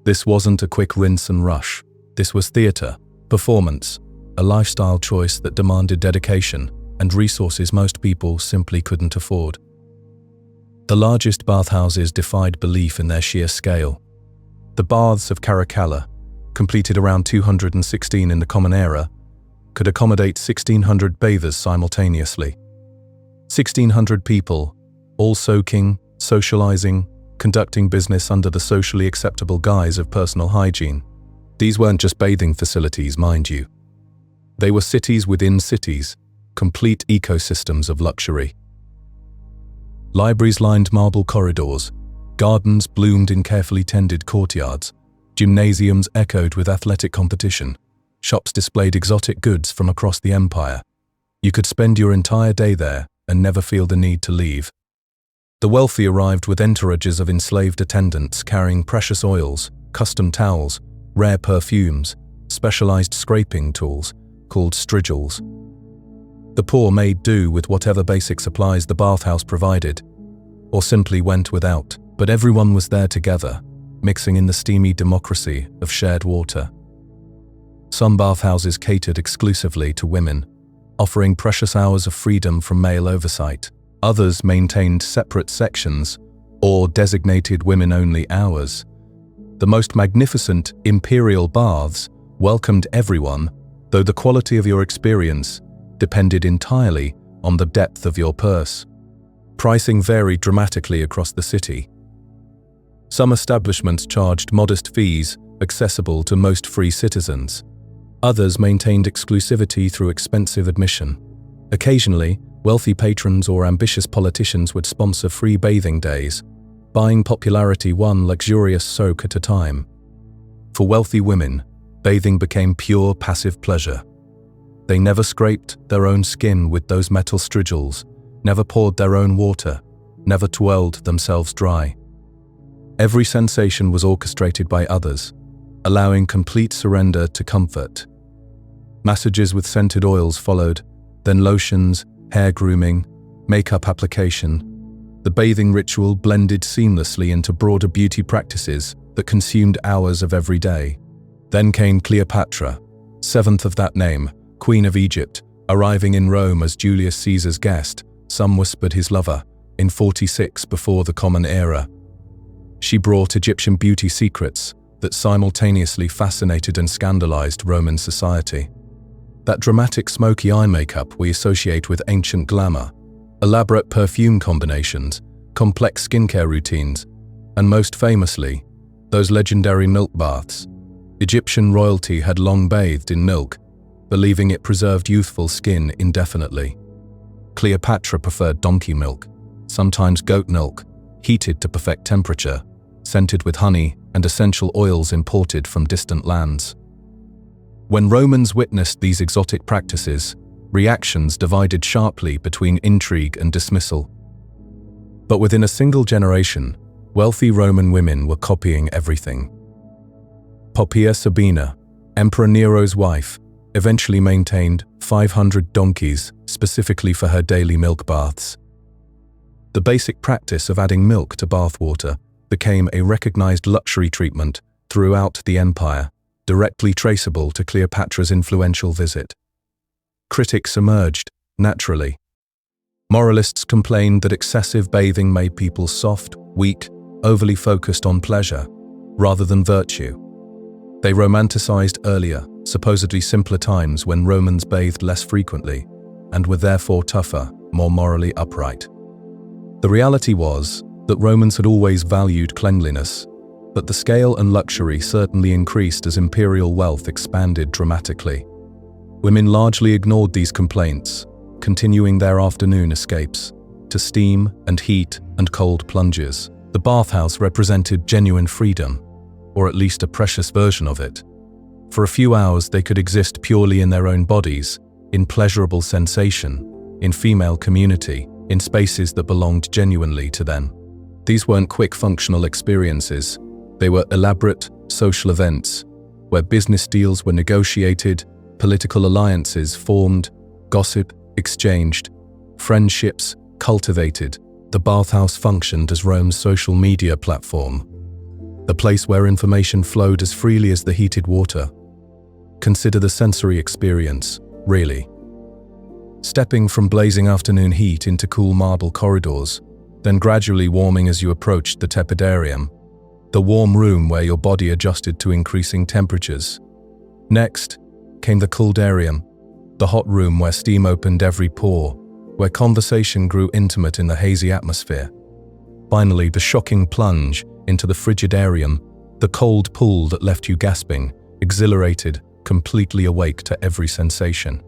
This wasn't a quick rinse and rush. This was theatre, performance, a lifestyle choice that demanded dedication and resources most people simply couldn't afford. The largest bathhouses defied belief in their sheer scale. The baths of Caracalla, completed around 216 in the Common Era, could accommodate 1,600 bathers simultaneously. 1,600 people, all soaking, socializing, conducting business under the socially acceptable guise of personal hygiene. These weren't just bathing facilities, mind you. They were cities within cities, complete ecosystems of luxury. Libraries lined marble corridors, gardens bloomed in carefully tended courtyards, gymnasiums echoed with athletic competition, shops displayed exotic goods from across the empire. You could spend your entire day there and never feel the need to leave. The wealthy arrived with entourages of enslaved attendants carrying precious oils, custom towels, rare perfumes, specialized scraping tools called strigils. The poor made do with whatever basic supplies the bathhouse provided, or simply went without, but everyone was there together, mixing in the steamy democracy of shared water. Some bathhouses catered exclusively to women, offering precious hours of freedom from male oversight. Others maintained separate sections or designated women-only hours. The most magnificent imperial baths welcomed everyone, though the quality of your experience depended entirely on the depth of your purse. Pricing varied dramatically across the city. Some establishments charged modest fees accessible to most free citizens. Others maintained exclusivity through expensive admission. Occasionally, wealthy patrons or ambitious politicians would sponsor free bathing days, buying popularity one luxurious soak at a time. For wealthy women, bathing became pure passive pleasure. They never scraped their own skin with those metal strigils, never poured their own water, never twirled themselves dry. Every sensation was orchestrated by others, allowing complete surrender to comfort. Massages with scented oils followed, then lotions, hair grooming, makeup application. The bathing ritual blended seamlessly into broader beauty practices that consumed hours of every day. Then came Cleopatra, seventh of that name, Queen of Egypt, arriving in Rome as Julius Caesar's guest, some whispered his lover, in 46 before the Common Era. She brought Egyptian beauty secrets that simultaneously fascinated and scandalized Roman society. That dramatic smoky eye makeup we associate with ancient glamour, elaborate perfume combinations, complex skincare routines, and most famously, those legendary milk baths. Egyptian royalty had long bathed in milk, believing it preserved youthful skin indefinitely. Cleopatra preferred donkey milk, sometimes goat milk, heated to perfect temperature, scented with honey and essential oils imported from distant lands. When Romans witnessed these exotic practices, reactions divided sharply between intrigue and dismissal. But within a single generation, wealthy Roman women were copying everything. Poppaea Sabina, Emperor Nero's wife, eventually maintained 500 donkeys specifically for her daily milk baths. The basic practice of adding milk to bathwater became a recognized luxury treatment throughout the empire, directly traceable to Cleopatra's influential visit. Critics emerged, naturally. Moralists complained that excessive bathing made people soft, weak, overly focused on pleasure, rather than virtue. They romanticized earlier, supposedly simpler times when Romans bathed less frequently, and were therefore tougher, more morally upright. The reality was that Romans had always valued cleanliness, but the scale and luxury certainly increased as imperial wealth expanded dramatically. Women largely ignored these complaints, continuing their afternoon escapes to steam and heat and cold plunges. The bathhouse represented genuine freedom, or at least a precious version of it. For a few hours they could exist purely in their own bodies, in pleasurable sensation, in female community, in spaces that belonged genuinely to them. These weren't quick functional experiences. They were elaborate social events where business deals were negotiated, political alliances formed, gossip exchanged, friendships cultivated. The bathhouse functioned as Rome's social media platform, the place where information flowed as freely as the heated water. Consider the sensory experience, really. Stepping from blazing afternoon heat into cool marble corridors, then gradually warming as you approached the tepidarium, the warm room where your body adjusted to increasing temperatures. Next came the coldarium, the hot room where steam opened every pore, where conversation grew intimate in the hazy atmosphere. Finally, the shocking plunge into the frigidarium, the cold pool that left you gasping, exhilarated, completely awake to every sensation.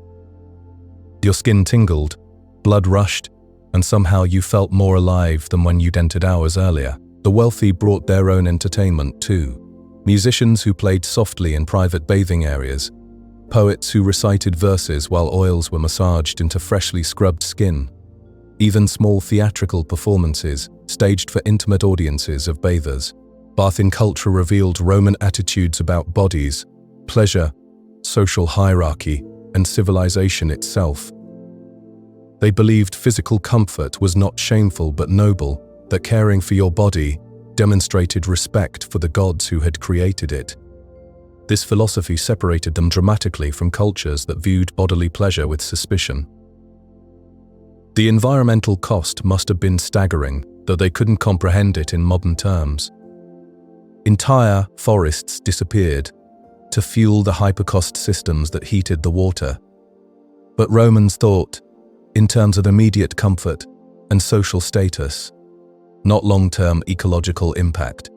Your skin tingled, blood rushed, and somehow you felt more alive than when you'd entered hours earlier. The wealthy brought their own entertainment too. Musicians who played softly in private bathing areas, poets who recited verses while oils were massaged into freshly scrubbed skin, even small theatrical performances staged for intimate audiences of bathers. Bathing culture revealed Roman attitudes about bodies, pleasure, social hierarchy, and civilization itself. They believed physical comfort was not shameful but noble, that caring for your body demonstrated respect for the gods who had created it. This philosophy separated them dramatically from cultures that viewed bodily pleasure with suspicion. The environmental cost must have been staggering, though they couldn't comprehend it in modern terms. Entire forests disappeared to fuel the hypercost systems that heated the water. But Romans thought in terms of immediate comfort and social status, not long-term ecological impact.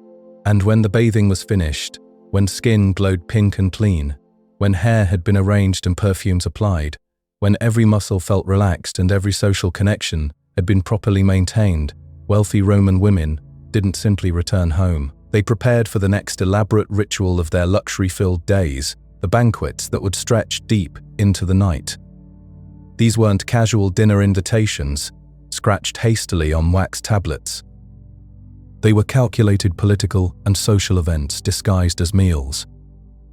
And when the bathing was finished, when skin glowed pink and clean, when hair had been arranged and perfumes applied, when every muscle felt relaxed and every social connection had been properly maintained, wealthy Roman women didn't simply return home. They prepared for the next elaborate ritual of their luxury-filled days, the banquets that would stretch deep into the night. These weren't casual dinner invitations, scratched hastily on wax tablets. They were calculated political and social events disguised as meals,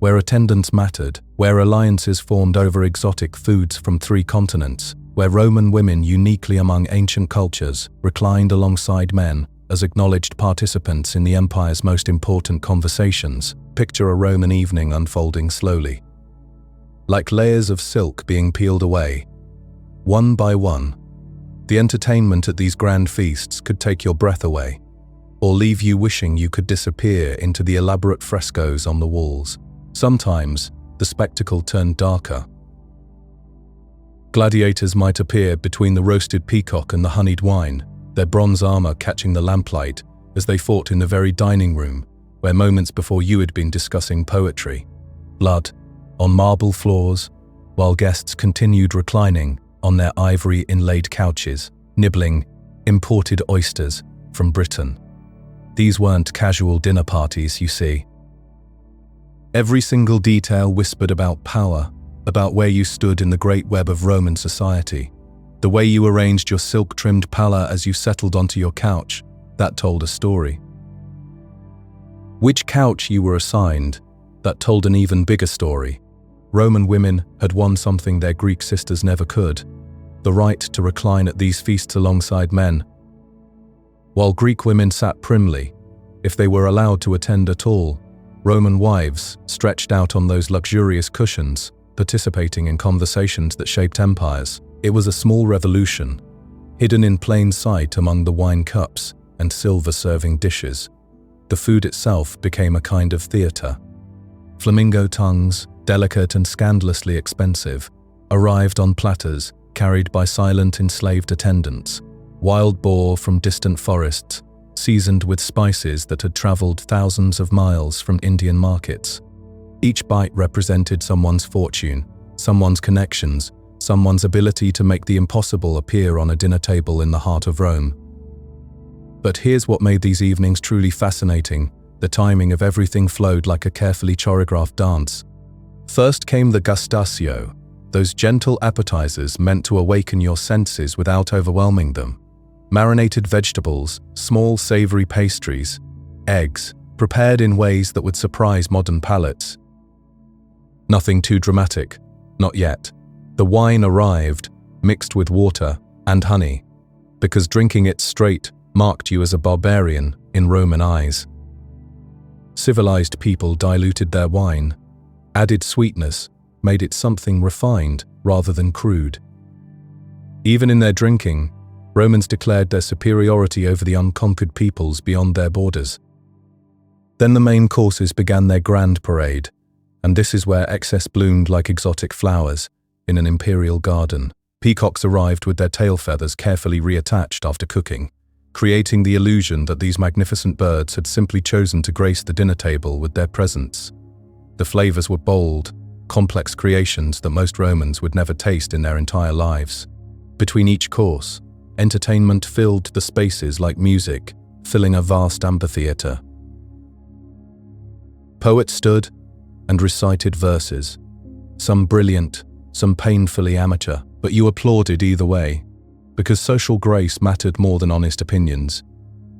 where attendance mattered, where alliances formed over exotic foods from 3 continents, where Roman women, uniquely among ancient cultures, reclined alongside men as acknowledged participants in the empire's most important conversations. Picture a Roman evening unfolding slowly, like layers of silk being peeled away, one by one. The entertainment at these grand feasts could take your breath away, or leave you wishing you could disappear into the elaborate frescoes on the walls. Sometimes, the spectacle turned darker. Gladiators might appear between the roasted peacock and the honeyed wine, their bronze armor catching the lamplight as they fought in the very dining room where moments before you had been discussing poetry. Blood on marble floors, while guests continued reclining on their ivory-inlaid couches, nibbling imported oysters from Britain. These weren't casual dinner parties, you see. Every single detail whispered about power, about where you stood in the great web of Roman society. The way you arranged your silk-trimmed palla as you settled onto your couch, that told a story. Which couch you were assigned, that told an even bigger story. Roman women had won something their Greek sisters never could, the right to recline at these feasts alongside men. While Greek women sat primly, if they were allowed to attend at all, Roman wives stretched out on those luxurious cushions, participating in conversations that shaped empires. It was a small revolution, hidden in plain sight among the wine cups and silver-serving dishes. The food itself became a kind of theatre. Flamingo tongues, delicate and scandalously expensive, arrived on platters carried by silent enslaved attendants. Wild boar from distant forests, seasoned with spices that had traveled thousands of miles from Indian markets. Each bite represented someone's fortune, someone's connections, someone's ability to make the impossible appear on a dinner table in the heart of Rome. But here's what made these evenings truly fascinating. The timing of everything flowed like a carefully choreographed dance. First came the gustatio, those gentle appetizers meant to awaken your senses without overwhelming them. Marinated vegetables, small savory pastries, eggs, prepared in ways that would surprise modern palates. Nothing too dramatic, not yet. The wine arrived, mixed with water and honey, because drinking it straight marked you as a barbarian in Roman eyes. Civilized people diluted their wine, added sweetness, made it something refined rather than crude. Even in their drinking, Romans declared their superiority over the unconquered peoples beyond their borders. Then the main courses began their grand parade, and this is where excess bloomed like exotic flowers in an imperial garden. Peacocks arrived with their tail feathers carefully reattached after cooking, creating the illusion that these magnificent birds had simply chosen to grace the dinner table with their presence. The flavors were bold, complex creations that most Romans would never taste in their entire lives. Between each course, entertainment filled the spaces like music, filling a vast amphitheater. Poets stood and recited verses, some brilliant, some painfully amateur, but you applauded either way, because social grace mattered more than honest opinions.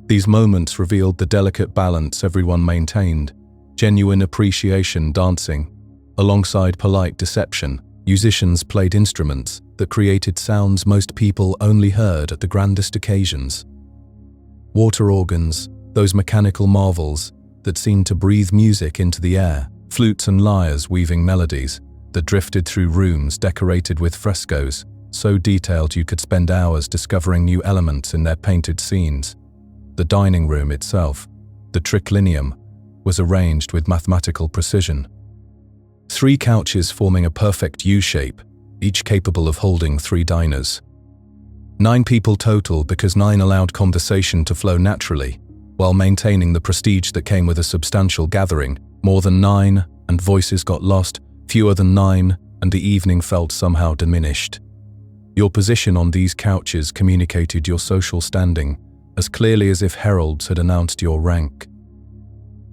These moments revealed the delicate balance everyone maintained, genuine appreciation dancing, alongside polite deception. Musicians played instruments that created sounds most people only heard at the grandest occasions. Water organs, those mechanical marvels that seemed to breathe music into the air, flutes and lyres weaving melodies that drifted through rooms decorated with frescoes, so detailed you could spend hours discovering new elements in their painted scenes. The dining room itself, the triclinium, was arranged with mathematical precision. 3 couches forming a perfect U-shape, each capable of holding 3 diners. 9 people total because 9 allowed conversation to flow naturally, while maintaining the prestige that came with a substantial gathering. More than 9, and voices got lost. Fewer than 9, and the evening felt somehow diminished. Your position on these couches communicated your social standing as clearly as if heralds had announced your rank.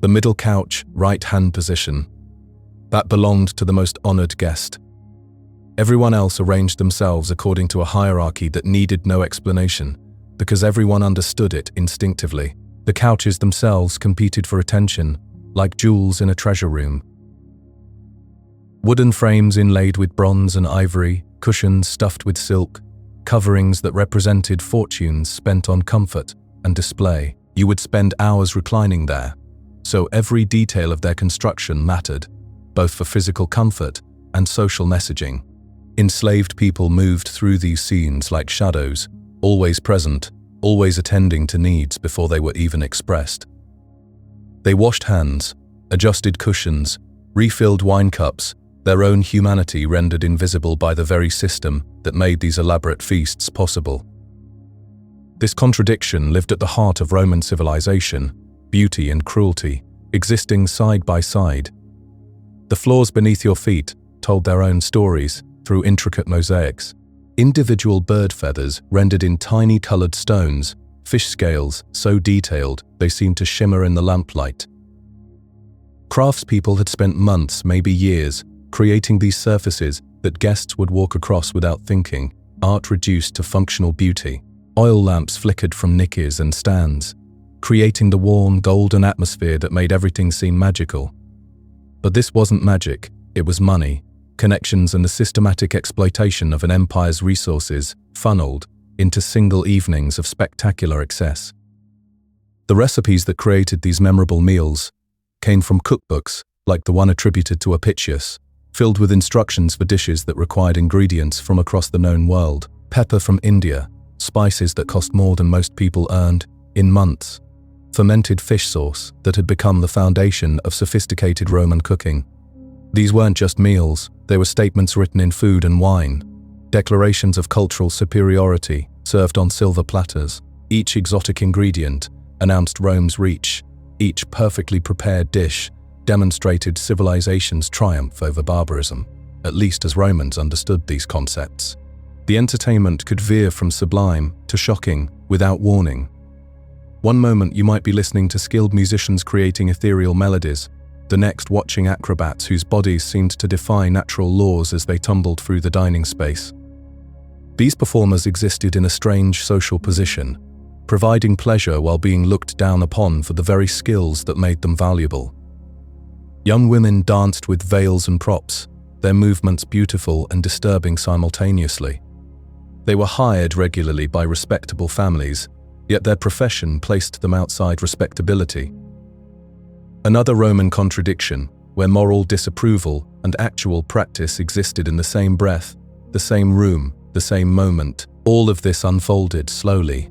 The middle couch, right-hand position, that belonged to the most honored guest. Everyone else arranged themselves according to a hierarchy that needed no explanation, because everyone understood it instinctively. The couches themselves competed for attention, like jewels in a treasure room. Wooden frames inlaid with bronze and ivory, cushions stuffed with silk, coverings that represented fortunes spent on comfort and display. You would spend hours reclining there, so every detail of their construction mattered, both for physical comfort and social messaging. Enslaved people moved through these scenes like shadows, always present, always attending to needs before they were even expressed. They washed hands, adjusted cushions, refilled wine cups, their own humanity rendered invisible by the very system that made these elaborate feasts possible. This contradiction lived at the heart of Roman civilization, beauty and cruelty, existing side by side. The floors beneath your feet told their own stories through intricate mosaics. Individual bird feathers rendered in tiny colored stones, fish scales so detailed they seemed to shimmer in the lamplight. Craftspeople had spent months, maybe years, creating these surfaces that guests would walk across without thinking, art reduced to functional beauty. Oil lamps flickered from niches and stands, creating the warm, golden atmosphere that made everything seem magical. But this wasn't magic, it was money, connections and the systematic exploitation of an empire's resources funneled into single evenings of spectacular excess. The recipes that created these memorable meals came from cookbooks like the one attributed to Apicius, filled with instructions for dishes that required ingredients from across the known world. Pepper from India, spices that cost more than most people earned in months, fermented fish sauce that had become the foundation of sophisticated Roman cooking. These weren't just meals, they were statements written in food and wine, declarations of cultural superiority served on silver platters. Each exotic ingredient announced Rome's reach, each perfectly prepared dish demonstrated civilization's triumph over barbarism, at least as Romans understood these concepts. The entertainment could veer from sublime to shocking without warning. One moment you might be listening to skilled musicians creating ethereal melodies, the next watching acrobats whose bodies seemed to defy natural laws as they tumbled through the dining space. These performers existed in a strange social position, providing pleasure while being looked down upon for the very skills that made them valuable. Young women danced with veils and props, their movements beautiful and disturbing simultaneously. They were hired regularly by respectable families, yet their profession placed them outside respectability. Another Roman contradiction, where moral disapproval and actual practice existed in the same breath, the same room, the same moment. All of this unfolded slowly,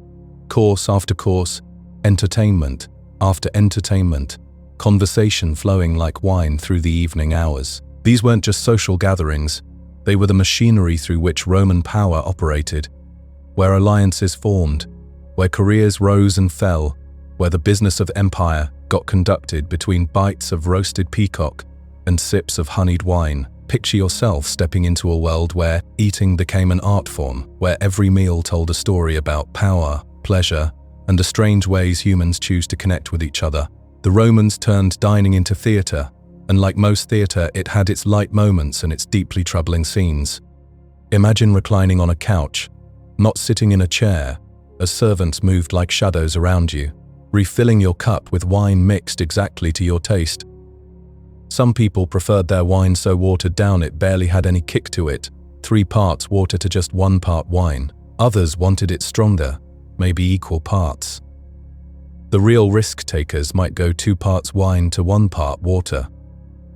course after course, entertainment after entertainment, conversation flowing like wine through the evening hours. These weren't just social gatherings, they were the machinery through which Roman power operated, where alliances formed, where careers rose and fell, where the business of empire got conducted between bites of roasted peacock and sips of honeyed wine. Picture yourself stepping into a world where eating became an art form, where every meal told a story about power, pleasure, and the strange ways humans choose to connect with each other. The Romans turned dining into theatre, and like most theatre, it had its light moments and its deeply troubling scenes. Imagine reclining on a couch, not sitting in a chair, as servants moved like shadows around you, refilling your cup with wine mixed exactly to your taste. Some people preferred their wine so watered down it barely had any kick to it, 3 parts water to just 1 part wine. Others wanted it stronger, maybe equal parts. The real risk takers might go 2 parts wine to 1 part water.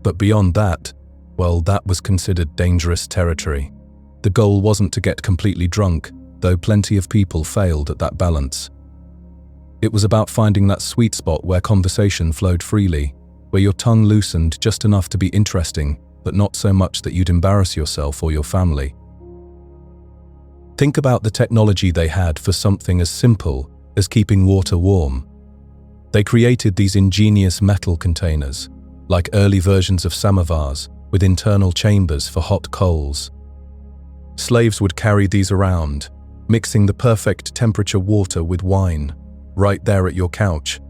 But beyond that, well, that was considered dangerous territory. The goal wasn't to get completely drunk, though plenty of people failed at that balance. It was about finding that sweet spot where conversation flowed freely, where your tongue loosened just enough to be interesting, but not so much that you'd embarrass yourself or your family. Think about the technology they had for something as simple as keeping water warm. They created these ingenious metal containers, like early versions of samovars, with internal chambers for hot coals. Slaves would carry these around, mixing the perfect temperature water with wine, right there at your couch.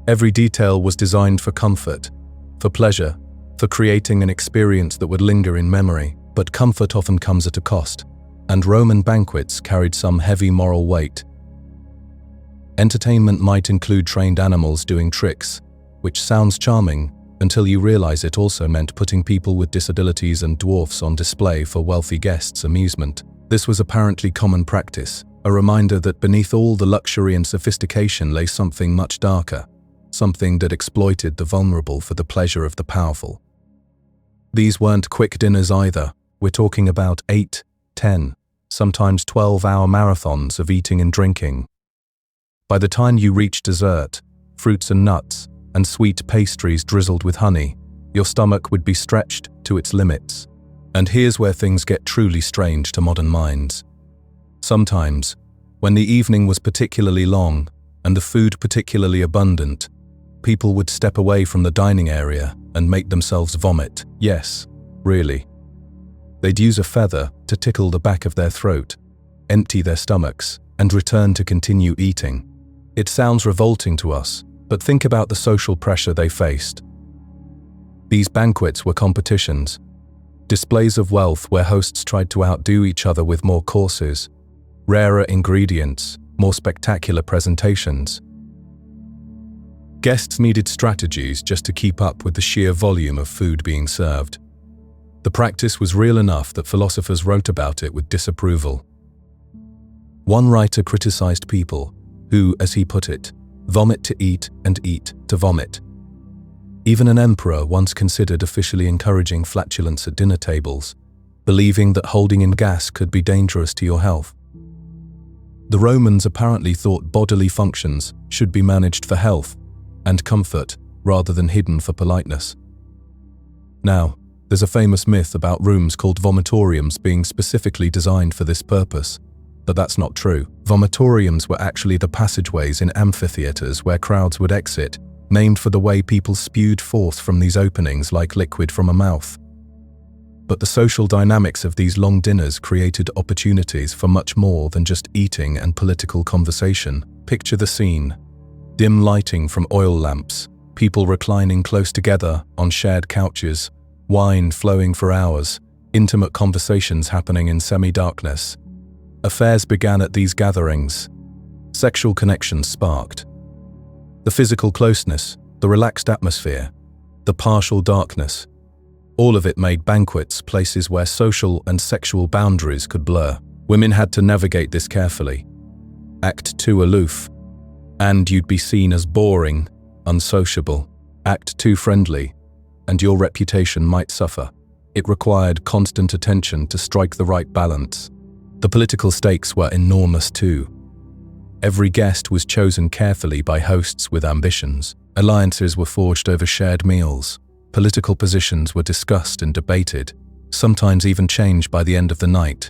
Every detail was designed for comfort, for pleasure, for creating an experience that would linger in memory. But comfort often comes at a cost, and Roman banquets carried some heavy moral weight. Entertainment might include trained animals doing tricks, which sounds charming until you realize it also meant putting people with disabilities and dwarfs on display for wealthy guests' amusement. This was apparently common practice, a reminder that beneath all the luxury and sophistication lay something much darker, something that exploited the vulnerable for the pleasure of the powerful. These weren't quick dinners either. We're talking about 8, 10, sometimes 12-hour marathons of eating and drinking. By the time you reach dessert, fruits and nuts, and sweet pastries drizzled with honey, your stomach would be stretched to its limits. And here's where things get truly strange to modern minds. Sometimes, when the evening was particularly long and the food particularly abundant, people would step away from the dining area and make themselves vomit. Yes, really. They'd use a feather to tickle the back of their throat, empty their stomachs, and return to continue eating. It sounds revolting to us, but think about the social pressure they faced. These banquets were competitions, displays of wealth where hosts tried to outdo each other with more courses, rarer ingredients, more spectacular presentations. Guests needed strategies just to keep up with the sheer volume of food being served. The practice was real enough that philosophers wrote about it with disapproval. One writer criticized people who, as he put it, vomit to eat and eat to vomit. Even an emperor once considered officially encouraging flatulence at dinner tables, believing that holding in gas could be dangerous to your health. The Romans apparently thought bodily functions should be managed for health and comfort rather than hidden for politeness. Now, there's a famous myth about rooms called vomitoriums being specifically designed for this purpose, but that's not true. Vomitoriums were actually the passageways in amphitheaters where crowds would exit, named for the way people spewed forth from these openings like liquid from a mouth. But the social dynamics of these long dinners created opportunities for much more than just eating and political conversation. Picture the scene. Dim lighting from oil lamps, people reclining close together on shared couches, wine flowing for hours, intimate conversations happening in semi-darkness. Affairs began at these gatherings. Sexual connections sparked. The physical closeness, the relaxed atmosphere, the partial darkness, all of it made banquets places where social and sexual boundaries could blur. Women had to navigate this carefully, act too aloof, and you'd be seen as boring, unsociable. Act too friendly, and your reputation might suffer. It required constant attention to strike the right balance. The political stakes were enormous too. Every guest was chosen carefully by hosts with ambitions. Alliances were forged over shared meals. Political positions were discussed and debated, sometimes even changed by the end of the night.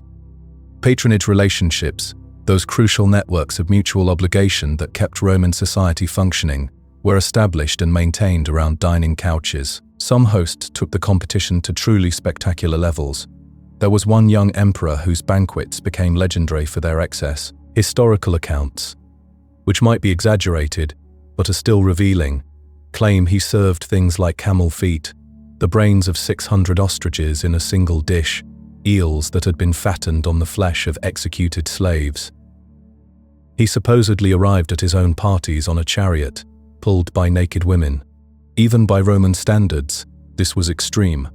Patronage relationships, those crucial networks of mutual obligation that kept Roman society functioning, were established and maintained around dining couches. Some hosts took the competition to truly spectacular levels. There was one young emperor whose banquets became legendary for their excess. Historical accounts, which might be exaggerated but are still revealing, claim he served things like camel feet, the brains of 600 ostriches in a single dish, eels that had been fattened on the flesh of executed slaves. He supposedly arrived at his own parties on a chariot, pulled by naked women. Even by Roman standards, this was extreme.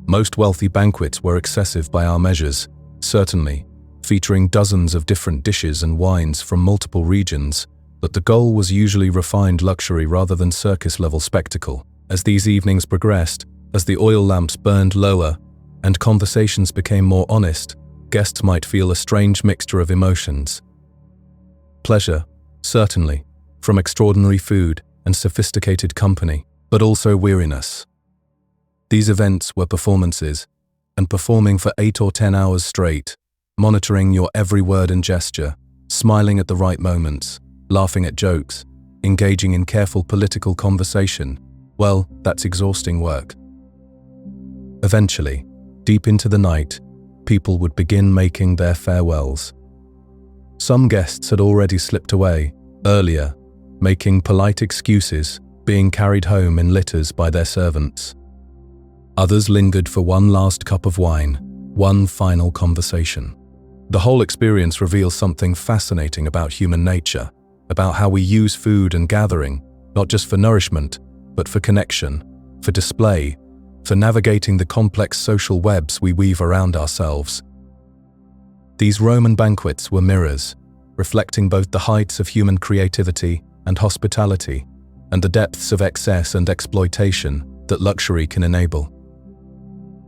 Most wealthy banquets were excessive by our measures, certainly, featuring dozens of different dishes and wines from multiple regions, but the goal was usually refined luxury rather than circus-level spectacle. As these evenings progressed, as the oil lamps burned lower and conversations became more honest, guests might feel a strange mixture of emotions. Pleasure, certainly, from extraordinary food and sophisticated company, but also weariness. These events were performances, and performing for 8 or 10 hours straight, monitoring your every word and gesture, smiling at the right moments, laughing at jokes, engaging in careful political conversation, well, that's exhausting work. Eventually, deep into the night, people would begin making their farewells. Some guests had already slipped away, earlier, making polite excuses, being carried home in litters by their servants. Others lingered for one last cup of wine, one final conversation. The whole experience reveals something fascinating about human nature, about how we use food and gathering, not just for nourishment, but for connection, for display, for navigating the complex social webs we weave around ourselves. These Roman banquets were mirrors, reflecting both the heights of human creativity and hospitality, and the depths of excess and exploitation that luxury can enable.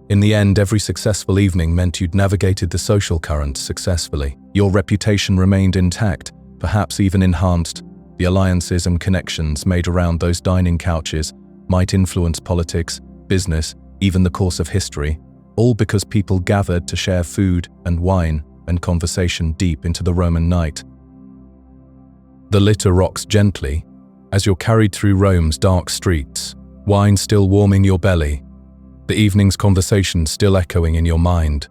In the end, every successful evening meant you'd navigated the social currents successfully. Your reputation remained intact, perhaps even enhanced. The alliances and connections made around those dining couches might influence politics, business, even the course of history, all because people gathered to share food and wine and conversation deep into the Roman night. The litter rocks gently as you're carried through Rome's dark streets, wine still warming your belly, the evening's conversation still echoing in your mind.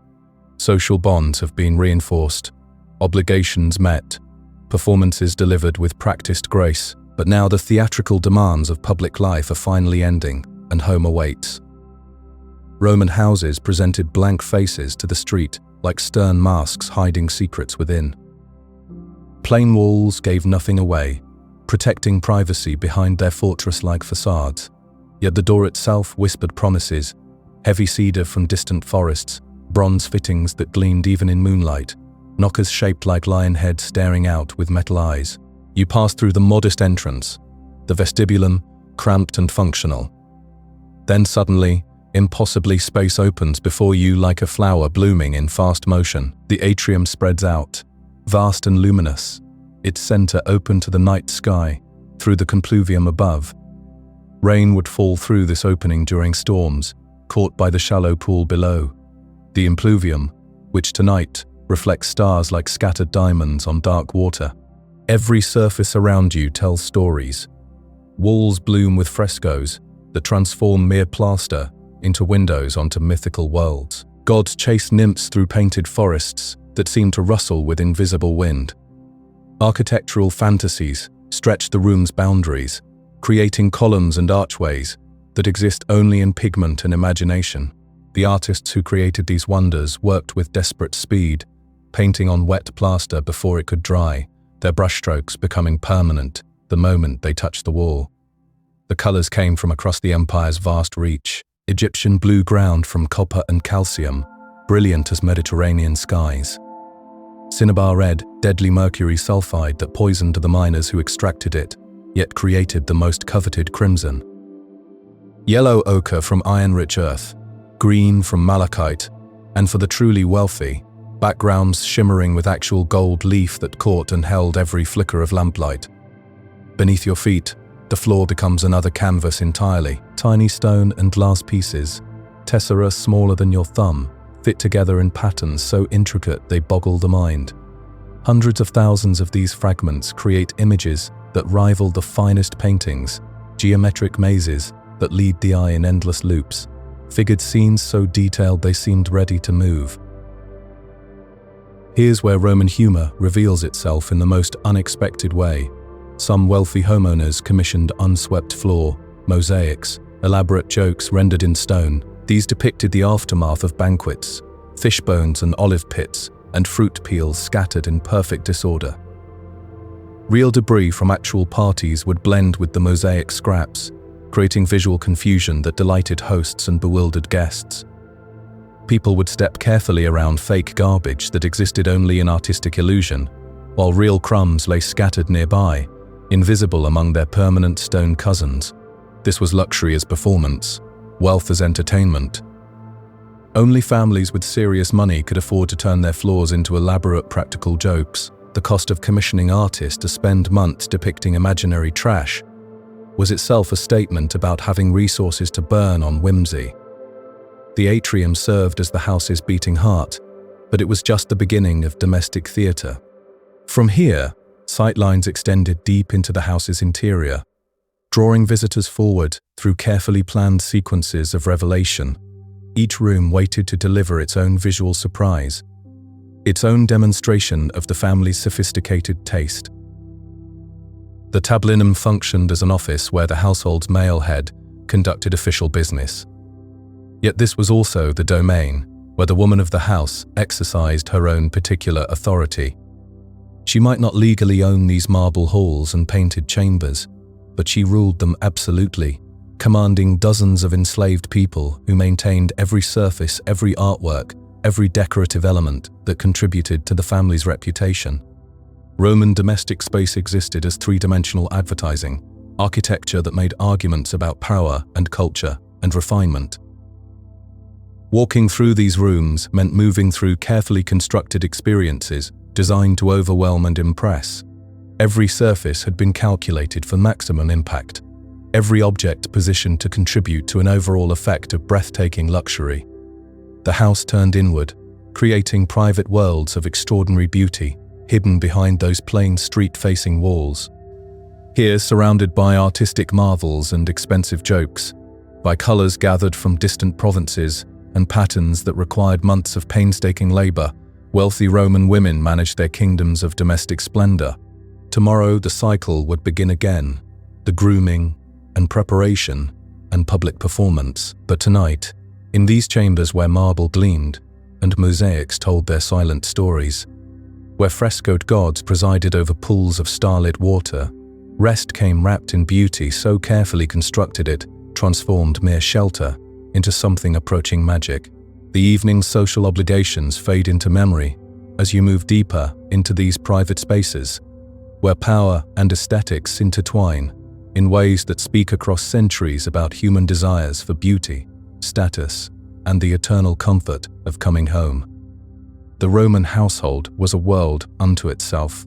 Social bonds have been reinforced, obligations met, performances delivered with practiced grace, but now the theatrical demands of public life are finally ending, and home awaits. Roman houses presented blank faces to the street, like stern masks hiding secrets within. Plain walls gave nothing away, protecting privacy behind their fortress-like facades. Yet the door itself whispered promises, heavy cedar from distant forests, bronze fittings that gleamed even in moonlight, knockers shaped like lion heads staring out with metal eyes. You passed through the modest entrance, the vestibulum, cramped and functional. Then suddenly, impossibly, space opens before you like a flower blooming in fast motion. The atrium spreads out, vast and luminous, its center open to the night sky, through the compluvium above. Rain would fall through this opening during storms, caught by the shallow pool below. The impluvium, which tonight reflects stars like scattered diamonds on dark water. Every surface around you tells stories. Walls bloom with frescoes that transform mere plaster into windows onto mythical worlds. Gods chase nymphs through painted forests that seem to rustle with invisible wind. Architectural fantasies stretch the room's boundaries, creating columns and archways that exist only in pigment and imagination. The artists who created these wonders worked with desperate speed, painting on wet plaster before it could dry, their brushstrokes becoming permanent the moment they touched the wall. The colors came from across the empire's vast reach: Egyptian blue ground from copper and calcium, brilliant as Mediterranean skies. Cinnabar red, deadly mercury sulfide that poisoned the miners who extracted it, yet created the most coveted crimson. Yellow ochre from iron-rich earth, green from malachite, and for the truly wealthy, backgrounds shimmering with actual gold leaf that caught and held every flicker of lamplight. Beneath your feet, the floor becomes another canvas entirely. Tiny stone and glass pieces, tessera smaller than your thumb, fit together in patterns so intricate they boggle the mind. Hundreds of thousands of these fragments create images that rival the finest paintings, geometric mazes that lead the eye in endless loops, figured scenes so detailed they seemed ready to move. Here's where Roman humor reveals itself in the most unexpected way. Some wealthy homeowners commissioned unswept floor, mosaics, elaborate jokes rendered in stone. These depicted the aftermath of banquets, fish bones and olive pits, and fruit peels scattered in perfect disorder. Real debris from actual parties would blend with the mosaic scraps, creating visual confusion that delighted hosts and bewildered guests. People would step carefully around fake garbage that existed only in artistic illusion, while real crumbs lay scattered nearby, invisible among their permanent stone cousins. This was luxury as performance, wealth as entertainment. Only families with serious money could afford to turn their floors into elaborate practical jokes. The cost of commissioning artists to spend months depicting imaginary trash was itself a statement about having resources to burn on whimsy. The atrium served as the house's beating heart, but it was just the beginning of domestic theatre. From here, sightlines extended deep into the house's interior, drawing visitors forward through carefully planned sequences of revelation. Each room waited to deliver its own visual surprise, its own demonstration of the family's sophisticated taste. The tablinum functioned as an office where the household's male head conducted official business. Yet this was also the domain where the woman of the house exercised her own particular authority. She might not legally own these marble halls and painted chambers, but she ruled them absolutely, commanding dozens of enslaved people who maintained every surface, every artwork, every decorative element that contributed to the family's reputation. Roman domestic space existed as three-dimensional advertising, architecture that made arguments about power and culture and refinement. Walking through these rooms meant moving through carefully constructed experiences designed to overwhelm and impress. Every surface had been calculated for maximum impact, every object positioned to contribute to an overall effect of breathtaking luxury. The house turned inward, creating private worlds of extraordinary beauty, hidden behind those plain street-facing walls. Here, surrounded by artistic marvels and expensive jokes, by colors gathered from distant provinces and patterns that required months of painstaking labor, wealthy Roman women managed their kingdoms of domestic splendor. Tomorrow, the cycle would begin again, the grooming and preparation and public performance. But tonight, in these chambers where marble gleamed and mosaics told their silent stories, where frescoed gods presided over pools of starlit water, rest came wrapped in beauty so carefully constructed it transformed mere shelter into something approaching magic. The evening's social obligations fade into memory as you move deeper into these private spaces, where power and aesthetics intertwine in ways that speak across centuries about human desires for beauty, status, and the eternal comfort of coming home. The Roman household was a world unto itself,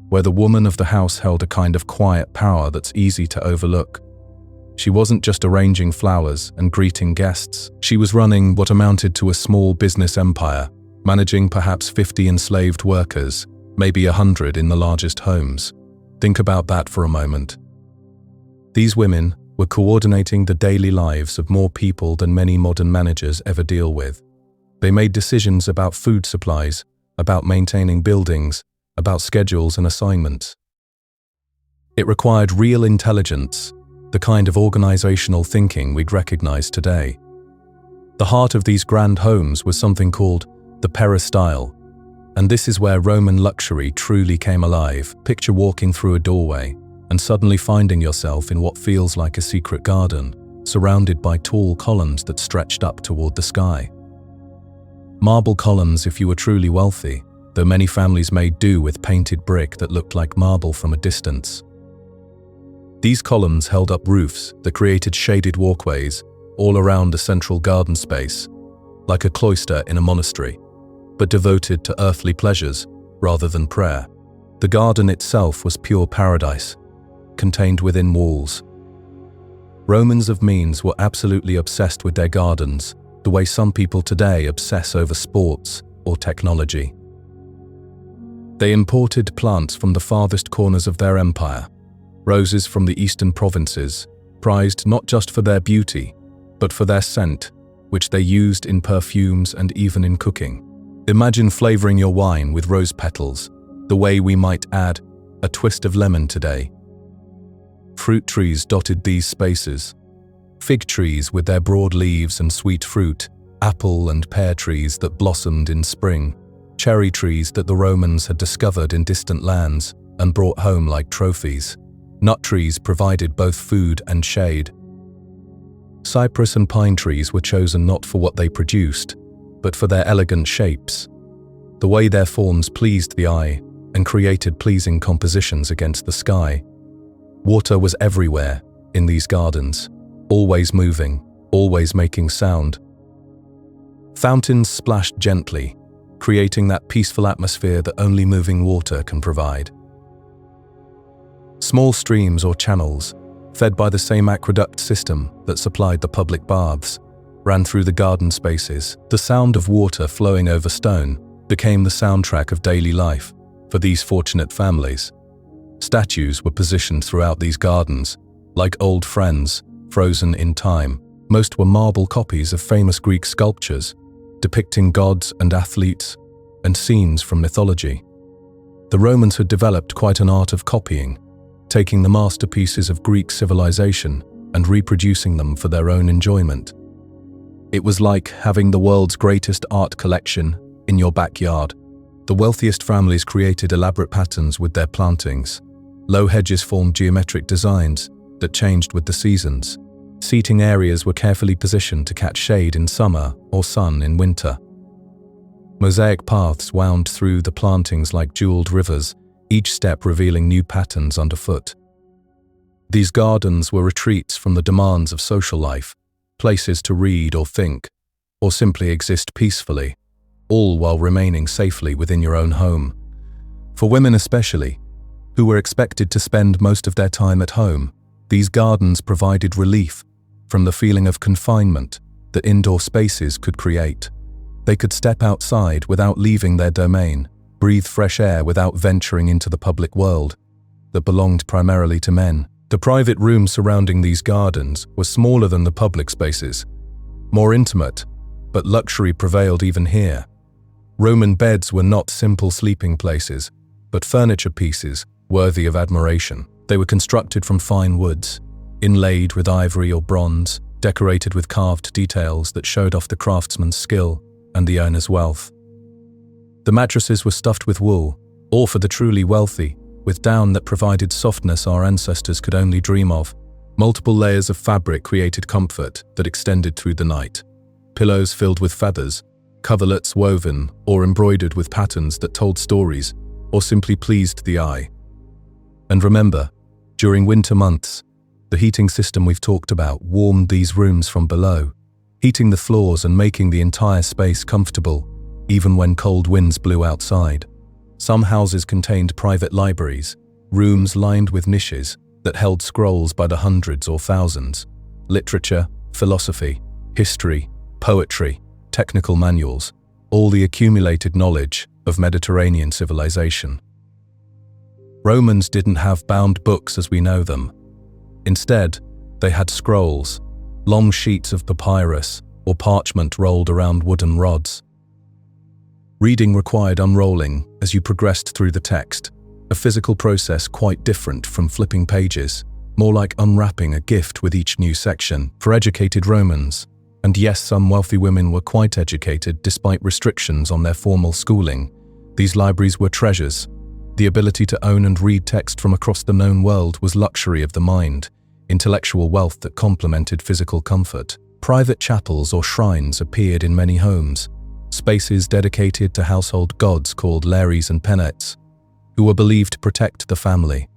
where the woman of the house held a kind of quiet power that's easy to overlook. She wasn't just arranging flowers and greeting guests. She was running what amounted to a small business empire, managing perhaps 50 enslaved workers, maybe 100 in the largest homes. Think about that for a moment. These women were coordinating the daily lives of more people than many modern managers ever deal with. They made decisions about food supplies, about maintaining buildings, about schedules and assignments. It required real intelligence, the kind of organizational thinking we'd recognize today. The heart of these grand homes was something called the peristyle, and this is where Roman luxury truly came alive. Picture walking through a doorway and suddenly finding yourself in what feels like a secret garden, surrounded by tall columns that stretched up toward the sky. Marble columns if you were truly wealthy, though many families made do with painted brick that looked like marble from a distance. These columns held up roofs that created shaded walkways all around the central garden space, like a cloister in a monastery, but devoted to earthly pleasures rather than prayer. The garden itself was pure paradise, contained within walls. Romans of means were absolutely obsessed with their gardens, the way some people today obsess over sports or technology. They imported plants from the farthest corners of their empire, roses from the eastern provinces, prized not just for their beauty, but for their scent, which they used in perfumes and even in cooking. Imagine flavoring your wine with rose petals, the way we might add a twist of lemon today. Fruit trees dotted these spaces. Fig trees with their broad leaves and sweet fruit, apple and pear trees that blossomed in spring, cherry trees that the Romans had discovered in distant lands and brought home like trophies. Nut trees provided both food and shade. Cypress and pine trees were chosen not for what they produced, but for their elegant shapes, the way their forms pleased the eye and created pleasing compositions against the sky. Water was everywhere in these gardens, always moving, always making sound. Fountains splashed gently, creating that peaceful atmosphere that only moving water can provide. Small streams or channels, fed by the same aqueduct system that supplied the public baths, ran through the garden spaces. The sound of water flowing over stone became the soundtrack of daily life for these fortunate families. Statues were positioned throughout these gardens, like old friends, frozen in time. Most were marble copies of famous Greek sculptures, depicting gods and athletes, and scenes from mythology. The Romans had developed quite an art of copying, taking the masterpieces of Greek civilization and reproducing them for their own enjoyment. It was like having the world's greatest art collection in your backyard. The wealthiest families created elaborate patterns with their plantings. Low hedges formed geometric designs that changed with the seasons. Seating areas were carefully positioned to catch shade in summer or sun in winter. Mosaic paths wound through the plantings like jeweled rivers, each step revealing new patterns underfoot. These gardens were retreats from the demands of social life, places to read or think, or simply exist peacefully, all while remaining safely within your own home. For women especially, who were expected to spend most of their time at home, these gardens provided relief from the feeling of confinement that indoor spaces could create. They could step outside without leaving their domain, breathe fresh air without venturing into the public world that belonged primarily to men. The private rooms surrounding these gardens were smaller than the public spaces, more intimate, but luxury prevailed even here. Roman beds were not simple sleeping places, but furniture pieces worthy of admiration. They were constructed from fine woods, inlaid with ivory or bronze, decorated with carved details that showed off the craftsman's skill and the owner's wealth. The mattresses were stuffed with wool, or for the truly wealthy, with down that provided softness our ancestors could only dream of. Multiple layers of fabric created comfort that extended through the night. Pillows filled with feathers, coverlets woven or embroidered with patterns that told stories or simply pleased the eye. And remember, during winter months, the heating system we've talked about warmed these rooms from below, heating the floors and making the entire space comfortable, even when cold winds blew outside. Some houses contained private libraries, rooms lined with niches that held scrolls by the hundreds or thousands, literature, philosophy, history, poetry, technical manuals, all the accumulated knowledge of Mediterranean civilization. Romans didn't have bound books as we know them. Instead, they had scrolls, long sheets of papyrus or parchment rolled around wooden rods. Reading required unrolling as you progressed through the text, a physical process quite different from flipping pages, more like unwrapping a gift with each new section. For educated Romans, and yes, some wealthy women were quite educated despite restrictions on their formal schooling, these libraries were treasures. The ability to own and read text from across the known world was luxury of the mind, intellectual wealth that complemented physical comfort. Private chapels or shrines appeared in many homes, spaces dedicated to household gods called Lares and Penates, who were believed to protect the family.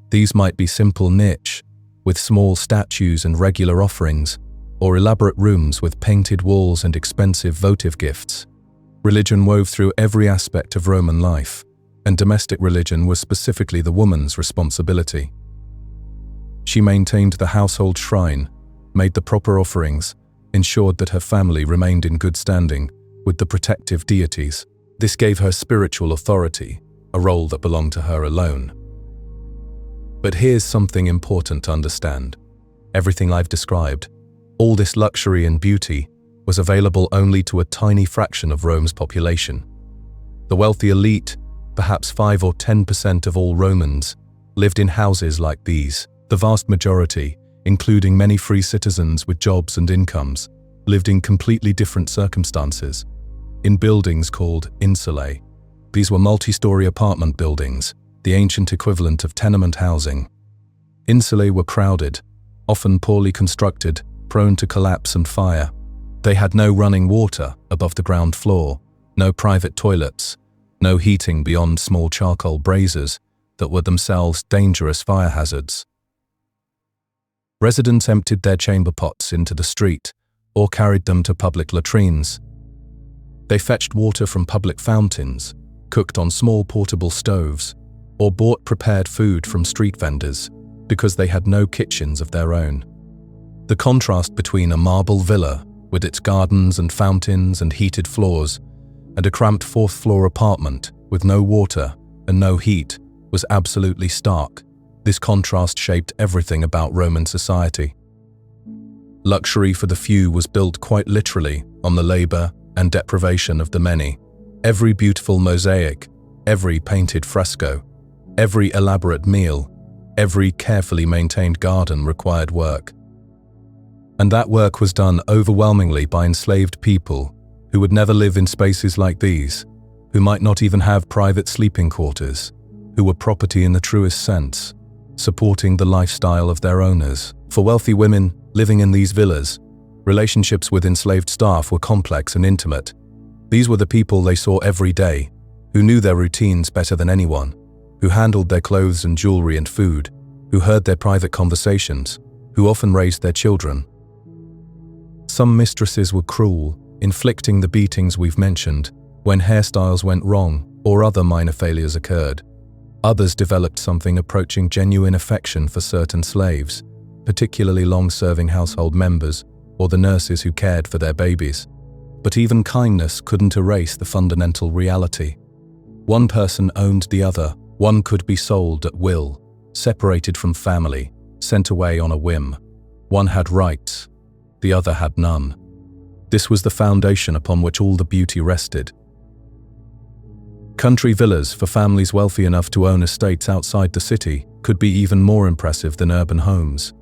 These might be simple niche, with small statues and regular offerings, or elaborate rooms with painted walls and expensive votive gifts. Religion wove through every aspect of Roman life, and domestic religion was specifically the woman's responsibility. She maintained the household shrine, made the proper offerings, ensured that her family remained in good standing with the protective deities. This gave her spiritual authority, a role that belonged to her alone. But here's something important to understand. Everything I've described, all this luxury and beauty, was available only to a tiny fraction of Rome's population. The wealthy elite, perhaps 5 or 10% of all Romans, lived in houses like these. The vast majority, including many free citizens with jobs and incomes, lived in completely different circumstances, in buildings called insulae. These were multi-story apartment buildings, the ancient equivalent of tenement housing. Insulae were crowded, often poorly constructed, prone to collapse and fire. They had no running water above the ground floor, no private toilets, no heating beyond small charcoal braziers that were themselves dangerous fire hazards. Residents emptied their chamber pots into the street or carried them to public latrines. They fetched water from public fountains, cooked on small portable stoves, or bought prepared food from street vendors because they had no kitchens of their own. The contrast between a marble villa with its gardens and fountains and heated floors and a cramped fourth-floor apartment with no water and no heat was absolutely stark. This contrast shaped everything about Roman society. Luxury for the few was built quite literally on the labor and deprivation of the many. Every beautiful mosaic, every painted fresco, every elaborate meal, every carefully maintained garden required work. And that work was done overwhelmingly by enslaved people who would never live in spaces like these, who might not even have private sleeping quarters, who were property in the truest sense, supporting the lifestyle of their owners. For wealthy women living in these villas, relationships with enslaved staff were complex and intimate. These were the people they saw every day, who knew their routines better than anyone, who handled their clothes and jewelry and food, who heard their private conversations, who often raised their children. Some mistresses were cruel, inflicting the beatings we've mentioned when hairstyles went wrong or other minor failures occurred. Others developed something approaching genuine affection for certain slaves, particularly long-serving household members or the nurses who cared for their babies. But even kindness couldn't erase the fundamental reality. One person owned the other. One could be sold at will, separated from family, sent away on a whim. One had rights, the other had none. This was the foundation upon which all the beauty rested. Country villas for families wealthy enough to own estates outside the city could be even more impressive than urban homes.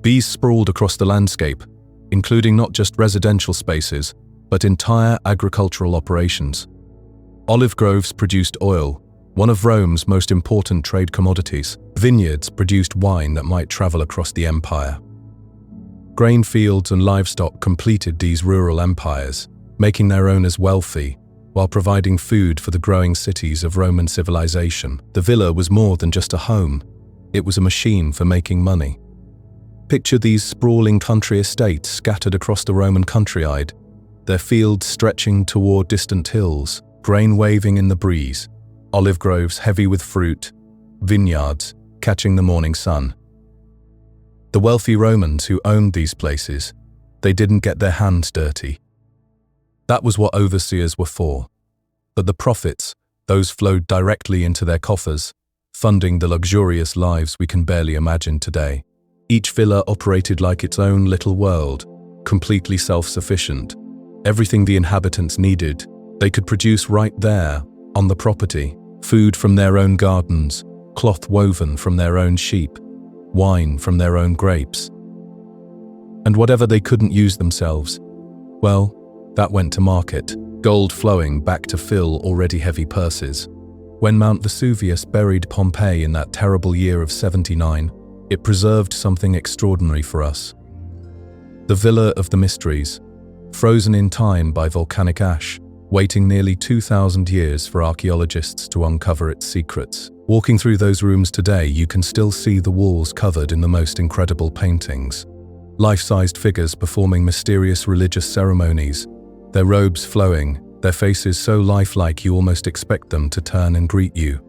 These sprawled across the landscape, including not just residential spaces, but entire agricultural operations. Olive groves produced oil, one of Rome's most important trade commodities. Vineyards produced wine that might travel across the empire. Grain fields and livestock completed these rural empires, making their owners wealthy, while providing food for the growing cities of Roman civilization. The villa was more than just a home, it was a machine for making money. Picture these sprawling country estates scattered across the Roman countryside, their fields stretching toward distant hills, grain waving in the breeze, olive groves heavy with fruit, vineyards catching the morning sun. The wealthy Romans who owned these places, they didn't get their hands dirty. That was what overseers were for. But the profits, those flowed directly into their coffers, funding the luxurious lives we can barely imagine today. Each villa operated like its own little world, completely self-sufficient. Everything the inhabitants needed, they could produce right there, on the property. Food from their own gardens, cloth woven from their own sheep, wine from their own grapes. And whatever they couldn't use themselves, well, that went to market, gold flowing back to fill already heavy purses. When Mount Vesuvius buried Pompeii in that terrible year of 79, it preserved something extraordinary for us. The Villa of the Mysteries, frozen in time by volcanic ash, waiting nearly 2,000 years for archaeologists to uncover its secrets. Walking through those rooms today, you can still see the walls covered in the most incredible paintings. Life-sized figures performing mysterious religious ceremonies, their robes flowing, their faces so lifelike you almost expect them to turn and greet you.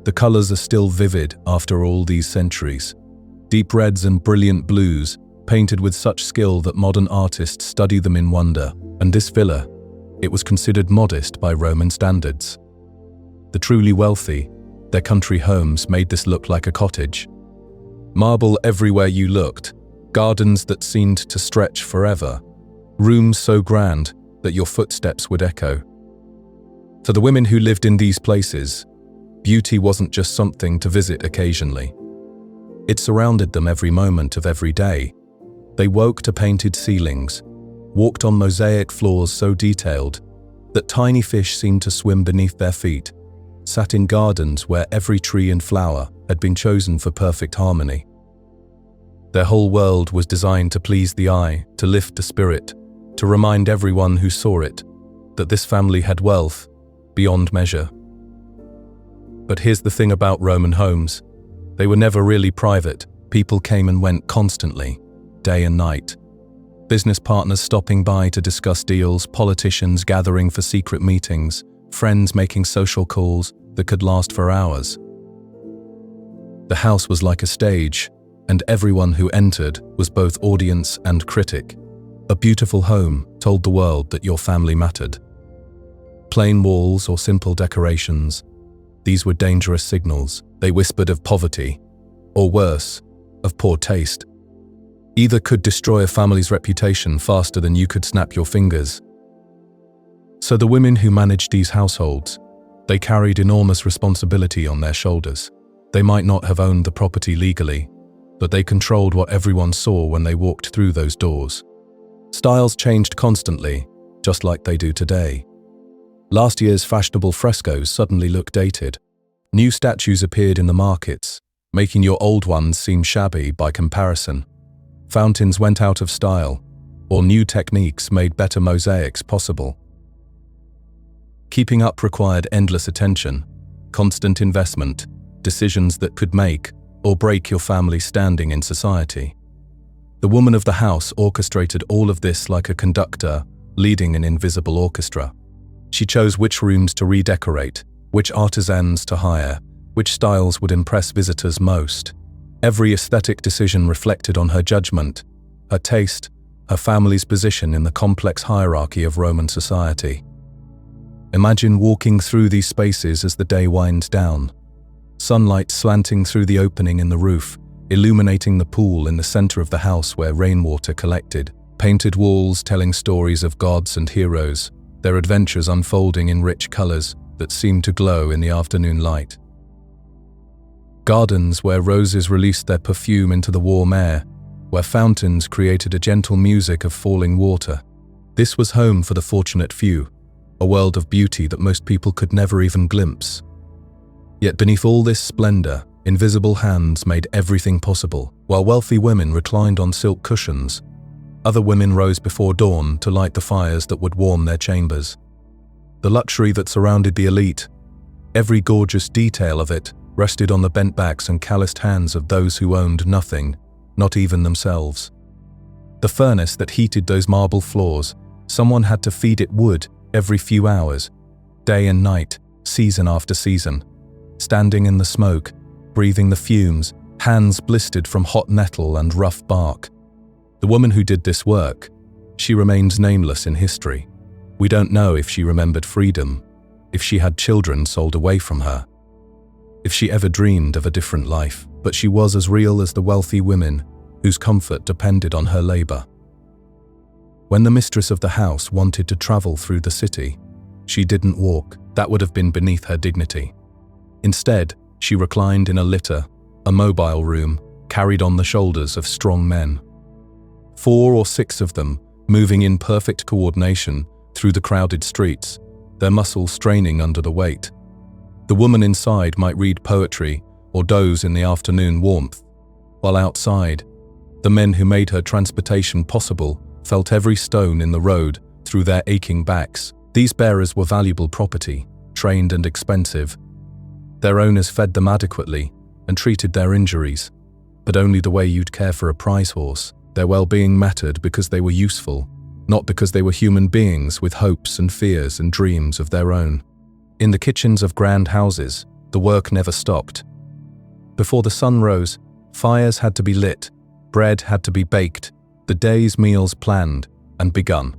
The colors are still vivid after all these centuries. Deep reds and brilliant blues, painted with such skill that modern artists study them in wonder. And this villa, it was considered modest by Roman standards. The truly wealthy, their country homes made this look like a cottage. Marble everywhere you looked, gardens that seemed to stretch forever, rooms so grand that your footsteps would echo. For the women who lived in these places, beauty wasn't just something to visit occasionally. It surrounded them every moment of every day. They woke to painted ceilings, walked on mosaic floors so detailed that tiny fish seemed to swim beneath their feet, sat in gardens where every tree and flower had been chosen for perfect harmony. Their whole world was designed to please the eye, to lift the spirit, to remind everyone who saw it that this family had wealth beyond measure. But here's the thing about Roman homes. They were never really private. People came and went constantly, day and night. Business partners stopping by to discuss deals, politicians gathering for secret meetings, friends making social calls that could last for hours. The house was like a stage, and everyone who entered was both audience and critic. A beautiful home told the world that your family mattered. Plain walls or simple decorations, these were dangerous signals. They whispered of poverty, or worse, of poor taste. Either could destroy a family's reputation faster than you could snap your fingers. So the women who managed these households, they carried enormous responsibility on their shoulders. They might not have owned the property legally, but they controlled what everyone saw when they walked through those doors. Styles changed constantly, just like they do today. Last year's fashionable frescoes suddenly look dated. New statues appeared in the markets, making your old ones seem shabby by comparison. Fountains went out of style, or new techniques made better mosaics possible. Keeping up required endless attention, constant investment, decisions that could make or break your family's standing in society. The woman of the house orchestrated all of this like a conductor leading an invisible orchestra. She chose which rooms to redecorate, which artisans to hire, which styles would impress visitors most. Every aesthetic decision reflected on her judgment, her taste, her family's position in the complex hierarchy of Roman society. Imagine walking through these spaces as the day winds down. Sunlight slanting through the opening in the roof, illuminating the pool in the center of the house where rainwater collected. Painted walls telling stories of gods and heroes, their adventures unfolding in rich colors that seemed to glow in the afternoon light. Gardens where roses released their perfume into the warm air, where fountains created a gentle music of falling water. This was home for the fortunate few, a world of beauty that most people could never even glimpse. Yet beneath all this splendor, invisible hands made everything possible. While wealthy women reclined on silk cushions, other women rose before dawn to light the fires that would warm their chambers. The luxury that surrounded the elite, every gorgeous detail of it, rested on the bent backs and calloused hands of those who owned nothing, not even themselves. The furnace that heated those marble floors, someone had to feed it wood every few hours, day and night, season after season. Standing in the smoke, breathing the fumes, hands blistered from hot metal and rough bark. The woman who did this work, she remains nameless in history. We don't know if she remembered freedom, if she had children sold away from her, if she ever dreamed of a different life, but she was as real as the wealthy women whose comfort depended on her labor. When the mistress of the house wanted to travel through the city, she didn't walk. That would have been beneath her dignity. Instead, she reclined in a litter, a mobile room, carried on the shoulders of strong men. 4 or 6 of them, moving in perfect coordination through the crowded streets, their muscles straining under the weight. The woman inside might read poetry or doze in the afternoon warmth, while outside, the men who made her transportation possible felt every stone in the road through their aching backs. These bearers were valuable property, trained and expensive. Their owners fed them adequately and treated their injuries, but only the way you'd care for a prize horse. Their well-being mattered because they were useful, not because they were human beings with hopes and fears and dreams of their own. In the kitchens of grand houses, the work never stopped. Before the sun rose, fires had to be lit, bread had to be baked, the day's meals planned and begun.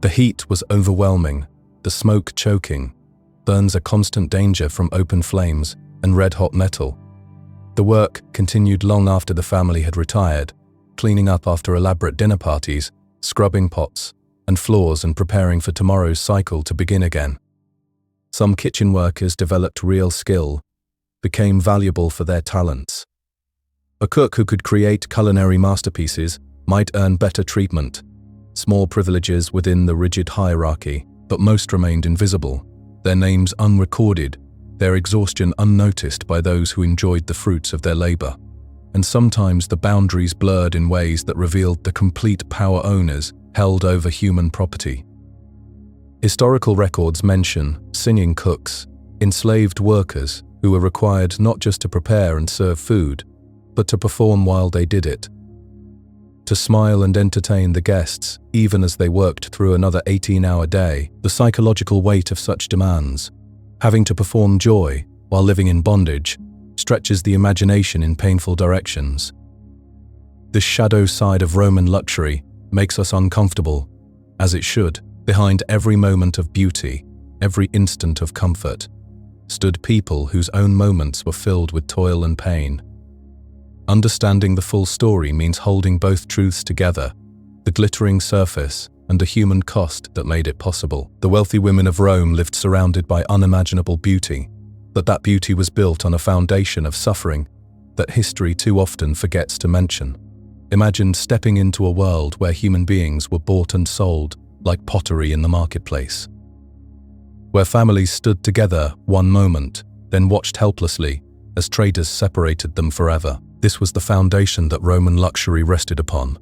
The heat was overwhelming, the smoke choking. Burns a constant danger from open flames and red-hot metal. The work continued long after the family had retired, cleaning up after elaborate dinner parties, scrubbing pots and floors and preparing for tomorrow's cycle to begin again. Some kitchen workers developed real skill, became valuable for their talents. A cook who could create culinary masterpieces might earn better treatment, small privileges within the rigid hierarchy, but most remained invisible, their names unrecorded, their exhaustion unnoticed by those who enjoyed the fruits of their labor. And sometimes the boundaries blurred in ways that revealed the complete power owners held over human property. Historical records mention singing cooks, enslaved workers who were required not just to prepare and serve food, but to perform while they did it, to smile and entertain the guests even as they worked through another 18-hour day. The psychological weight of such demands, having to perform joy while living in bondage, stretches the imagination in painful directions. This shadow side of Roman luxury makes us uncomfortable, as it should. Behind every moment of beauty, every instant of comfort, stood people whose own moments were filled with toil and pain. Understanding the full story means holding both truths together, the glittering surface and the human cost that made it possible. The wealthy women of Rome lived surrounded by unimaginable beauty, but that beauty was built on a foundation of suffering that history too often forgets to mention. Imagine stepping into a world where human beings were bought and sold like pottery in the marketplace, where families stood together one moment, then watched helplessly as traders separated them forever. This was the foundation that Roman luxury rested upon,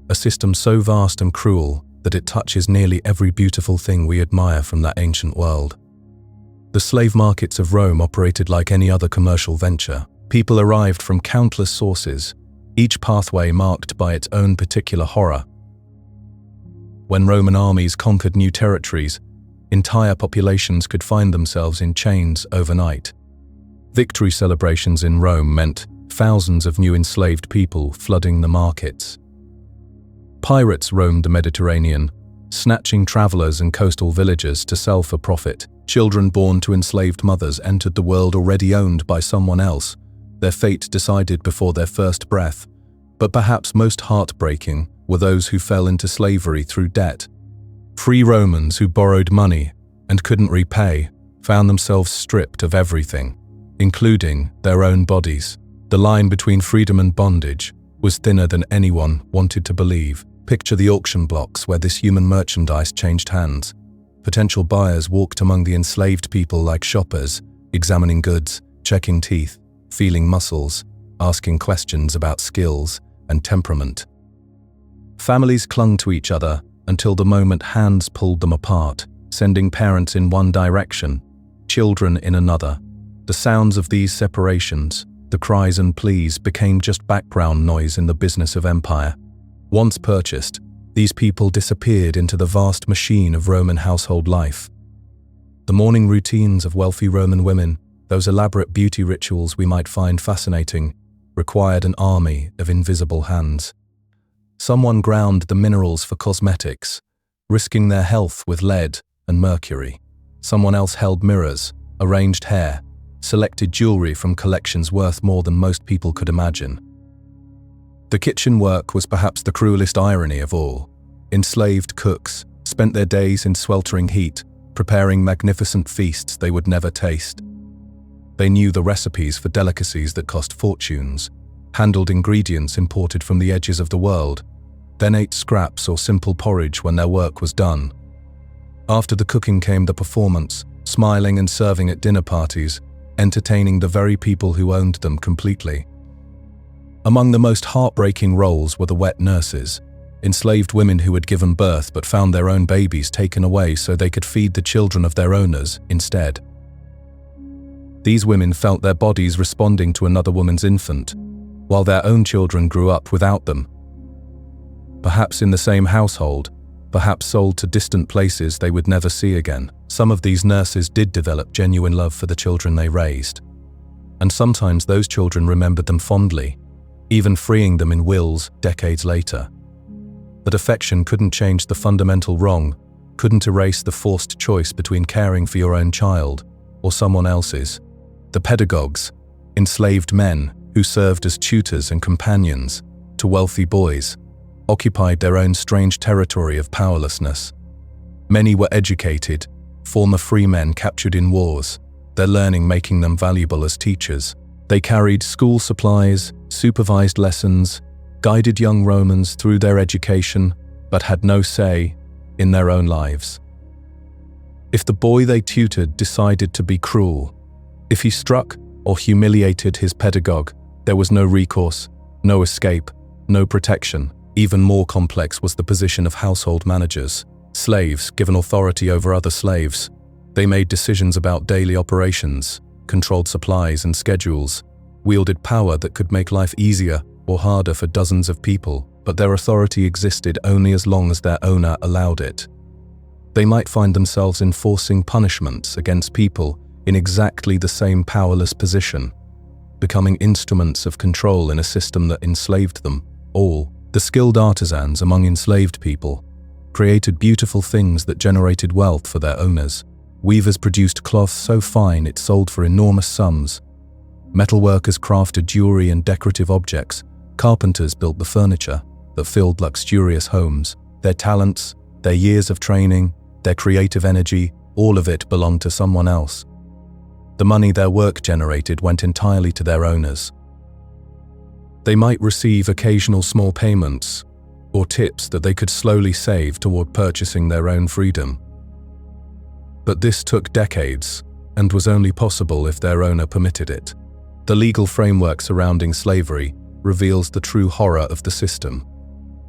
a system so vast and cruel that it touches nearly every beautiful thing we admire from that ancient world. The slave markets of Rome operated like any other commercial venture. People arrived from countless sources, each pathway marked by its own particular horror. When Roman armies conquered new territories, entire populations could find themselves in chains overnight. Victory celebrations in Rome meant thousands of new enslaved people flooding the markets. Pirates roamed the Mediterranean, snatching travelers and coastal villagers to sell for profit. Children born to enslaved mothers entered the world already owned by someone else, their fate decided before their first breath. But perhaps most heartbreaking were those who fell into slavery through debt. Free Romans who borrowed money and couldn't repay found themselves stripped of everything, including their own bodies. The line between freedom and bondage was thinner than anyone wanted to believe. Picture the auction blocks where this human merchandise changed hands. Potential buyers walked among the enslaved people like shoppers, examining goods, checking teeth, feeling muscles, asking questions about skills and temperament. Families clung to each other until the moment hands pulled them apart, sending parents in one direction, children in another. The sounds of these separations, the cries and pleas, became just background noise in the business of empire. Once purchased, these people disappeared into the vast machine of Roman household life. The morning routines of wealthy Roman women, those elaborate beauty rituals we might find fascinating, required an army of invisible hands. Someone ground the minerals for cosmetics, risking their health with lead and mercury. Someone else held mirrors, arranged hair, selected jewelry from collections worth more than most people could imagine. The kitchen work was perhaps the cruelest irony of all. Enslaved cooks spent their days in sweltering heat, preparing magnificent feasts they would never taste. They knew the recipes for delicacies that cost fortunes, handled ingredients imported from the edges of the world, then ate scraps or simple porridge when their work was done. After the cooking came the performance, smiling and serving at dinner parties, entertaining the very people who owned them completely. Among the most heartbreaking roles were the wet nurses, enslaved women who had given birth but found their own babies taken away so they could feed the children of their owners instead. These women felt their bodies responding to another woman's infant, while their own children grew up without them. Perhaps in the same household, perhaps sold to distant places they would never see again. Some of these nurses did develop genuine love for the children they raised, and sometimes those children remembered them fondly, even freeing them in wills decades later. But affection couldn't change the fundamental wrong, couldn't erase the forced choice between caring for your own child or someone else's. The pedagogues, enslaved men who served as tutors and companions to wealthy boys, occupied their own strange territory of powerlessness. Many were educated, former free men captured in wars, their learning making them valuable as teachers. They carried school supplies, supervised lessons, guided young Romans through their education, but had no say in their own lives. If the boy they tutored decided to be cruel, if he struck or humiliated his pedagogue, there was no recourse, no escape, no protection. Even more complex was the position of household managers, slaves given authority over other slaves. They made decisions about daily operations, controlled supplies and schedules, wielded power that could make life easier or harder for dozens of people, but their authority existed only as long as their owner allowed it. They might find themselves enforcing punishments against people in exactly the same powerless position, becoming instruments of control in a system that enslaved them all. The skilled artisans among enslaved people created beautiful things that generated wealth for their owners. Weavers produced cloth so fine it sold for enormous sums. Metalworkers crafted jewelry and decorative objects. Carpenters built the furniture that filled luxurious homes. Their talents, their years of training, their creative energy, all of it belonged to someone else. The money their work generated went entirely to their owners. They might receive occasional small payments or tips that they could slowly save toward purchasing their own freedom. But this took decades and was only possible if their owner permitted it. The legal framework surrounding slavery reveals the true horror of the system.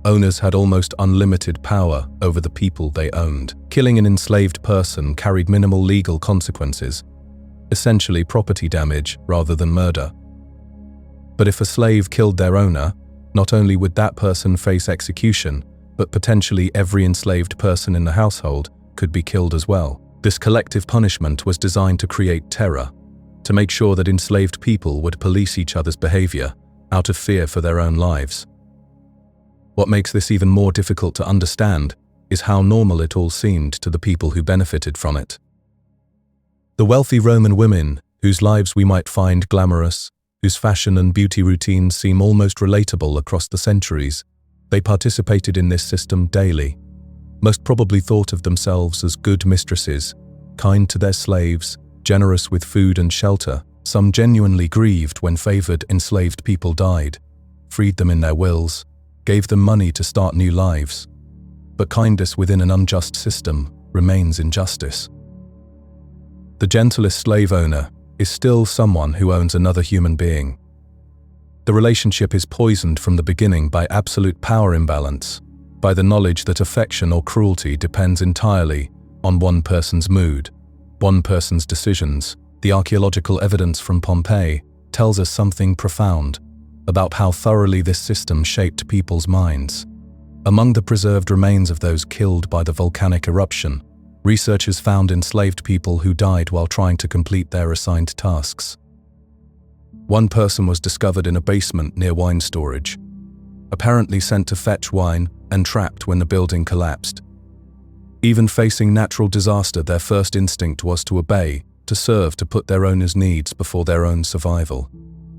Owners had almost unlimited power over the people they owned. Killing an enslaved person carried minimal legal consequences, essentially property damage rather than murder. But if a slave killed their owner, not only would that person face execution, but potentially every enslaved person in the household could be killed as well. This collective punishment was designed to create terror, to make sure that enslaved people would police each other's behavior out of fear for their own lives. What makes this even more difficult to understand is how normal it all seemed to the people who benefited from it. The wealthy Roman women, whose lives we might find glamorous, whose fashion and beauty routines seem almost relatable across the centuries, they participated in this system daily, most probably thought of themselves as good mistresses, kind to their slaves, generous with food and shelter. Some genuinely grieved when favored enslaved people died, freed them in their wills, gave them money to start new lives. But kindness within an unjust system remains injustice. The gentlest slave owner is still someone who owns another human being. The relationship is poisoned from the beginning by absolute power imbalance, by the knowledge that affection or cruelty depends entirely on one person's mood, one person's decisions. The archaeological evidence from Pompeii tells us something profound about how thoroughly this system shaped people's minds. Among the preserved remains of those killed by the volcanic eruption, researchers found enslaved people who died while trying to complete their assigned tasks. One person was discovered in a basement near wine storage, apparently sent to fetch wine and trapped when the building collapsed. Even facing natural disaster, their first instinct was to obey, to serve, to put their owner's needs before their own survival.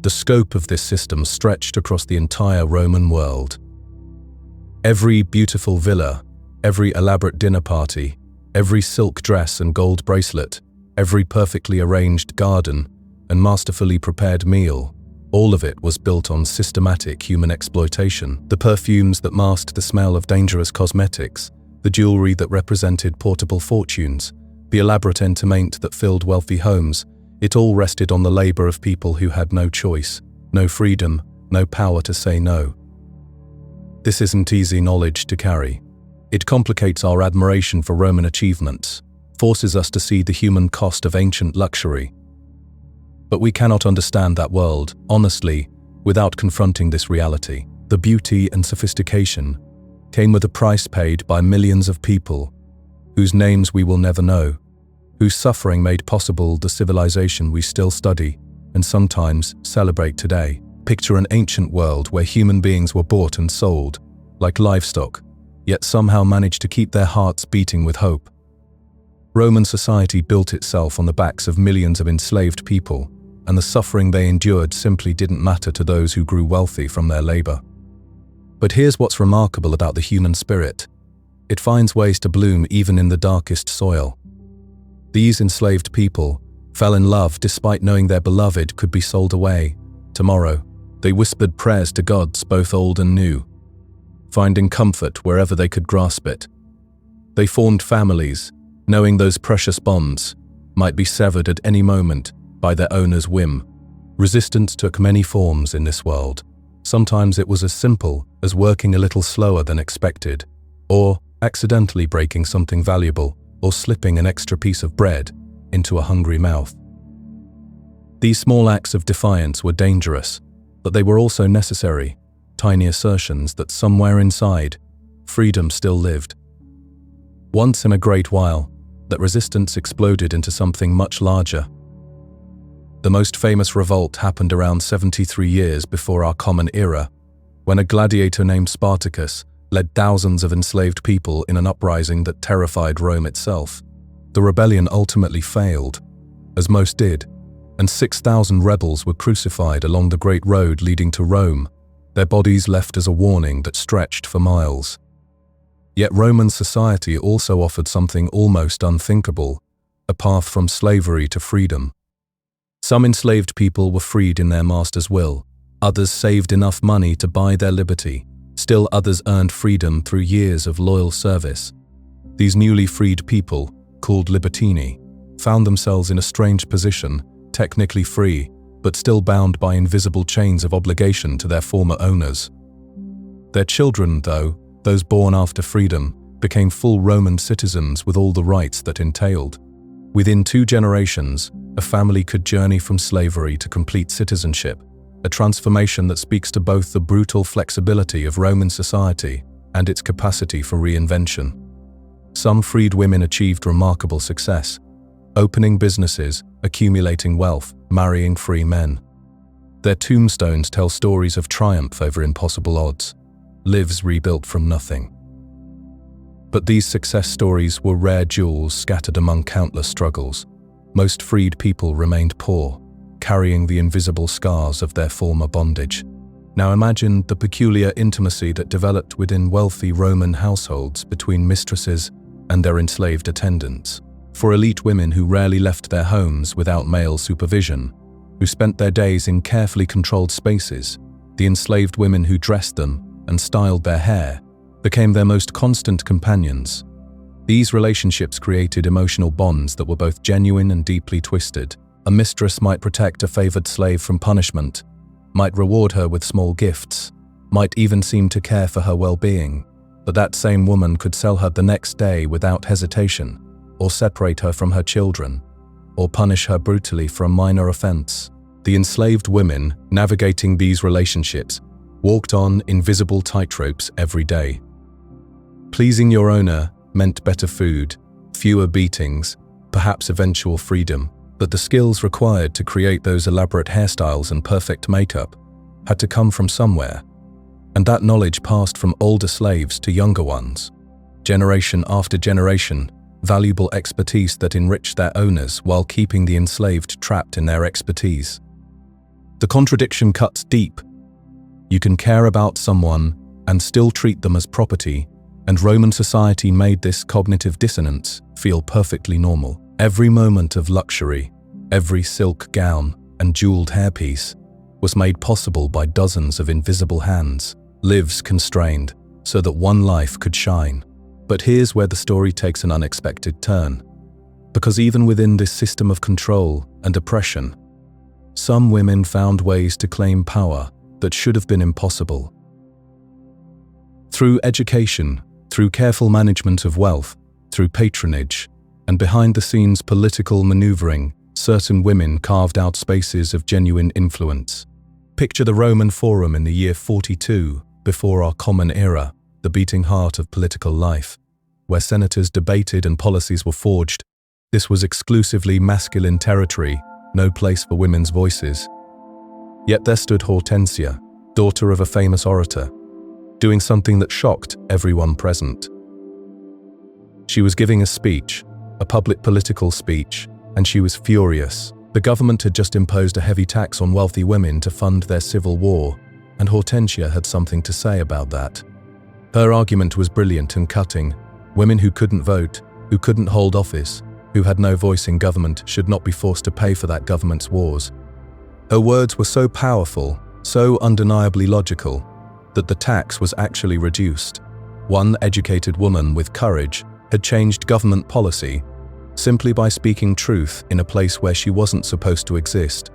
The scope of this system stretched across the entire Roman world. Every beautiful villa, every elaborate dinner party, every silk dress and gold bracelet, every perfectly arranged garden and masterfully prepared meal, all of it was built on systematic human exploitation. The perfumes that masked the smell of dangerous cosmetics, the jewelry that represented portable fortunes, the elaborate entertainment that filled wealthy homes, it all rested on the labor of people who had no choice, no freedom, no power to say no. This isn't easy knowledge to carry. It complicates our admiration for Roman achievements, forces us to see the human cost of ancient luxury. But we cannot understand that world, honestly, without confronting this reality. The beauty and sophistication came with a price paid by millions of people, whose names we will never know, whose suffering made possible the civilization we still study and sometimes celebrate today. Picture an ancient world where human beings were bought and sold, like livestock, yet somehow managed to keep their hearts beating with hope. Roman society built itself on the backs of millions of enslaved people, and the suffering they endured simply didn't matter to those who grew wealthy from their labor. But here's what's remarkable about the human spirit. It finds ways to bloom even in the darkest soil. These enslaved people fell in love despite knowing their beloved could be sold away tomorrow. They whispered prayers to gods both old and new, finding comfort wherever they could grasp it. They formed families, knowing those precious bonds might be severed at any moment by their owner's whim. Resistance took many forms in this world. Sometimes it was as simple as working a little slower than expected, or accidentally breaking something valuable, or slipping an extra piece of bread into a hungry mouth. These small acts of defiance were dangerous, but they were also necessary, tiny assertions that somewhere inside, freedom still lived. Once in a great while, that resistance exploded into something much larger. The most famous revolt happened around 73 years before our common era, when a gladiator named Spartacus led thousands of enslaved people in an uprising that terrified Rome itself. The rebellion ultimately failed, as most did, and 6,000 rebels were crucified along the great road leading to Rome, their bodies left as a warning that stretched for miles. Yet Roman society also offered something almost unthinkable, a path from slavery to freedom. Some enslaved people were freed in their master's will, others saved enough money to buy their liberty, still others earned freedom through years of loyal service. These newly freed people, called libertini, found themselves in a strange position, technically free, but still bound by invisible chains of obligation to their former owners. Their children, though, those born after freedom, became full Roman citizens with all the rights that entailed. Within 2 generations, a family could journey from slavery to complete citizenship, a transformation that speaks to both the brutal flexibility of Roman society and its capacity for reinvention. Some freed women achieved remarkable success, opening businesses, accumulating wealth, marrying free men. Their tombstones tell stories of triumph over impossible odds, lives rebuilt from nothing. But these success stories were rare jewels scattered among countless struggles. Most freed people remained poor, carrying the invisible scars of their former bondage. Now imagine the peculiar intimacy that developed within wealthy Roman households between mistresses and their enslaved attendants. For elite women who rarely left their homes without male supervision, who spent their days in carefully controlled spaces, the enslaved women who dressed them and styled their hair became their most constant companions. These relationships created emotional bonds that were both genuine and deeply twisted. A mistress might protect a favored slave from punishment, might reward her with small gifts, might even seem to care for her well-being, but that same woman could sell her the next day without hesitation, or separate her from her children, or punish her brutally for a minor offense. The enslaved women navigating these relationships walked on invisible tightropes every day. Pleasing your owner meant better food, fewer beatings, perhaps eventual freedom, but the skills required to create those elaborate hairstyles and perfect makeup had to come from somewhere, and that knowledge passed from older slaves to younger ones. Generation after generation, valuable expertise that enriched their owners while keeping the enslaved trapped in their expertise. The contradiction cuts deep. You can care about someone and still treat them as property, and Roman society made this cognitive dissonance feel perfectly normal. Every moment of luxury, every silk gown and jeweled hairpiece was made possible by dozens of invisible hands, lives constrained so that one life could shine. But here's where the story takes an unexpected turn. Because even within this system of control and oppression, some women found ways to claim power that should have been impossible. Through education, through careful management of wealth, through patronage, and behind-the-scenes political maneuvering, certain women carved out spaces of genuine influence. Picture the Roman Forum in the year 42, before our common era, the beating heart of political life, where senators debated and policies were forged. This was exclusively masculine territory, no place for women's voices. Yet there stood Hortensia, daughter of a famous orator, doing something that shocked everyone present. She was giving a speech, a public political speech, and she was furious. The government had just imposed a heavy tax on wealthy women to fund their civil war, and Hortensia had something to say about that. Her argument was brilliant and cutting. Women who couldn't vote, who couldn't hold office, who had no voice in government should not be forced to pay for that government's wars. Her words were so powerful, so undeniably logical, that the tax was actually reduced. One educated woman with courage had changed government policy simply by speaking truth in a place where she wasn't supposed to exist.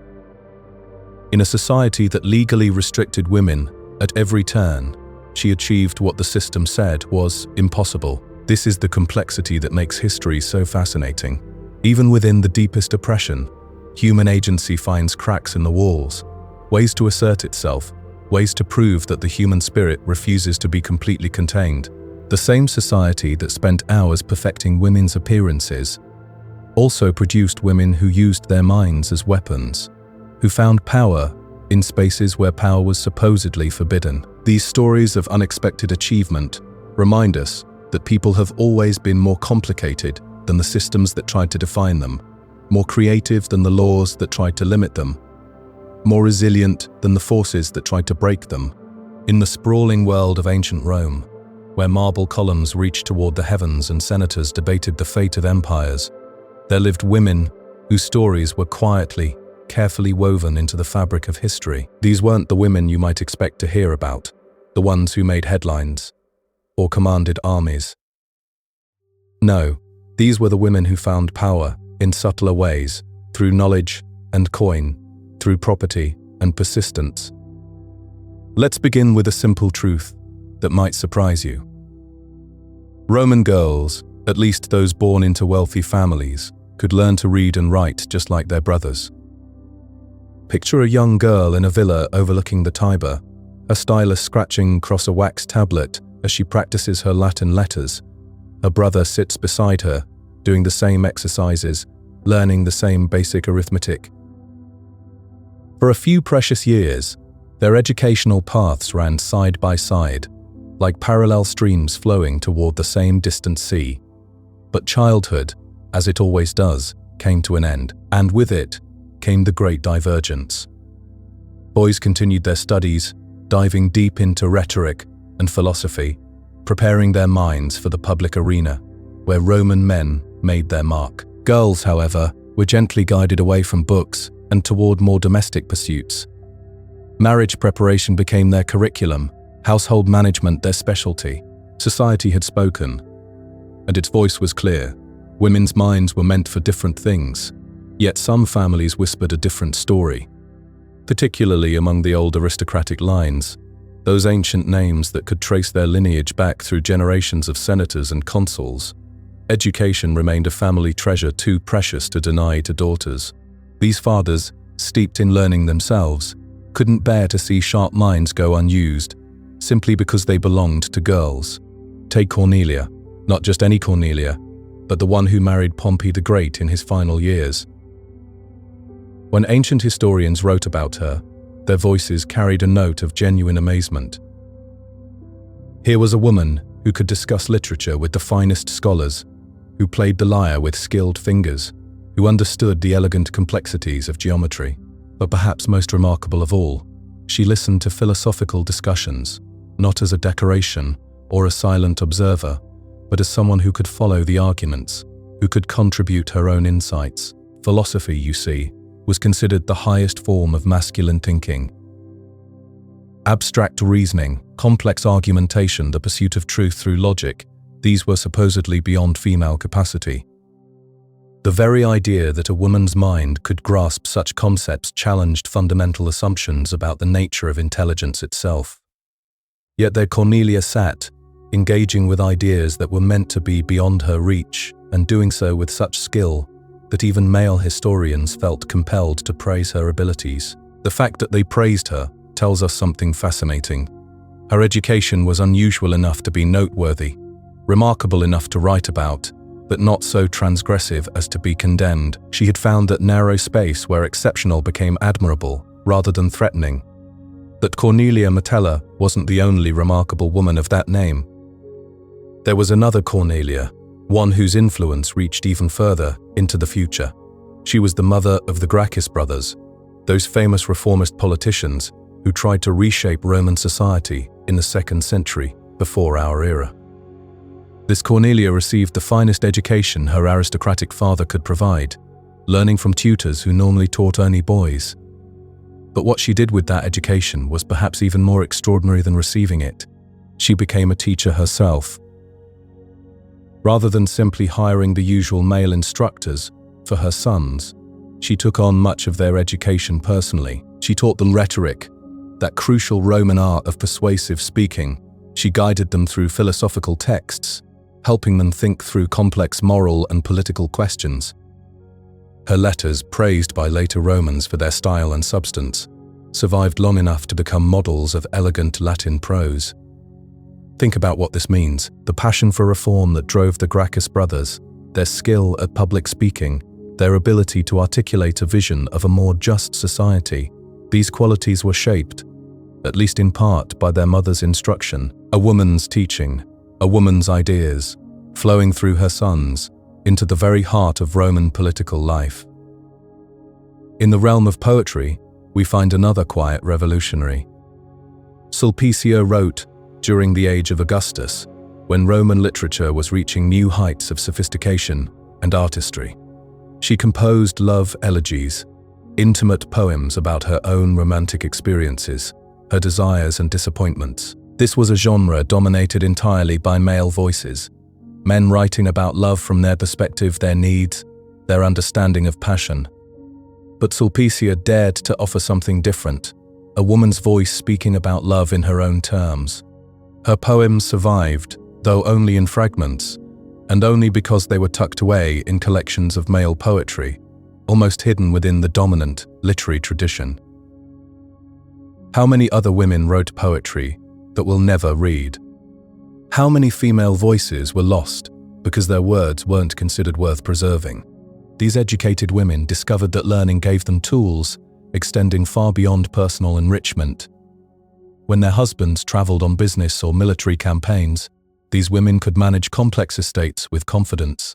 In a society that legally restricted women at every turn, she achieved what the system said was impossible. This is the complexity that makes history so fascinating. Even within the deepest oppression, human agency finds cracks in the walls, ways to assert itself, ways to prove that the human spirit refuses to be completely contained. The same society that spent hours perfecting women's appearances also produced women who used their minds as weapons, who found power in spaces where power was supposedly forbidden. These stories of unexpected achievement remind us that people have always been more complicated than the systems that tried to define them, more creative than the laws that tried to limit them, more resilient than the forces that tried to break them. In the sprawling world of ancient Rome, where marble columns reached toward the heavens and senators debated the fate of empires, there lived women whose stories were quietly, carefully woven into the fabric of history. These weren't the women you might expect to hear about, the ones who made headlines or commanded armies. No, these were the women who found power in subtler ways, through knowledge and coin, through property and persistence. Let's begin with a simple truth that might surprise you. Roman girls, at least those born into wealthy families, could learn to read and write just like their brothers. Picture a young girl in a villa overlooking the Tiber, her stylus scratching across a wax tablet as she practices her Latin letters. Her brother sits beside her, doing the same exercises, learning the same basic arithmetic. For a few precious years, their educational paths ran side by side, like parallel streams flowing toward the same distant sea. But childhood, as it always does, came to an end, and with it came the great divergence. Boys continued their studies, diving deep into rhetoric and philosophy, preparing their minds for the public arena, where Roman men made their mark. Girls, however, were gently guided away from books and toward more domestic pursuits. Marriage preparation became their curriculum, household management their specialty. Society had spoken, and its voice was clear. Women's minds were meant for different things, yet some families whispered a different story. Particularly among the old aristocratic lines, those ancient names that could trace their lineage back through generations of senators and consuls. Education remained a family treasure too precious to deny to daughters. These fathers, steeped in learning themselves, couldn't bear to see sharp minds go unused, simply because they belonged to girls. Take Cornelia, not just any Cornelia, but the one who married Pompey the Great in his final years. When ancient historians wrote about her, their voices carried a note of genuine amazement. Here was a woman who could discuss literature with the finest scholars, who played the lyre with skilled fingers, who understood the elegant complexities of geometry. But perhaps most remarkable of all, she listened to philosophical discussions, not as a decoration or a silent observer, but as someone who could follow the arguments, who could contribute her own insights. Philosophy, you see, was considered the highest form of masculine thinking. Abstract reasoning, complex argumentation, the pursuit of truth through logic, these were supposedly beyond female capacity. The The very idea that a woman's mind could grasp such concepts challenged fundamental assumptions about the nature of intelligence itself. Yet there Cornelia sat, engaging with ideas that were meant to be beyond her reach, and doing so with such skill that even male historians felt compelled to praise her abilities. The fact that they praised her tells us something fascinating. Her education was unusual enough to be noteworthy, remarkable enough to write about, but not so transgressive as to be condemned. She had found that narrow space where exceptional became admirable rather than threatening. That Cornelia Metella wasn't the only remarkable woman of that name. There was another Cornelia, one whose influence reached even further into the future. She was the mother of the Gracchus brothers, those famous reformist politicians who tried to reshape Roman society in the 2nd century before our era. This Cornelia received the finest education her aristocratic father could provide, learning from tutors who normally taught only boys. But what she did with that education was perhaps even more extraordinary than receiving it. She became a teacher herself. Rather than simply hiring the usual male instructors for her sons, she took on much of their education personally. She taught them rhetoric, that crucial Roman art of persuasive speaking. She guided them through philosophical texts, helping them think through complex moral and political questions. Her letters, praised by later Romans for their style and substance, survived long enough to become models of elegant Latin prose. Think about what this means: the passion for reform that drove the Gracchus brothers, their skill at public speaking, their ability to articulate a vision of a more just society. These qualities were shaped, at least in part, by their mother's instruction, a woman's teaching, a woman's ideas, flowing through her sons into the very heart of Roman political life. In the realm of poetry, we find another quiet revolutionary. Sulpicia wrote during the age of Augustus, when Roman literature was reaching new heights of sophistication and artistry. She composed love elegies, intimate poems about her own romantic experiences, her desires and disappointments. This was a genre dominated entirely by male voices, men writing about love from their perspective, their needs, their understanding of passion. But Sulpicia dared to offer something different, a woman's voice speaking about love in her own terms. Her poems survived, though only in fragments, and only because they were tucked away in collections of male poetry, almost hidden within the dominant literary tradition. How many other women wrote poetry that we'll never read? How many female voices were lost because their words weren't considered worth preserving? These educated women discovered that learning gave them tools extending far beyond personal enrichment. When their husbands traveled on business or military campaigns, these women could manage complex estates with confidence.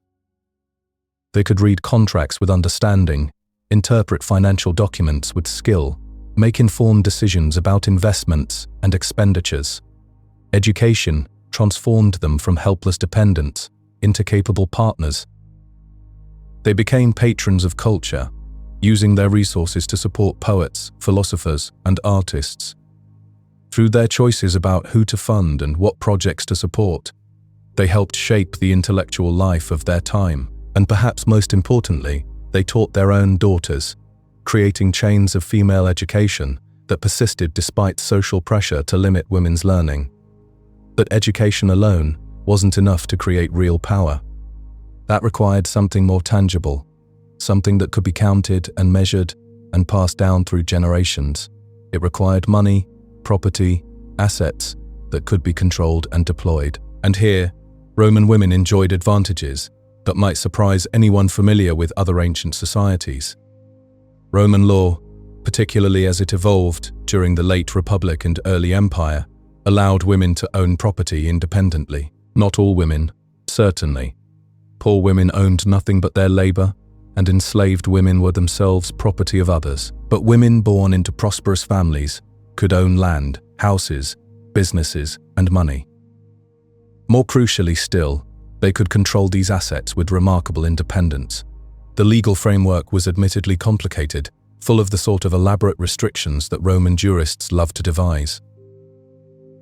They could read contracts with understanding, interpret financial documents with skill, make informed decisions about investments and expenditures. Education transformed them from helpless dependents into capable partners. They became patrons of culture, using their resources to support poets, philosophers, and artists. Through their choices about who to fund and what projects to support, they helped shape the intellectual life of their time, and perhaps most importantly, they taught their own daughters, creating chains of female education that persisted despite social pressure to limit women's learning. But education alone wasn't enough to create real power. That required something more tangible, something that could be counted and measured and passed down through generations. It required money, property, assets that could be controlled and deployed. And here, Roman women enjoyed advantages that might surprise anyone familiar with other ancient societies. Roman law, particularly as it evolved during the late Republic and early Empire, allowed women to own property independently. Not all women, certainly. Poor women owned nothing but their labor, and enslaved women were themselves property of others. But women born into prosperous families could own land, houses, businesses, and money. More crucially still, they could control these assets with remarkable independence. The legal framework was admittedly complicated, full of the sort of elaborate restrictions that Roman jurists loved to devise.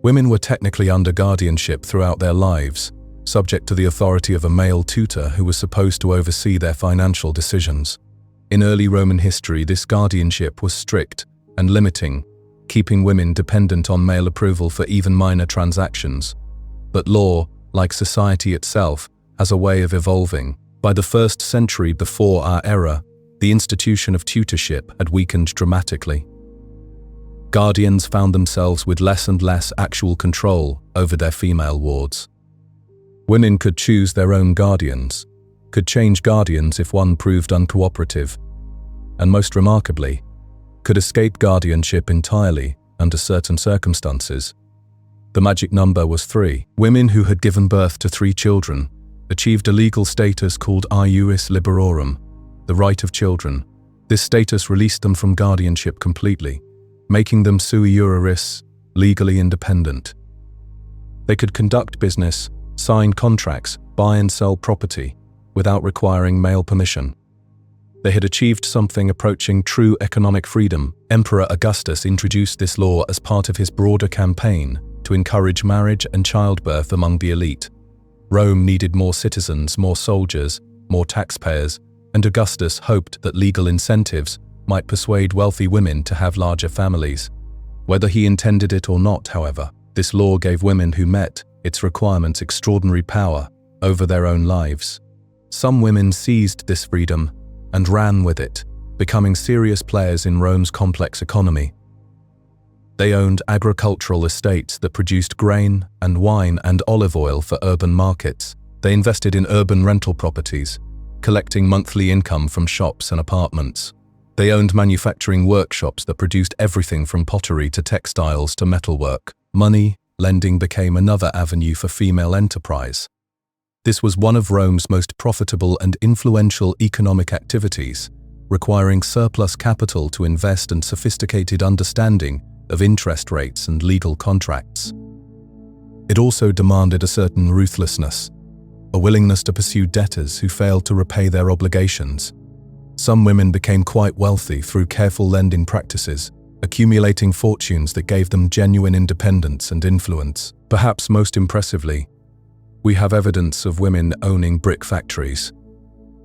Women were technically under guardianship throughout their lives, subject to the authority of a male tutor who was supposed to oversee their financial decisions. In early Roman history, this guardianship was strict and limiting, keeping women dependent on male approval for even minor transactions. But law, like society itself, has a way of evolving. By the 1st century before our era, the institution of tutorship had weakened dramatically. Guardians found themselves with less and less actual control over their female wards. Women could choose their own guardians, could change guardians if one proved uncooperative, and most remarkably, could escape guardianship entirely under certain circumstances. The magic number was 3. Women who had given birth to 3 children achieved a legal status called iuris liberorum, the right of children. This status released them from guardianship completely, making them sui juris, legally independent. They could conduct business, sign contracts, buy and sell property, without requiring male permission. They had achieved something approaching true economic freedom. Emperor Augustus introduced this law as part of his broader campaign to encourage marriage and childbirth among the elite. Rome needed more citizens, more soldiers, more taxpayers, and Augustus hoped that legal incentives might persuade wealthy women to have larger families. Whether he intended it or not, however, this law gave women who met its requirements extraordinary power over their own lives. Some women seized this freedom and ran with it, becoming serious players in Rome's complex economy. They owned agricultural estates that produced grain and wine and olive oil for urban markets. They invested in urban rental properties, collecting monthly income from shops and apartments. They owned manufacturing workshops that produced everything from pottery to textiles to metalwork. Money lending became another avenue for female enterprise. This was one of Rome's most profitable and influential economic activities, requiring surplus capital to invest and sophisticated understanding of interest rates and legal contracts. It also demanded a certain ruthlessness, a willingness to pursue debtors who failed to repay their obligations. Some women became quite wealthy through careful lending practices, accumulating fortunes that gave them genuine independence and influence. Perhaps most impressively, we have evidence of women owning brick factories.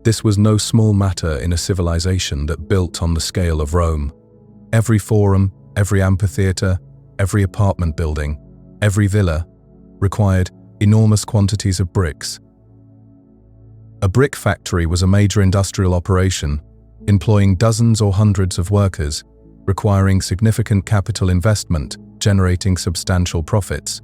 This was no small matter in a civilization that built on the scale of Rome. Every forum, every amphitheater, every apartment building, every villa required enormous quantities of bricks. A brick factory was a major industrial operation, employing dozens or hundreds of workers, requiring significant capital investment, generating substantial profits.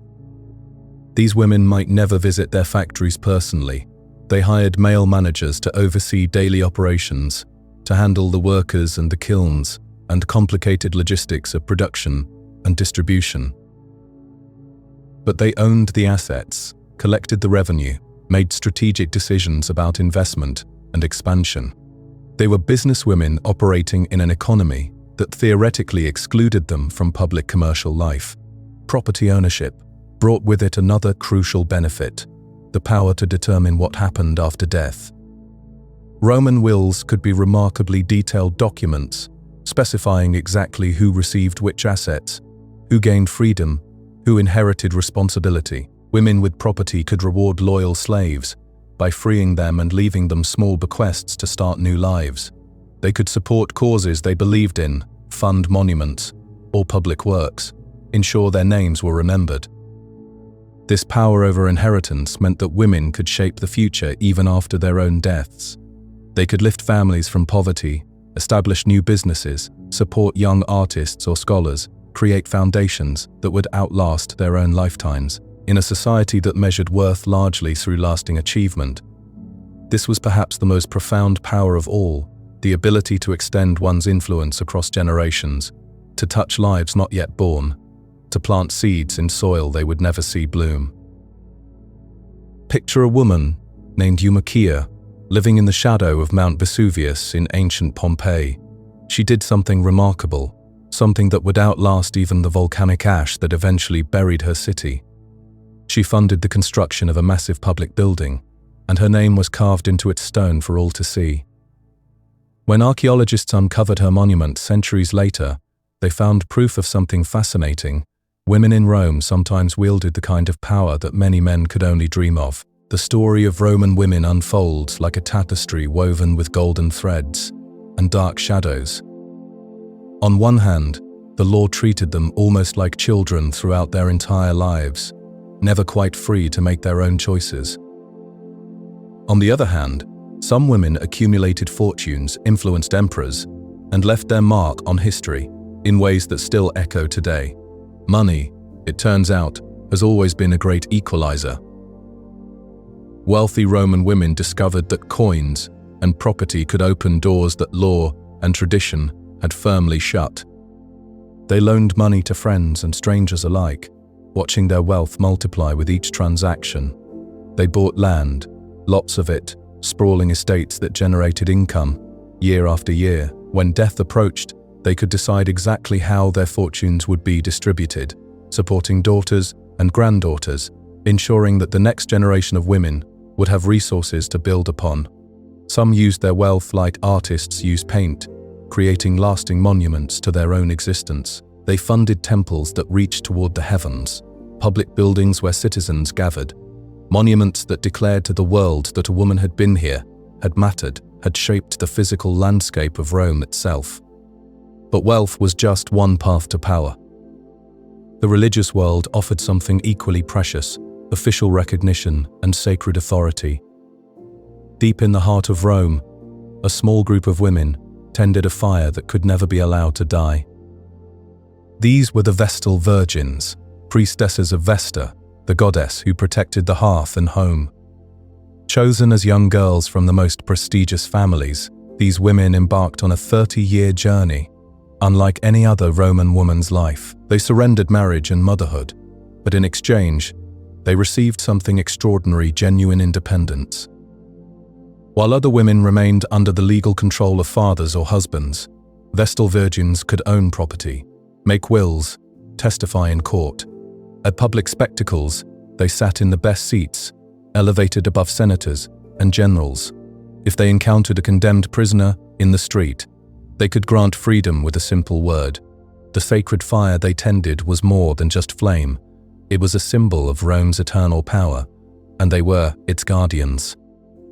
These women might never visit their factories personally. They hired male managers to oversee daily operations, to handle the workers and the kilns, and complicated logistics of production and distribution. But they owned the assets, collected the revenue, made strategic decisions about investment and expansion. They were businesswomen operating in an economy that theoretically excluded them from public commercial life. Property ownership brought with it another crucial benefit: the power to determine what happened after death. Roman wills could be remarkably detailed documents, specifying exactly who received which assets, who gained freedom, who inherited responsibility. Women with property could reward loyal slaves by freeing them and leaving them small bequests to start new lives. They could support causes they believed in, fund monuments or public works, ensure their names were remembered. This power over inheritance meant that women could shape the future even after their own deaths. They could lift families from poverty, establish new businesses, support young artists or scholars, create foundations that would outlast their own lifetimes. In a society that measured worth largely through lasting achievement, this was perhaps the most profound power of all: the ability to extend one's influence across generations, to touch lives not yet born, to plant seeds in soil they would never see bloom. Picture a woman named Eumacheia living in the shadow of Mount Vesuvius in ancient Pompeii. She did something remarkable, something that would outlast even the volcanic ash that eventually buried her city. She funded the construction of a massive public building, and her name was carved into its stone for all to see. When archaeologists uncovered her monument centuries later, they found proof of something fascinating. Women in Rome sometimes wielded the kind of power that many men could only dream of. the story of Roman women unfolds like a tapestry woven with golden threads and dark shadows. On one hand, the law treated them almost like children throughout their entire lives, never quite free to make their own choices. On the other hand, some women accumulated fortunes, influenced emperors, and left their mark on history in ways that still echo today. Money, it turns out, has always been a great equalizer. Wealthy Roman women discovered that coins and property could open doors that law and tradition had firmly shut. They loaned money to friends and strangers alike, watching their wealth multiply with each transaction. They bought land, lots of it, sprawling estates that generated income, year after year. When death approached, they could decide exactly how their fortunes would be distributed, supporting daughters and granddaughters, ensuring that the next generation of women would have resources to build upon. Some used their wealth like artists use paint, creating lasting monuments to their own existence. They funded temples that reached toward the heavens, public buildings where citizens gathered, monuments that declared to the world that a woman had been here, had mattered, had shaped the physical landscape of Rome itself. But wealth was just one path to power. The religious world offered something equally precious: official recognition and sacred authority. Deep in the heart of Rome, a small group of women tended a fire that could never be allowed to die. These were the Vestal Virgins, priestesses of Vesta, the goddess who protected the hearth and home. Chosen as young girls from the most prestigious families, these women embarked on a 30-year journey. Unlike any other Roman woman's life, they surrendered marriage and motherhood, but in exchange, they received something extraordinary: genuine independence. While other women remained under the legal control of fathers or husbands, Vestal Virgins could own property, make wills, testify in court. At public spectacles, they sat in the best seats, elevated above senators and generals. If they encountered a condemned prisoner in the street, they could grant freedom with a simple word. The sacred fire they tended was more than just flame. It was a symbol of Rome's eternal power, and they were its guardians.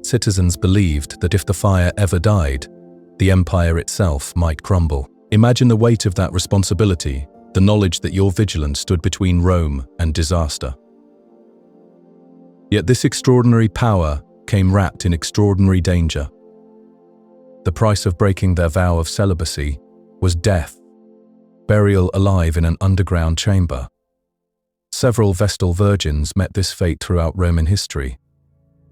Citizens believed that if the fire ever died, the empire itself might crumble. Imagine the weight of that responsibility, the knowledge that your vigilance stood between Rome and disaster. Yet this extraordinary power came wrapped in extraordinary danger. The price of breaking their vow of celibacy was death, burial alive in an underground chamber. Several Vestal Virgins met this fate throughout Roman history,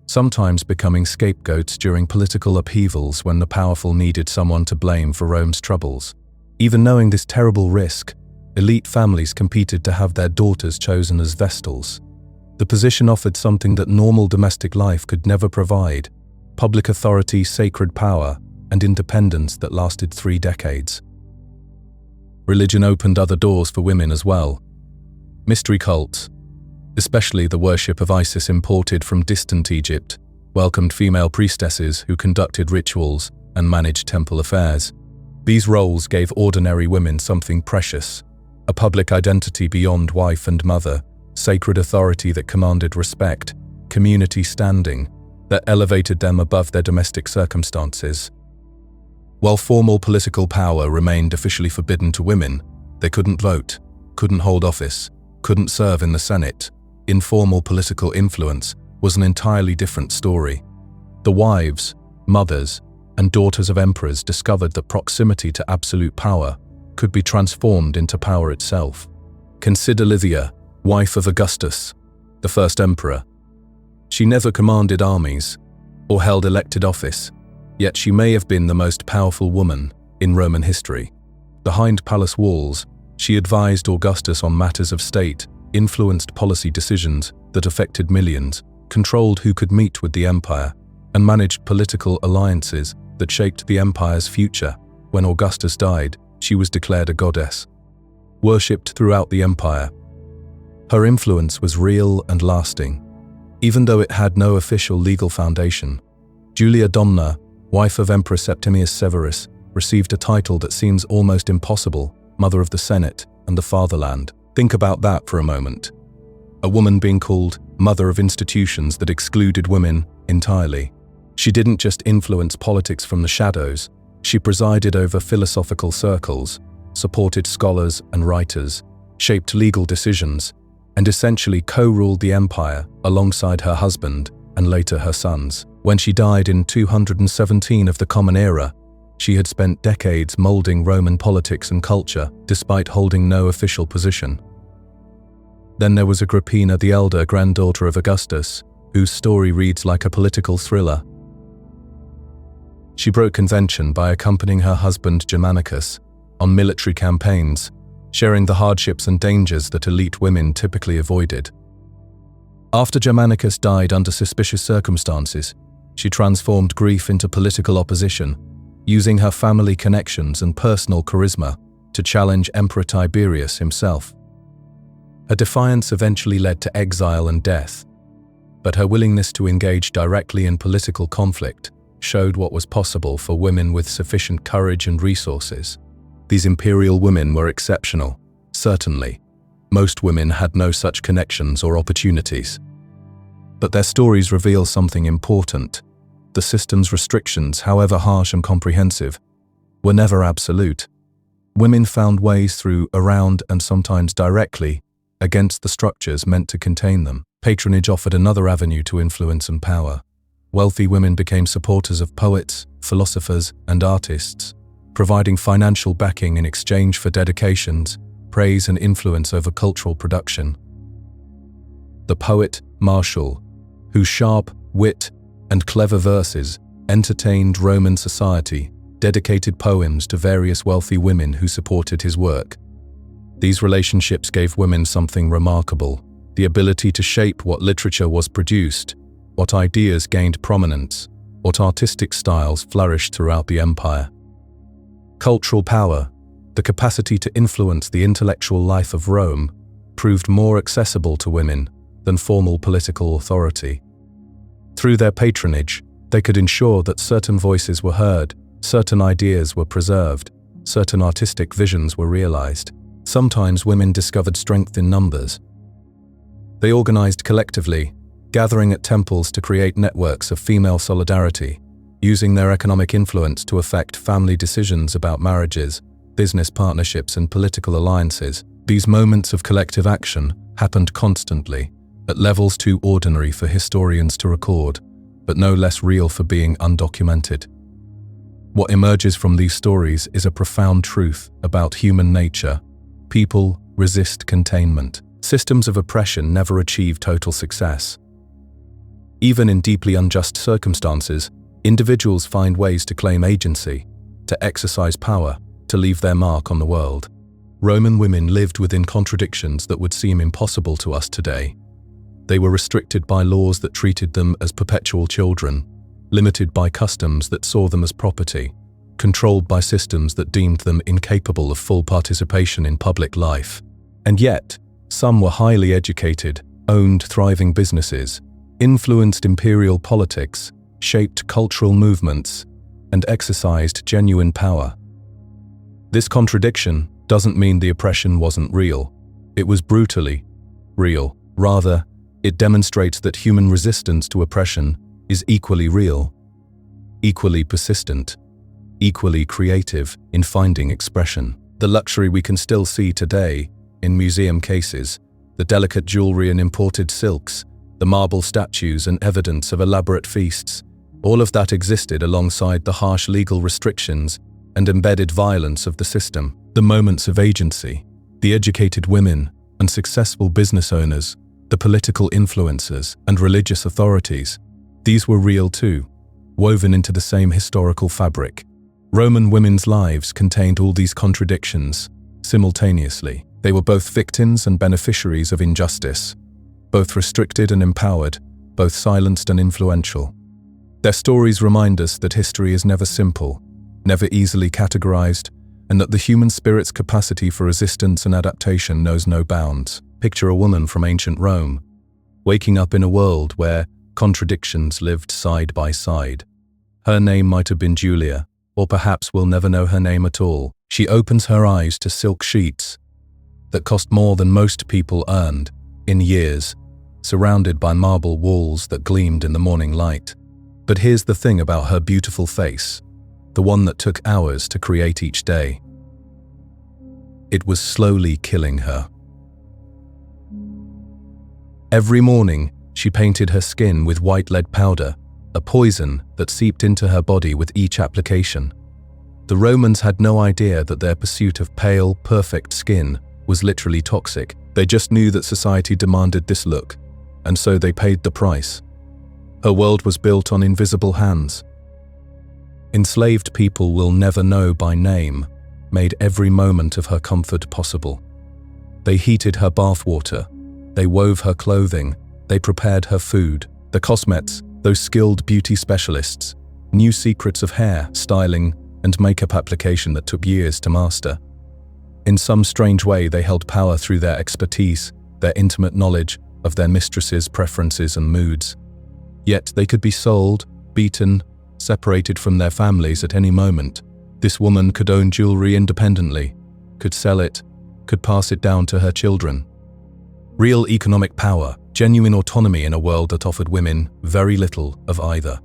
sometimes becoming scapegoats during political upheavals when the powerful needed someone to blame for Rome's troubles. Even knowing this terrible risk, elite families competed to have their daughters chosen as Vestals. The position offered something that normal domestic life could never provide: public authority, sacred power, and independence that lasted 3 decades. Religion opened other doors for women as well. Mystery cults, especially the worship of Isis imported from distant Egypt, welcomed female priestesses who conducted rituals and managed temple affairs. These roles gave ordinary women something precious: a public identity beyond wife and mother, sacred authority that commanded respect, community standing that elevated them above their domestic circumstances. While formal political power remained officially forbidden to women, they couldn't vote, couldn't hold office, couldn't serve in the Senate. Informal political influence was an entirely different story. The wives, mothers, and daughters of emperors discovered that proximity to absolute power could be transformed into power itself. Consider Livia, wife of Augustus, the first emperor. She never commanded armies or held elected office, yet she may have been the most powerful woman in Roman history. Behind palace walls, she advised Augustus on matters of state, influenced policy decisions that affected millions, controlled who could meet with the empire, and managed political alliances that shaped the empire's future. When Augustus died, she was declared a goddess, worshipped throughout the empire. Her influence was real and lasting, even though it had no official legal foundation. Julia Domna, wife of Emperor Septimius Severus, received a title that seems almost impossible: Mother of the Senate and the Fatherland. Think about that for a moment. A woman being called mother of institutions that excluded women entirely. She didn't just influence politics from the shadows, she presided over philosophical circles, supported scholars and writers, shaped legal decisions, and essentially co-ruled the empire alongside her husband and later her sons. When she died in 217 of the Common Era, she had spent decades molding Roman politics and culture despite holding no official position. Then there was Agrippina the Elder, granddaughter of Augustus, whose story reads like a political thriller. She broke convention by accompanying her husband Germanicus on military campaigns, sharing the hardships and dangers that elite women typically avoided. After Germanicus died under suspicious circumstances, she transformed grief into political opposition, using her family connections and personal charisma to challenge Emperor Tiberius himself. Her defiance eventually led to exile and death, but her willingness to engage directly in political conflict showed what was possible for women with sufficient courage and resources. These imperial women were exceptional, certainly. Most women had no such connections or opportunities. But their stories reveal something important. The system's restrictions, however harsh and comprehensive, were never absolute. Women found ways through, around, and sometimes directly, against the structures meant to contain them. Patronage offered another avenue to influence and power. Wealthy women became supporters of poets, philosophers, and artists, providing financial backing in exchange for dedications, praise, and influence over cultural production. The poet Martial, whose sharp wit and clever verses entertained Roman society, dedicated poems to various wealthy women who supported his work. These relationships gave women something remarkable: the ability to shape what literature was produced, what ideas gained prominence, what artistic styles flourished throughout the empire. Cultural power, the capacity to influence the intellectual life of Rome, proved more accessible to women than formal political authority. Through their patronage, they could ensure that certain voices were heard, certain ideas were preserved, certain artistic visions were realized. Sometimes women discovered strength in numbers. They organized collectively, gathering at temples to create networks of female solidarity, using their economic influence to affect family decisions about marriages, business partnerships, and political alliances. These moments of collective action happened constantly, at levels too ordinary for historians to record, but no less real for being undocumented. What emerges from these stories is a profound truth about human nature. People resist containment. Systems of oppression never achieve total success. Even in deeply unjust circumstances, individuals find ways to claim agency, to exercise power, to leave their mark on the world. Roman women lived within contradictions that would seem impossible to us today. They were restricted by laws that treated them as perpetual children, limited by customs that saw them as property, controlled by systems that deemed them incapable of full participation in public life. And yet, some were highly educated, owned thriving businesses, influenced imperial politics, shaped cultural movements, and exercised genuine power. This contradiction doesn't mean the oppression wasn't real. It was brutally real. Rather, it demonstrates that human resistance to oppression is equally real, equally persistent, equally creative in finding expression. The luxury we can still see today in museum cases, the delicate jewelry and imported silks, the marble statues and evidence of elaborate feasts, all of that existed alongside the harsh legal restrictions and embedded violence of the system. The moments of agency, the educated women and successful business owners, the political influencers and religious authorities, these were real too, woven into the same historical fabric. Roman women's lives contained all these contradictions simultaneously. They were both victims and beneficiaries of injustice, both restricted and empowered, both silenced and influential. Their stories remind us that history is never simple, never easily categorized, and that the human spirit's capacity for resistance and adaptation knows no bounds. Picture a woman from ancient Rome, waking up in a world where contradictions lived side by side. Her name might have been Julia, or perhaps we'll never know her name at all. She opens her eyes to silk sheets that cost more than most people earned in years, surrounded by marble walls that gleamed in the morning light. But here's the thing about her beautiful face, the one that took hours to create each day. It was slowly killing her. Every morning, she painted her skin with white lead powder, a poison that seeped into her body with each application. The Romans had no idea that their pursuit of pale, perfect skin was literally toxic. They just knew that society demanded this look, and so they paid the price. Her world was built on invisible hands. Enslaved people will never know by name made every moment of her comfort possible. They heated her bathwater, they wove her clothing, they prepared her food. The cosmets, those skilled beauty specialists, knew secrets of hair, styling, and makeup application that took years to master. In some strange way, they held power through their expertise, their intimate knowledge of their mistresses' preferences and moods. Yet they could be sold, beaten, separated from their families at any moment. This woman could own jewelry independently, could sell it, could pass it down to her children. Real economic power, genuine autonomy in a world that offered women very little of either.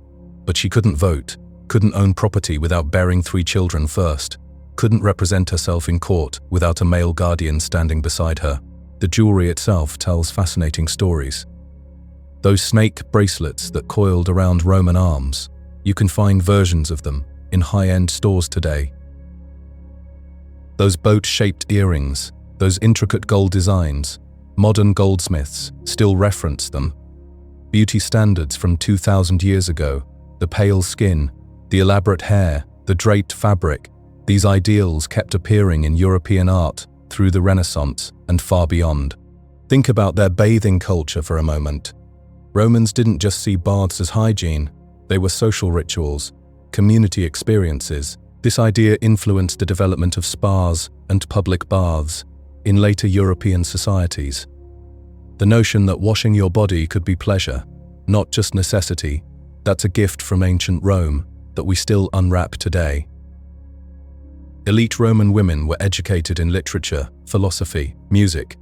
But she couldn't vote, couldn't own property without bearing 3 children first, couldn't represent herself in court without a male guardian standing beside her. The jewelry itself tells fascinating stories. Those snake bracelets that coiled around Roman arms, you can find versions of them in high-end stores today. Those boat-shaped earrings, those intricate gold designs, modern goldsmiths still reference them. Beauty standards from 2,000 years ago, the pale skin, the elaborate hair, the draped fabric, these ideals kept appearing in European art through the Renaissance and far beyond. Think about their bathing culture for a moment. Romans didn't just see baths as hygiene, they were social rituals, community experiences. This idea influenced the development of spas and public baths in later European societies. The notion that washing your body could be pleasure, not just necessity, that's a gift from ancient Rome that we still unwrap today. Elite Roman women were educated in literature, philosophy, music,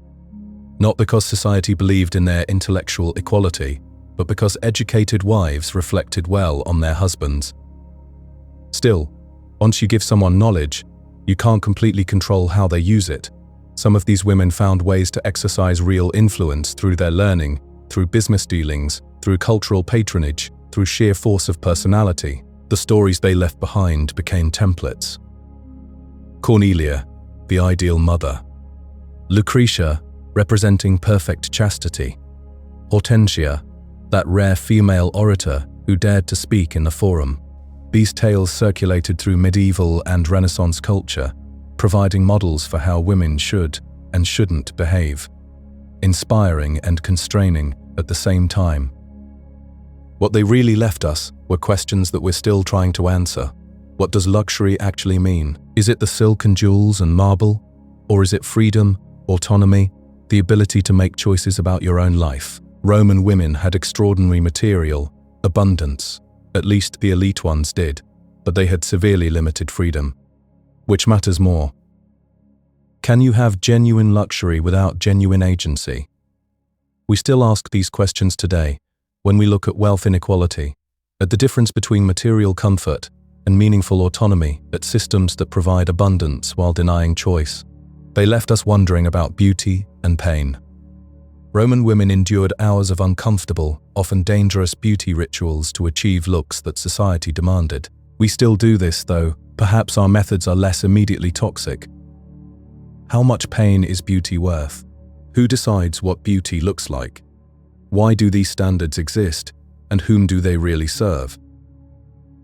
not because society believed in their intellectual equality, but because educated wives reflected well on their husbands. Still, once you give someone knowledge, you can't completely control how they use it. Some of these women found ways to exercise real influence through their learning, through business dealings, through cultural patronage, through sheer force of personality. The stories they left behind became templates. Cornelia, the ideal mother. Lucretia, representing perfect chastity. Hortensia, that rare female orator who dared to speak in the forum. These tales circulated through medieval and Renaissance culture, providing models for how women should and shouldn't behave, inspiring and constraining at the same time. What they really left us were questions that we're still trying to answer. What does luxury actually mean? Is it the silk and jewels and marble? Or is it freedom, autonomy, the ability to make choices about your own life? Roman women had extraordinary material, abundance. At least the elite ones did, but they had severely limited freedom. Which matters more? Can you have genuine luxury without genuine agency? We still ask these questions today when we look at wealth inequality, at the difference between material comfort and meaningful autonomy, at systems that provide abundance while denying choice. They left us wondering about beauty and pain. Roman women endured hours of uncomfortable, often dangerous beauty rituals to achieve looks that society demanded. We still do this, though perhaps our methods are less immediately toxic. How much pain is beauty worth? Who decides what beauty looks like? Why do these standards exist, and whom do they really serve?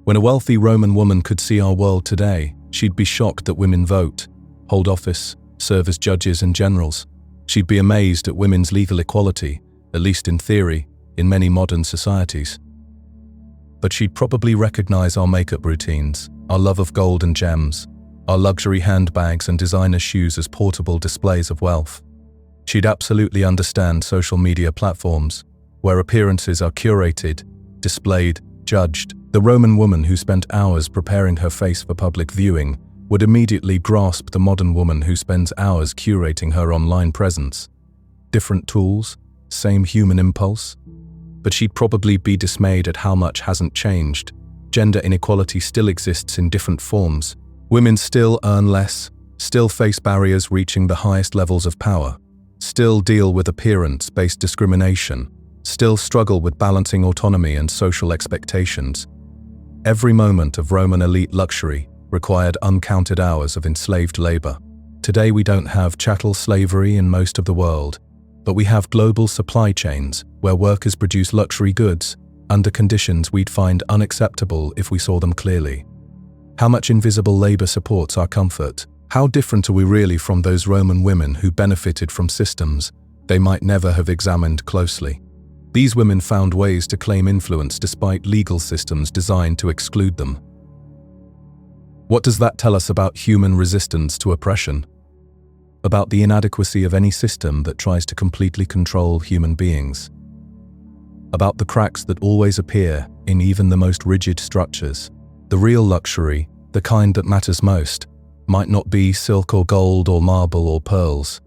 When a wealthy Roman woman could see our world today, she'd be shocked that women vote, hold office, serve as judges and generals. She'd be amazed at women's legal equality, at least in theory, in many modern societies. But she'd probably recognize our makeup routines, our love of gold and gems, our luxury handbags and designer shoes as portable displays of wealth. She'd absolutely understand social media platforms, where appearances are curated, displayed, judged. The Roman woman who spent hours preparing her face for public viewing would immediately grasp the modern woman who spends hours curating her online presence. Different tools, same human impulse? But she'd probably be dismayed at how much hasn't changed. Gender inequality still exists in different forms. Women still earn less, still face barriers reaching the highest levels of power, still deal with appearance-based discrimination, still struggle with balancing autonomy and social expectations. Every moment of Roman elite luxury required uncounted hours of enslaved labor. Today we don't have chattel slavery in most of the world, but we have global supply chains where workers produce luxury goods under conditions we'd find unacceptable if we saw them clearly. How much invisible labor supports our comfort? How different are we really from those Roman women who benefited from systems they might never have examined closely? These women found ways to claim influence despite legal systems designed to exclude them. What does that tell us about human resistance to oppression? About the inadequacy of any system that tries to completely control human beings? About the cracks that always appear in even the most rigid structures? The real luxury, the kind that matters most, might not be silk or gold or marble or pearls.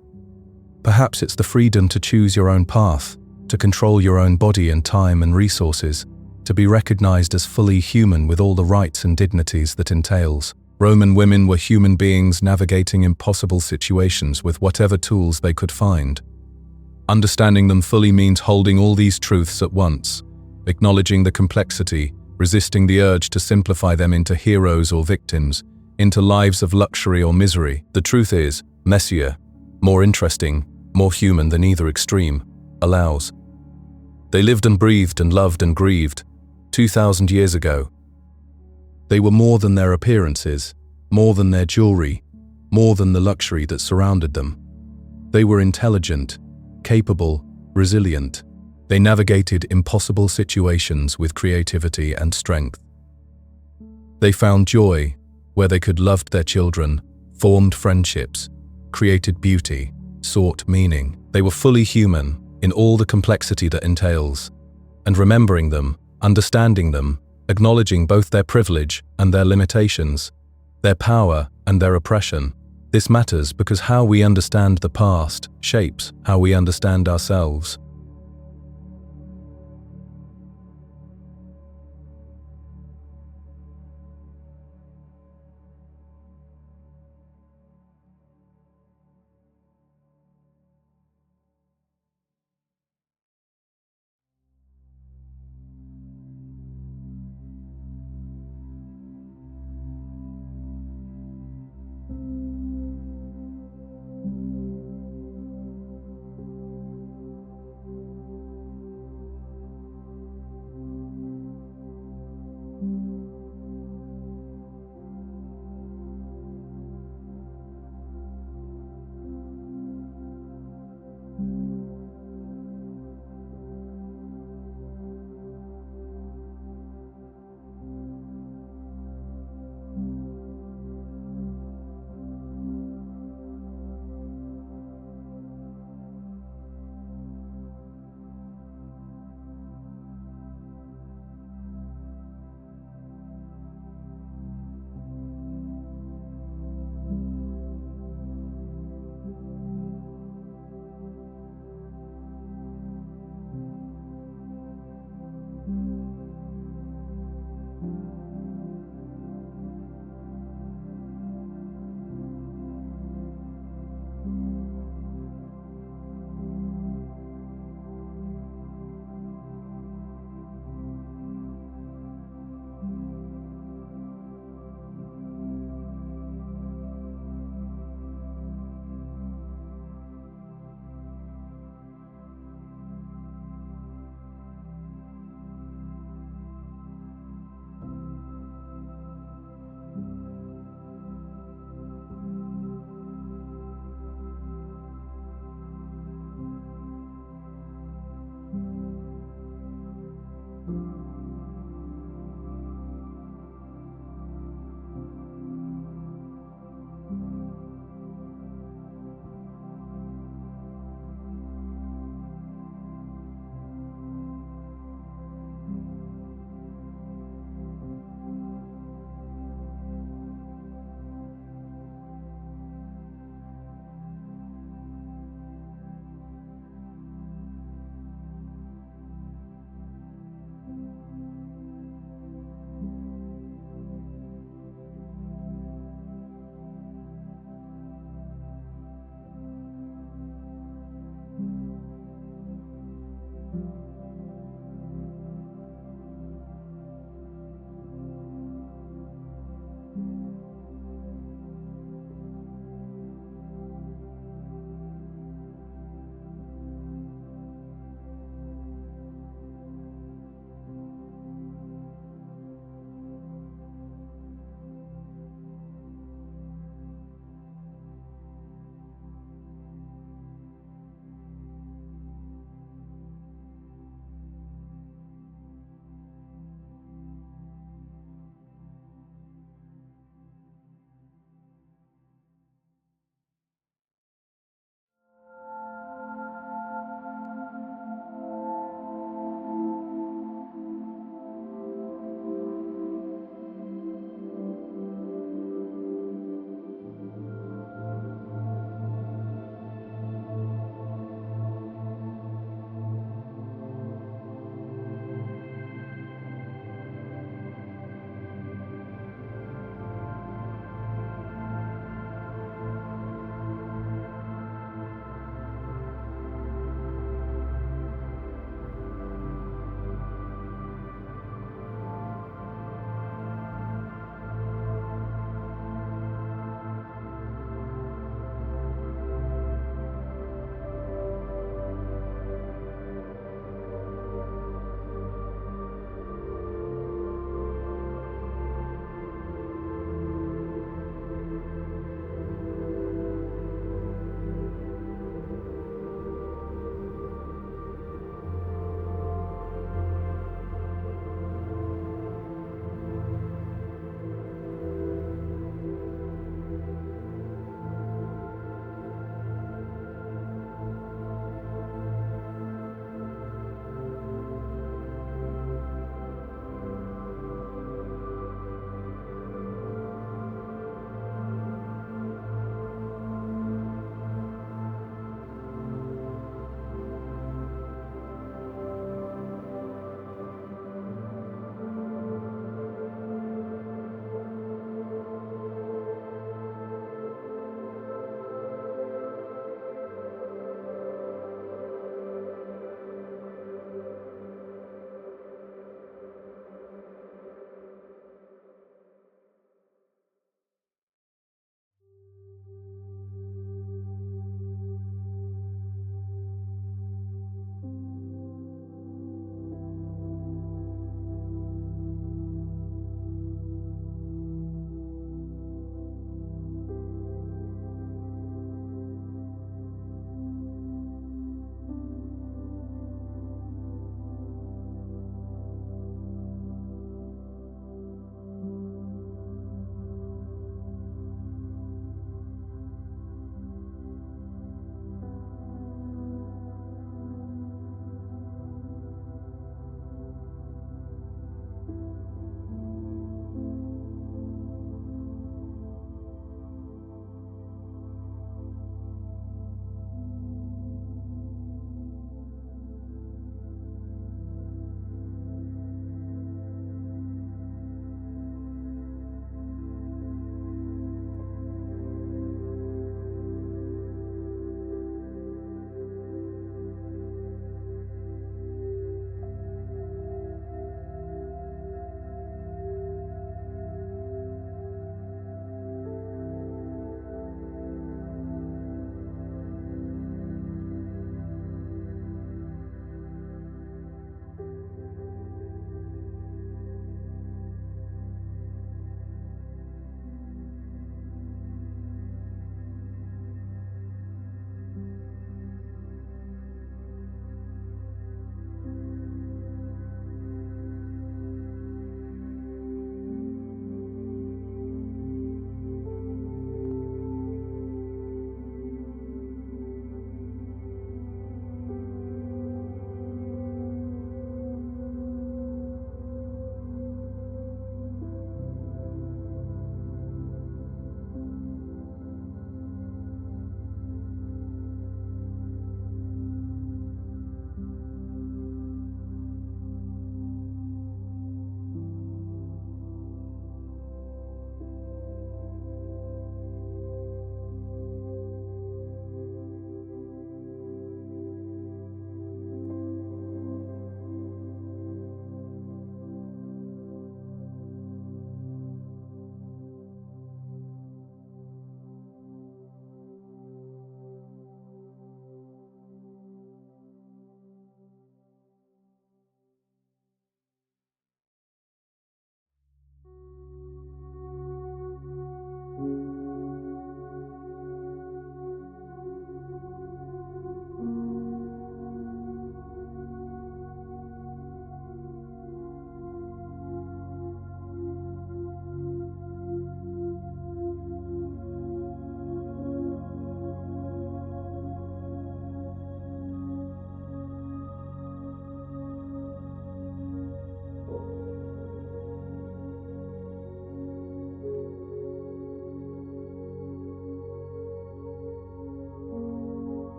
Perhaps it's the freedom to choose your own path, to control your own body and time and resources, to be recognized as fully human with all the rights and dignities that entails. Roman women were human beings navigating impossible situations with whatever tools they could find. Understanding them fully means holding all these truths at once, acknowledging the complexity, resisting the urge to simplify them into heroes or victims, into lives of luxury or misery. The truth is, messier, more interesting, more human than either extreme allows. They lived and breathed and loved and grieved 2,000 years ago. They were more than their appearances, more than their jewelry, more than the luxury that surrounded them. They were intelligent, capable, resilient. They navigated impossible situations with creativity and strength. They found joy where they could love their children, formed friendships, created beauty, sought meaning. They were fully human in all the complexity that entails. And remembering them, understanding them, acknowledging both their privilege and their limitations, their power and their oppression. This matters because how we understand the past shapes how we understand ourselves.